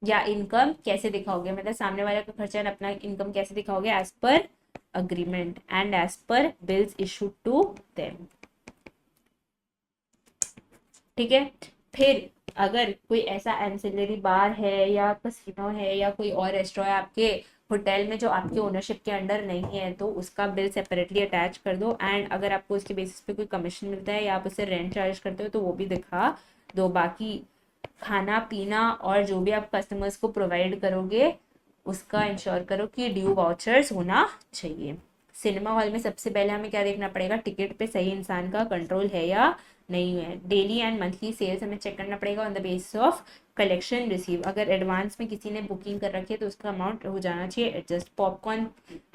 [SPEAKER 1] या इनकम कैसे दिखाओगे, मतलब सामने वाले का खर्चा और अपना इनकम कैसे दिखाओगे, as per agreement and as per bills issued to them. ठीक है। फिर अगर कोई ऐसा एंसिलरी बार है या कसिनो है या कोई और रेस्टोरेंट है आपके होटल में जो आपके ओनरशिप के अंडर नहीं है, तो उसका बिल सेपरेटली अटैच कर दो। एंड अगर आपको उसके बेसिस पे कोई कमीशन मिलता है या आप उससे रेंट चार्ज करते हो तो वो भी दिखा दो। बाकी खाना पीना और जो भी आप कस्टमर्स को प्रोवाइड करोगे उसका इंश्योर करो कि ड्यू वाउचर्स होना चाहिए। सिनेमा हॉल में सबसे पहले हमें क्या देखना पड़ेगा, टिकट पे सही इंसान का कंट्रोल है या नहीं है। डेली एंड मंथली सेल्स हमें चेक करना पड़ेगा on the basis of collection receive. अगर एडवांस में किसी ने बुकिंग कर रखी है तो उसका अमाउंट हो जाना चाहिए adjust. Popcorn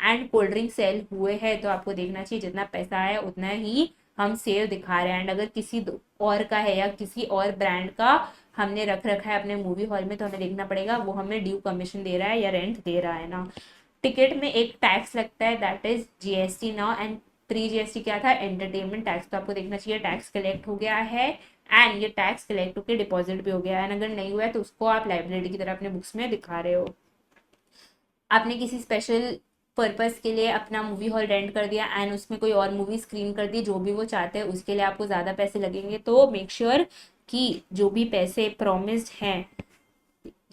[SPEAKER 1] and cold drink sale हुए हैं तो आपको देखना चाहिए जितना पैसा आया उतना ही हम सेल दिखा रहे हैं। एंड अगर किसी और का है या किसी और ब्रांड का हमने रख रखा है अपने मूवी हॉल में तो हमें देखना पड़ेगा वो हमें ड्यू कमीशन दे रहा है या रेंट दे रहा है ना। टिकट में एक टैक्स लगता है दैट इज जीएसटी ना, एंड प्री जीएसटी क्या था, एंटरटेनमेंट टैक्स। तो आपको देखना चाहिए टैक्स कलेक्ट हो गया है एंड ये टैक्स कलेक्ट होकर डिपॉजिट भी हो गया है। एंड अगर नहीं हुआ है तो उसको आप लाइबिलिटी की तरह अपने बुक्स में दिखा रहे हो। आपने किसी स्पेशल पर्पस के लिए अपना मूवी हॉल रेंट कर दिया एंड उसमें कोई और मूवी स्क्रीन कर दी जो भी वो चाहते हैं, उसके लिए आपको ज़्यादा पैसे लगेंगे। तो मेक श्योर कि जो भी पैसे प्रॉमिस्ड हैं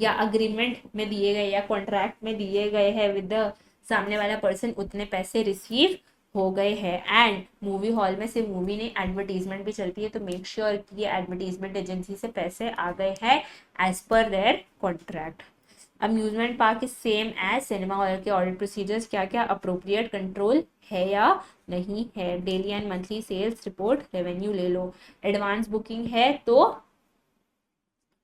[SPEAKER 1] या अग्रीमेंट में दिए गए या कॉन्ट्रैक्ट में दिए गए हैं विद द सामने वाला पर्सन उतने पैसे रिसीव हो गए हैं। एंड मूवी हॉल में सिर्फ मूवी नहीं एडवर्टीजमेंट भी चलती है, तो मेक श्योर कि ये एडवर्टीजमेंट एजेंसी से पैसे आ गए हैं as per their contract. Amusement park is same as cinema hall के ऑडिट प्रोसीजर्स, क्या क्या अप्रोप्रिएट कंट्रोल है या नहीं है। Daily and monthly sales report revenue ले लो। एडवांस बुकिंग है तो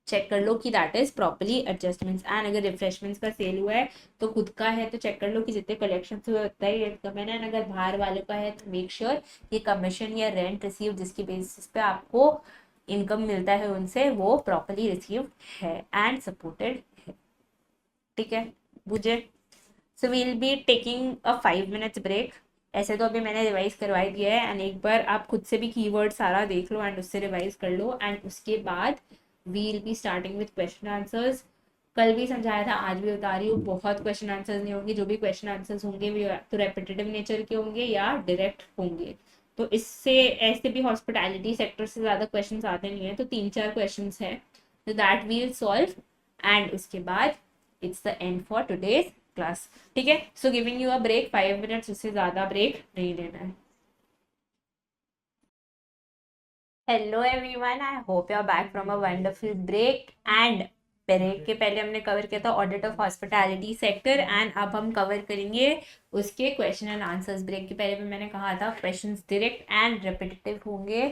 [SPEAKER 1] चेक कर लो कि that is properly adjustments. And अगर रिफ्रेशमेंट्स का सेल हुआ है तो खुद का है तो चेक कर लो कि जितने कलेक्शन हुए उतना ही रेंट कम है। एंड अगर बाहर वालों का है तो मेक श्योर ये कमीशन या रेंट रिसीव जिसकी बेसिस पे आपको इनकम मिलता है उनसे वो प्रॉपर्ली रिसीव है एंड सपोर्टेड है। ठीक है बुझे। So we'll be taking a 5 minutes break. ऐसे तो अभी मैंने रिवाइज करवाई दिया है एंड एक बार आप खुद से भी कीवर्ड सारा देख लो एंड उससे रिवाइज कर लो। एंड उसके बाद we'll be starting with question answers. कल भी समझाया था आज भी बता रही हूँ, बहुत क्वेश्चन आंसर्स नहीं होंगे। जो भी क्वेश्चन आंसर्स होंगे वो तो रेपिटेटिव नेचर के होंगे या डायरेक्ट होंगे। तो इससे ऐसे भी हॉस्पिटैलिटी सेक्टर से ज़्यादा क्वेश्चन आते नहीं है, तो 3-4 क्वेश्चन है तो दैट वील सॉल्व एंड उसके बाद it's the end for today's class. ठीक है। So giving you a break 5 minutes, उससे ज़्यादा ब्रेक नहीं लेना है। Hello everyone, I hope you are back from a wonderful break. And break के पहले हमने कवर किया था audit of hospitality sector and अब हम कवर करेंगे उसके क्वेश्चन एंड आंसर्स। ब्रेक के पहले भी मैंने कहा था क्वेश्चंस डायरेक्ट एंड रिपीटेटिव होंगे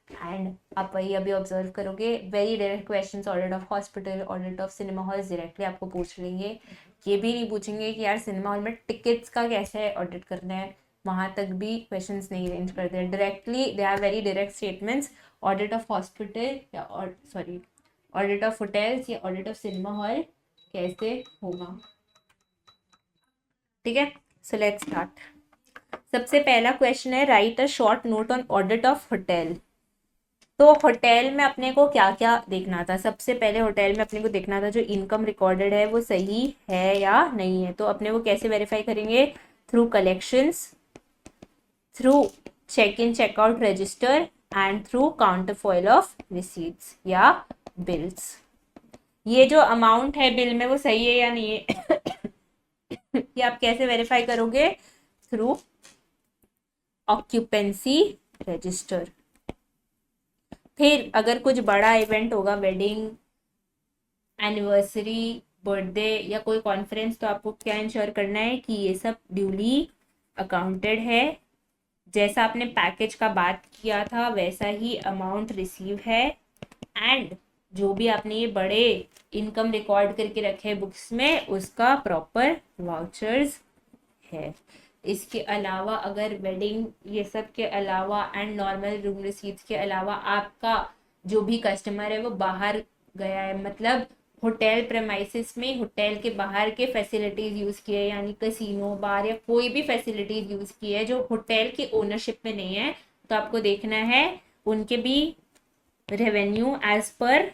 [SPEAKER 1] एंड आप वही अभी ऑब्जर्व करोगे। Very direct questions audit of hospital, audit of cinema hall directly आपको पूछ लेंगे। ये भी नहीं पूछेंगे कि यार सिनेमा हॉल में टिकट्स का कैसे ऑडिट करना है, वहाँ तक भी क्वेश्चंस नहीं रेंज करते हैं। Directly they are very direct statements. Audit of hospital या सॉरी ऑडिट ऑफ होटल्स या ऑडिट ऑफ सिनेमा हॉल कैसे होगा। ठीक है। So let's start. सबसे पहला क्वेश्चन है write a short note on audit of hotel. तो होटल में अपने को क्या क्या देखना था, सबसे पहले होटल में अपने को देखना था जो इनकम रिकॉर्डेड है वो सही है या नहीं है। तो अपने को कैसे वेरीफाई करेंगे, through collections, through check in checkout register and through counterfoil of receipts या बिल्स। ये जो अमाउंट है बिल में वो सही है या नहीं है ये आप कैसे वेरीफाई करोगे, थ्रू ऑक्यूपेंसी रजिस्टर। फिर अगर कुछ बड़ा इवेंट होगा, वेडिंग, एनिवर्सरी, बर्थडे या कोई कॉन्फ्रेंस, तो आपको क्या इंश्योर करना है कि ये सब ड्यूली अकाउंटेड है। जैसा आपने पैकेज का बात किया था वैसा ही अमाउंट रिसीव है। एंड जो भी आपने ये बड़े इनकम रिकॉर्ड करके रखे हैं बुक्स में उसका प्रॉपर वाउचर्स है। इसके अलावा अगर वेडिंग ये सब के अलावा एंड नॉर्मल रूम रिसीट्स के अलावा आपका जो भी कस्टमर है वो बाहर गया है, मतलब होटल प्रेमाइसिस में होटल के बाहर के फैसिलिटीज यूज किए, यानी कैसीनो, बार या कोई भी फैसिलिटीज यूज की है जो होटल की ओनरशिप में नहीं है, तो आपको देखना है उनके भी रेवेन्यू एज पर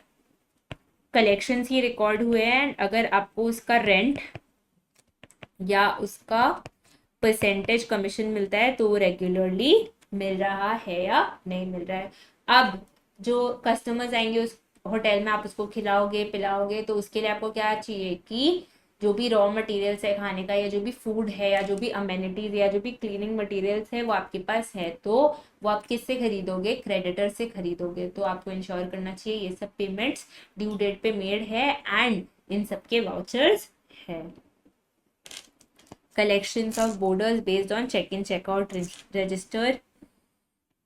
[SPEAKER 1] कलेक्शंस ही रिकॉर्ड हुए हैं। अगर आपको उसका रेंट या उसका परसेंटेज कमीशन मिलता है तो वो रेगुलरली मिल रहा है या नहीं मिल रहा है। अब जो कस्टमर्स आएंगे उस होटल में, आप उसको खिलाओगे पिलाओगे, तो उसके लिए आपको क्या चाहिए कि जो भी रॉ मटेरियल्स है खाने का, या जो भी फूड है, या जो भी अमेनिटीज या जो भी क्लीनिंग मटेरियल्स है वो आपके पास है, तो वो आप किससे खरीदोगे? क्रेडिटर से खरीदोगे। तो आपको इंश्योर करना चाहिए ये सब पेमेंट्स ड्यू डेट पे मेड है एंड इन सबके वाउचर्स है। Collections of borders based on check-in check-out register,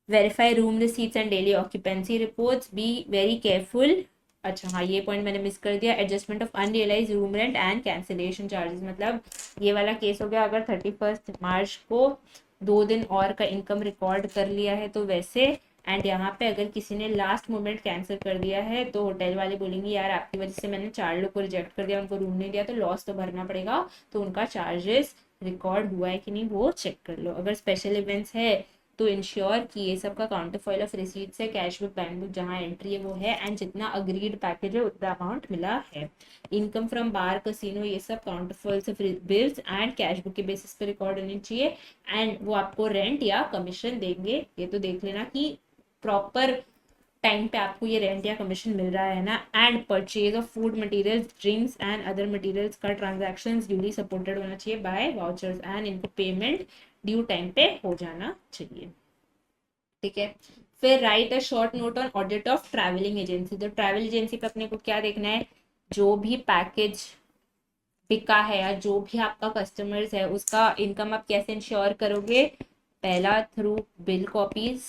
[SPEAKER 1] verify room receipts and daily occupancy reports, be very careful। अच्छा हाँ, ये पॉइंट मैंने मिस कर दिया। Adjustment of unrealised room rent and cancellation charges, मतलब ये वाला केस हो गया अगर 31 मार्च को 2 दिन और का इनकम रिकॉर्ड कर लिया है तो वैसे, एंड यहाँ पे अगर किसी ने लास्ट मोमेंट कैंसिल कर दिया है तो होटल वाले बोलेंगे यार आपकी वजह से मैंने 4 लोग को रिजेक्ट कर दिया, उनको रूम नहीं दिया, तो लॉस तो भरना पड़ेगा, तो उनका चार्जेस रिकॉर्ड हुआ है कि नहीं वो चेक कर लो। अगर स्पेशल इवेंट्स है तो इंश्योर कि ये सब का काउंटर फॉइल ऑफ रिसीट्स है, कैश बुक बैंक बुक जहाँ एंट्री है वो है, एंड जितना अग्रीड पैकेज है उतना अमाउंट मिला है। इनकम फ्रॉम बार कसिनो ये सब counter foils of bills and cash book के बेसिस पे रिकॉर्ड होनी चाहिए, एंड वो आपको रेंट या कमीशन देंगे। ये तो देख लेना कि प्रॉपर टाइम पे आपको ये रेंट या कमीशन मिल रहा है ना। And purchase of food materials drinks and other materials का ट्रांजैक्शन ड्यूली सपोर्टेड होना चाहिए बाय वाउचर्स, एंड इनको पेमेंट ड्यू टाइम पे हो जाना चाहिए। ठीक है, फिर right a short note on audit of travelling agency. तो ट्रैवल एजेंसी पे अपने को क्या देखना है? जो भी पैकेज बिका है या जो भी आपका कस्टमर्स है उसका इनकम आप कैसे इंश्योर करोगे? पहला थ्रू बिल कॉपीज,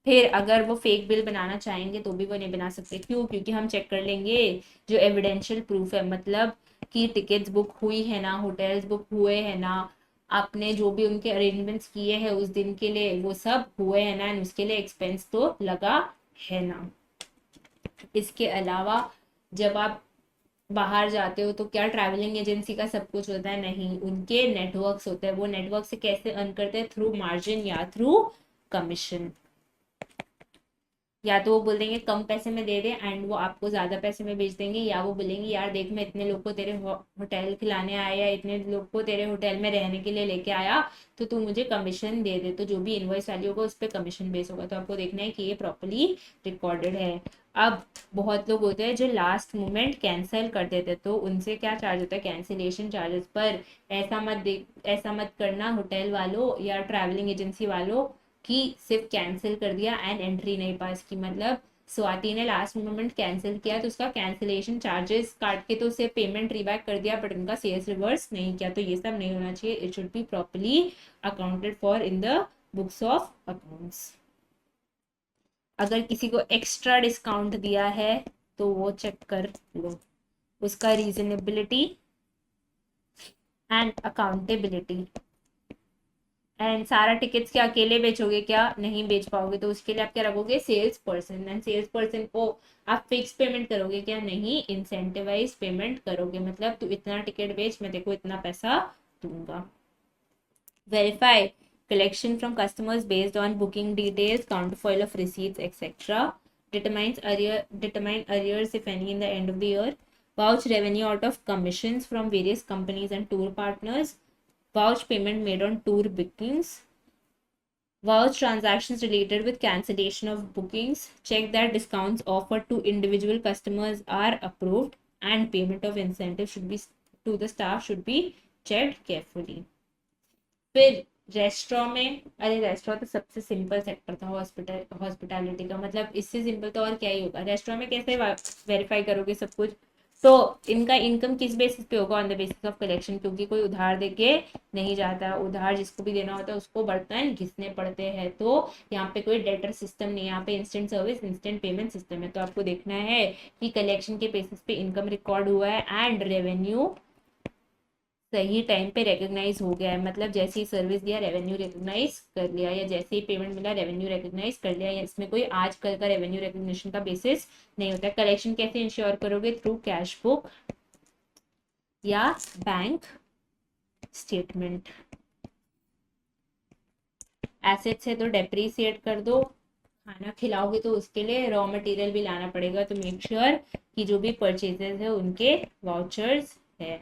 [SPEAKER 1] फिर अगर वो फेक बिल बनाना चाहेंगे तो भी वो नहीं बना सकते। क्यों? क्योंकि हम चेक कर लेंगे जो एविडेंशियल प्रूफ है, मतलब कि टिकट्स बुक हुई है ना, होटल्स बुक हुए हैं ना, आपने जो भी उनके अरेंजमेंट्स किए हैं उस दिन के लिए वो सब हुए हैं ना, एंड उसके लिए एक्सपेंस तो लगा है ना। इसके अलावा जब आप बाहर जाते हो तो क्या ट्रैवलिंग एजेंसी का सब कुछ होता है? नहीं, उनके नेटवर्क्स होते हैं। वो नेटवर्क से कैसे अर्न करते हैं? थ्रू मार्जिन या थ्रू कमीशन। या तो वो बोल देंगे कम पैसे में दे दे एंड वो आपको ज्यादा पैसे में बेच देंगे, या वो बोलेंगे यार देख मैं इतने लोग को तेरे होटल खिलाने आया या इतने लोग को तेरे होटल में रहने के लिए लेके आया तो तू मुझे कमीशन दे दे। तो जो भी इनवॉइस वैल्यू होगा उस पर कमीशन बेस होगा। तो आपको देखना है कि ये प्रॉपरली रिकॉर्डेड है। अब बहुत लोग होते हैं जो लास्ट मोमेंट कैंसिल कर देते, तो उनसे क्या चार्ज होता है? Cancellation charges. पर ऐसा मत करना होटल वालों या ट्रैवलिंग एजेंसी वालों कि सिर्फ कैंसिल कर दिया एंड एंट्री नहीं पास की। मतलब स्वाति ने लास्ट मोमेंट कैंसिल किया तो उसका कैंसिलेशन चार्जेस काट के तो उसे पेमेंट रीबैक कर दिया, बट उनका सेल्स रिवर्स नहीं किया। तो ये सब नहीं होना चाहिए। It should be properly accounted for in the books of accounts. अगर किसी को एक्स्ट्रा डिस्काउंट दिया है तो वो चेक कर लो, उसका रीजनेबिलिटी एंड अकाउंटेबिलिटी। एंड सारा टिकट्स क्या अकेले बेचोगे? क्या नहीं बेच पाओगे, तो उसके लिए आप क्या रखोगे? Sales person. And sales person को आप फिक्स पेमेंट करोगे क्या? नहीं, इंसेंटिवाइज पेमेंट करोगे, मतलब तू इतना टिकट बेच मैं देखो इतना पैसा दूंगा। Verify collection from customers based on booking details, counterfoil of receipts, etc. Determine arrears if any in the end of the year. Vouch revenue out of commissions from various companies and tour partners. Vouch payment made on tour bookings. Vouch transactions related with cancellation of bookings. Check that discounts offered to individual customers are approved, and payment of incentive should be to the staff should be checked carefully. फिर restaurant में, अरे restaurant तो सबसे simple sector था hospitality का, मतलब इससे simple तो और क्या ही होगा। रेस्टोरेंट में कैसे वेरीफाई करोगे सब कुछ? तो इनका इनकम किस बेसिस पे होगा? On the basis of collection, क्योंकि कोई उधार देके नहीं जाता। उधार जिसको भी देना होता है उसको बर्तन घिसने पड़ते हैं। तो यहाँ पे कोई डेटर सिस्टम नहीं है, यहाँ पे instant service instant payment system है। तो आपको देखना है कि कलेक्शन के बेसिस पे इनकम रिकॉर्ड हुआ है एंड रेवेन्यू सही टाइम पे रिकग्नाइज हो गया है, मतलब जैसे ही सर्विस दिया रेवेन्यू रिकग्नाइज कर लिया, या जैसे ही पेमेंट मिला रेवेन्यू रिकग्नाइज कर लिया, या इसमें कोई आज कल का रेवेन्यू रिकग्निशन का बेसिस नहीं होता है। कलेक्शन कैसे इंश्योर करोगे? थ्रू कैश बुक या बैंक स्टेटमेंट। एसेट्स है तो डेप्रीसिएट कर दो, खाना खिलाओगे तो उसके लिए रॉ मटेरियल भी लाना पड़ेगा, तो मेक श्योर कि जो भी परचेजेस है उनके वाउचर्स है।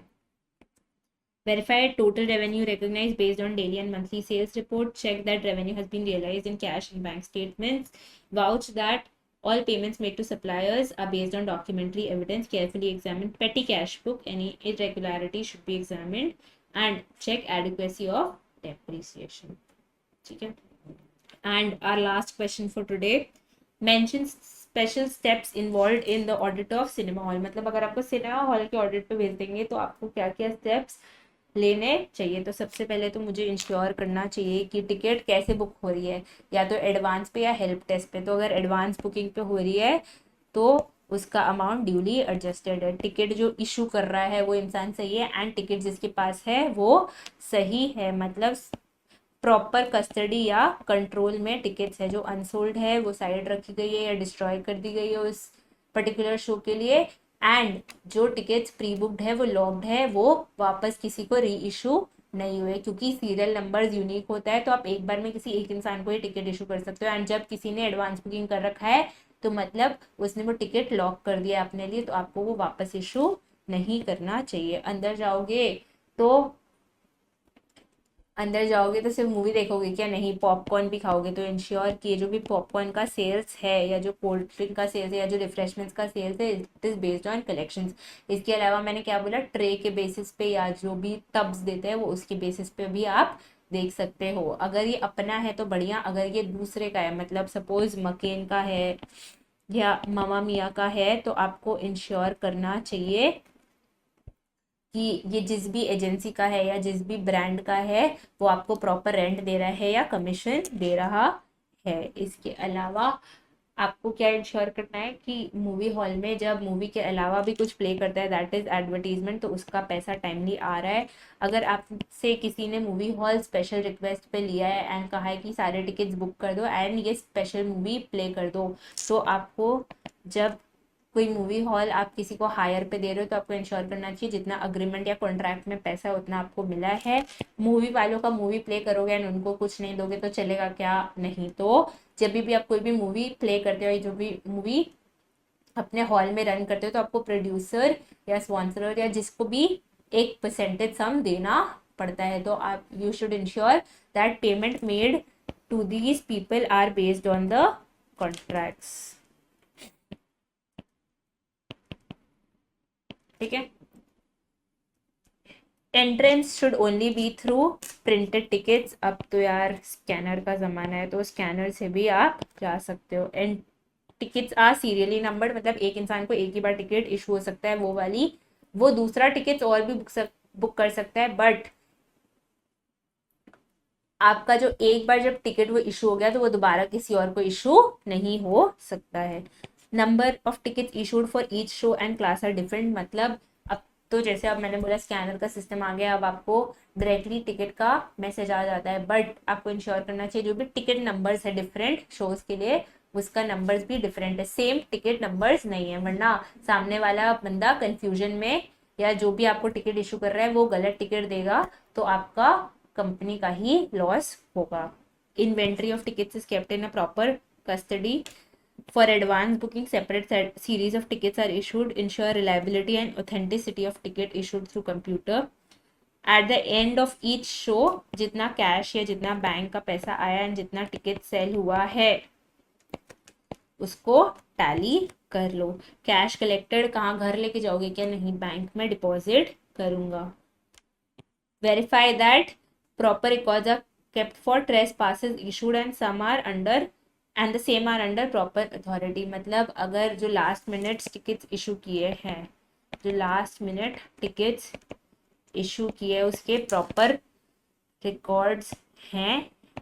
[SPEAKER 1] Verified total revenue recognized based on daily and monthly sales report. Check that revenue has been realized in cash and bank statements. Vouch that all payments made to suppliers are based on documentary evidence. Carefully examine petty cash book. Any irregularity should be examined. And check adequacy of depreciation. Okay. And our last question for today. Mention special steps involved in the audit of cinema hall. मतलब अगर आपको cinema hall के audit पे भेज देंगे तो आपको क्या क्या स्टेप्स लेने चाहिए? तो सबसे पहले तो मुझे इंश्योर करना चाहिए कि टिकट कैसे बुक हो रही है, या तो एडवांस पे या हेल्प डेस्क पे। तो अगर एडवांस बुकिंग पे हो रही है तो उसका अमाउंट ड्यूली एडजस्टेड है। टिकट जो इशू कर रहा है वो इंसान सही है, एंड टिकट जिसके पास है वो सही है, मतलब प्रॉपर कस्टडी या कंट्रोल में टिकट्स है। जो अनसोल्ड है वो साइड रखी गई है या डिस्ट्रॉय कर दी गई है उस पर्टिकुलर शो के लिए, एंड जो टिकट्स प्री बुक्ड है वो लॉक्ड है, वो वापस किसी को री इशू नहीं हुए। क्योंकि सीरियल नंबर्स यूनिक होता है तो आप एक बार में किसी एक इंसान को ही टिकट इशू कर सकते हो, एंड जब किसी ने एडवांस बुकिंग कर रखा है तो मतलब उसने वो टिकट लॉक कर दिया अपने लिए, तो आपको वो वापस इशू नहीं करना चाहिए। अंदर जाओगे तो सिर्फ मूवी देखोगे क्या? नहीं, पॉपकॉर्न भी खाओगे। तो इंश्योर कि जो भी पॉपकॉर्न का सेल्स है, या जो कोल्ड ड्रिंक का सेल्स है, या जो रिफ्रेशमेंट्स का सेल्स है, it is based on collections. इसके अलावा मैंने क्या बोला, ट्रे के बेसिस पे या जो भी टब्स देते हैं वो उसके बेसिस पे भी आप देख सकते हो। अगर ये अपना है तो बढ़िया, अगर ये दूसरे का है, मतलब सपोज मकेन का है या मामा मिया का है, तो आपको इंश्योर करना चाहिए कि ये जिस भी एजेंसी का है या जिस भी ब्रांड का है वो आपको प्रॉपर रेंट दे रहा है या कमीशन दे रहा है। इसके अलावा आपको क्या इंश्योर करना है कि मूवी हॉल में जब मूवी के अलावा भी कुछ प्ले करता है, दैट इज एडवर्टीजमेंट, तो उसका पैसा टाइमली आ रहा है। अगर आपसे किसी ने मूवी हॉल स्पेशल रिक्वेस्ट पे लिया है एंड कहा है कि सारे टिकट्स बुक कर दो एंड ये स्पेशल मूवी प्ले कर दो, तो आपको जब कोई मूवी हॉल आप किसी को हायर पे दे रहे हो तो आपको इंश्योर करना चाहिए जितना अग्रीमेंट या कॉन्ट्रैक्ट में पैसा उतना आपको मिला है। मूवी वालों का मूवी प्ले करोगे एंड उनको कुछ नहीं दोगे तो चलेगा क्या? नहीं। तो जब भी आप कोई भी मूवी प्ले करते हो, जो भी मूवी अपने हॉल में रन करते हो, तो आपको प्रोड्यूसर या स्पॉन्सर या जिसको भी एक परसेंटेज सम देना पड़ता है। तो आप you should ensure that payment made to these people are based on the contracts. ठीक है। Entrance should only be through printed tickets. अब तो यार स्कैनर का ज़माना है तो स्कैनर से भी आप जा सकते हो। And tickets are serially numbered, मतलब एक इंसान को एक ही बार टिकट इशू हो सकता है, वो दूसरा टिकट्स और भी बुक कर सकता है, बट आपका जो एक बार जब टिकट वो इशू हो गया तो वो दोबारा किसी और को इशू नहीं हो सकता है। Number of tickets issued for each show and class are different, मतलब अब तो जैसे अब मैंने बोला स्कैनर का सिस्टम आ गया, अब आपको डायरेक्टली टिकट का मैसेज आ जाता है, बट आपको इंश्योर करना चाहिए जो भी टिकट नंबर्स है डिफरेंट शोज के लिए उसका नंबर्स भी डिफरेंट है, सेम टिकट नंबर्स नहीं है, वरना सामने वाला बंदा कंफ्यूजन में या जो भी आपको टिकट इशू कर रहा है वो गलत टिकट देगा तो आपका कंपनी का ही लॉस होगा। Inventory of tickets is kept in a proper custody. For advance booking, separate series of tickets are issued. Ensure reliability and authenticity of ticket issued through computer. At the end of each show, जितना cash या जितना bank का पैसा आया and जितना ticket cell हुआ है उसको टैली कर लो। कैश कलेक्टेड कहाँ घर लेके जाओगे क्या? नहीं, बैंक में डिपॉजिट करूंगा। Verify that proper records are kept for trespasses issued and some are under and the same are under proper authority। मतलब अगर जो लास्ट मिनट टिकट्स इशू किए हैं, जो लास्ट मिनट टिकट्स इशू किए उसके प्रॉपर रिकॉर्ड्स हैं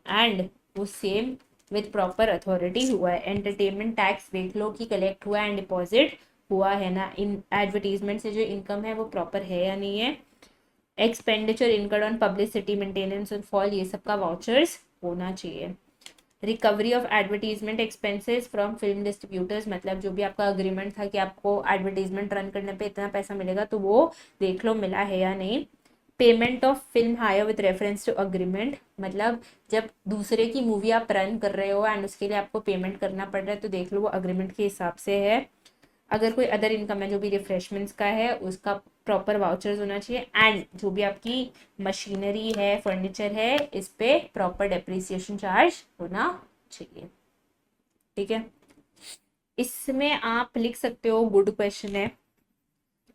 [SPEAKER 1] एंड वो सेम विथ प्रॉपर अथॉरिटी हुआ है। एंटरटेनमेंट टैक्स देख लो कि कलेक्ट हुआ एंड डिपॉजिट हुआ है ना। इन एडवर्टीजमेंट से जो इनकम है वो प्रॉपर है या नहीं है। Expenditure incurred on publicity, maintenance and fall, ये सब का वाउचर्स होना चाहिए। Recovery of advertisement expenses from film distributors, मतलब जो भी आपका अग्रीमेंट था कि आपको एडवर्टीजमेंट रन करने पे इतना पैसा मिलेगा, तो वो देख लो मिला है या नहीं। Payment of film hire with reference to agreement, मतलब जब दूसरे की मूवी आप रन कर रहे हो एंड उसके लिए आपको पेमेंट करना पड़ रहा है, तो देख लो वो अग्रीमेंट के हिसाब से है। अगर कोई अदर इनकम है जो भी रिफ्रेशमेंट्स का है, उसका प्रॉपर वाउचर्स होना चाहिए। एंड जो भी आपकी मशीनरी है, फर्नीचर है, इस पे प्रॉपर डेप्रिसिएशन चार्ज होना चाहिए। ठीक है, इसमें आप लिख सकते हो गुड क्वेश्चन है,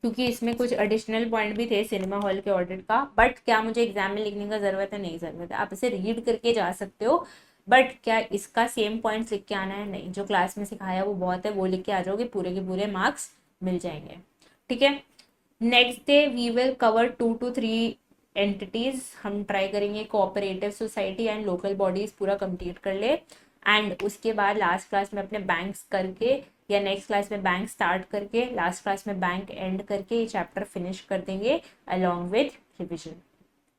[SPEAKER 1] क्योंकि इसमें कुछ एडिशनल पॉइंट भी थे सिनेमा हॉल के ऑडिट का, बट क्या मुझे एग्जाम में लिखने का ज़रूरत है? नहीं ज़रूरत है, आप इसे रीड करके जा सकते हो। बट क्या इसका सेम पॉइंट्स लिख के आना है? नहीं, जो क्लास में सिखाया वो बहुत है, वो लिख के आ जाओगे, पूरे के पूरे मार्क्स मिल जाएंगे। ठीक है, next day we will cover 2 to 3 entities, हम ट्राई करेंगे cooperative society and local bodies पूरा कंप्लीट कर ले। एंड उसके बाद लास्ट क्लास में अपने बैंक्स करके, या नेक्स्ट क्लास में बैंक स्टार्ट करके लास्ट क्लास में बैंक एंड करके ये चैप्टर फिनिश कर देंगे अलॉन्ग विद रिविजन।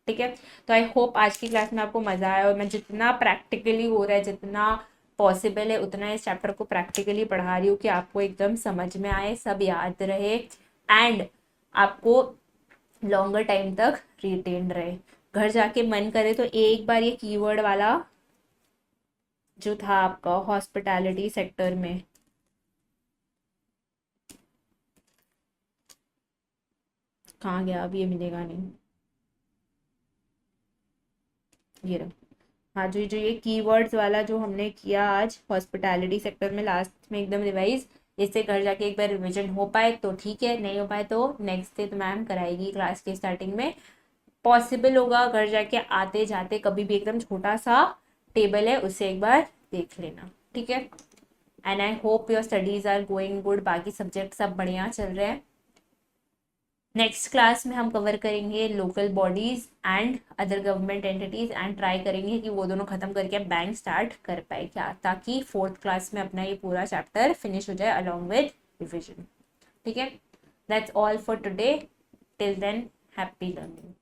[SPEAKER 1] ठीक है, तो आई होप आज की क्लास में आपको मजा आया, और मैं जितना प्रैक्टिकली हो रहा है, जितना पॉसिबल है, उतना इस चैप्टर को प्रैक्टिकली पढ़ा रही हूँ कि आपको एकदम समझ में आए, सब याद रहे, एंड आपको लॉन्गर टाइम तक रिटेन रहे। घर जाके मन करे तो एक बार ये कीवर्ड वाला जो था आपका हॉस्पिटैलिटी सेक्टर में, कहाँ गया अब, ये मिलेगा नहीं, ये रहा। हाँ, जो ये कीवर्ड्स वाला जो हमने किया आज हॉस्पिटैलिटी सेक्टर में लास्ट में एकदम रिवाइज, इससे घर जाके एक बार रिविजन हो पाए तो ठीक है, नहीं हो पाए तो नेक्स्ट डे तो मैम कराएगी क्लास के स्टार्टिंग में। पॉसिबल होगा घर जाके आते जाते कभी भी एकदम छोटा सा टेबल है उसे एक बार देख लेना। ठीक है, and I hope your studies are going good, बाकी सब्जेक्ट सब बढ़िया चल रहे हैं। नेक्स्ट क्लास में हम कवर करेंगे local bodies and other government entities, and try करेंगे कि वो दोनों खत्म करके बैंक स्टार्ट कर पाए क्या, ताकि फोर्थ क्लास में अपना ये पूरा चैप्टर फिनिश हो जाए अलॉन्ग विद रिविजन। ठीक है, that's all for today, till than happy learning.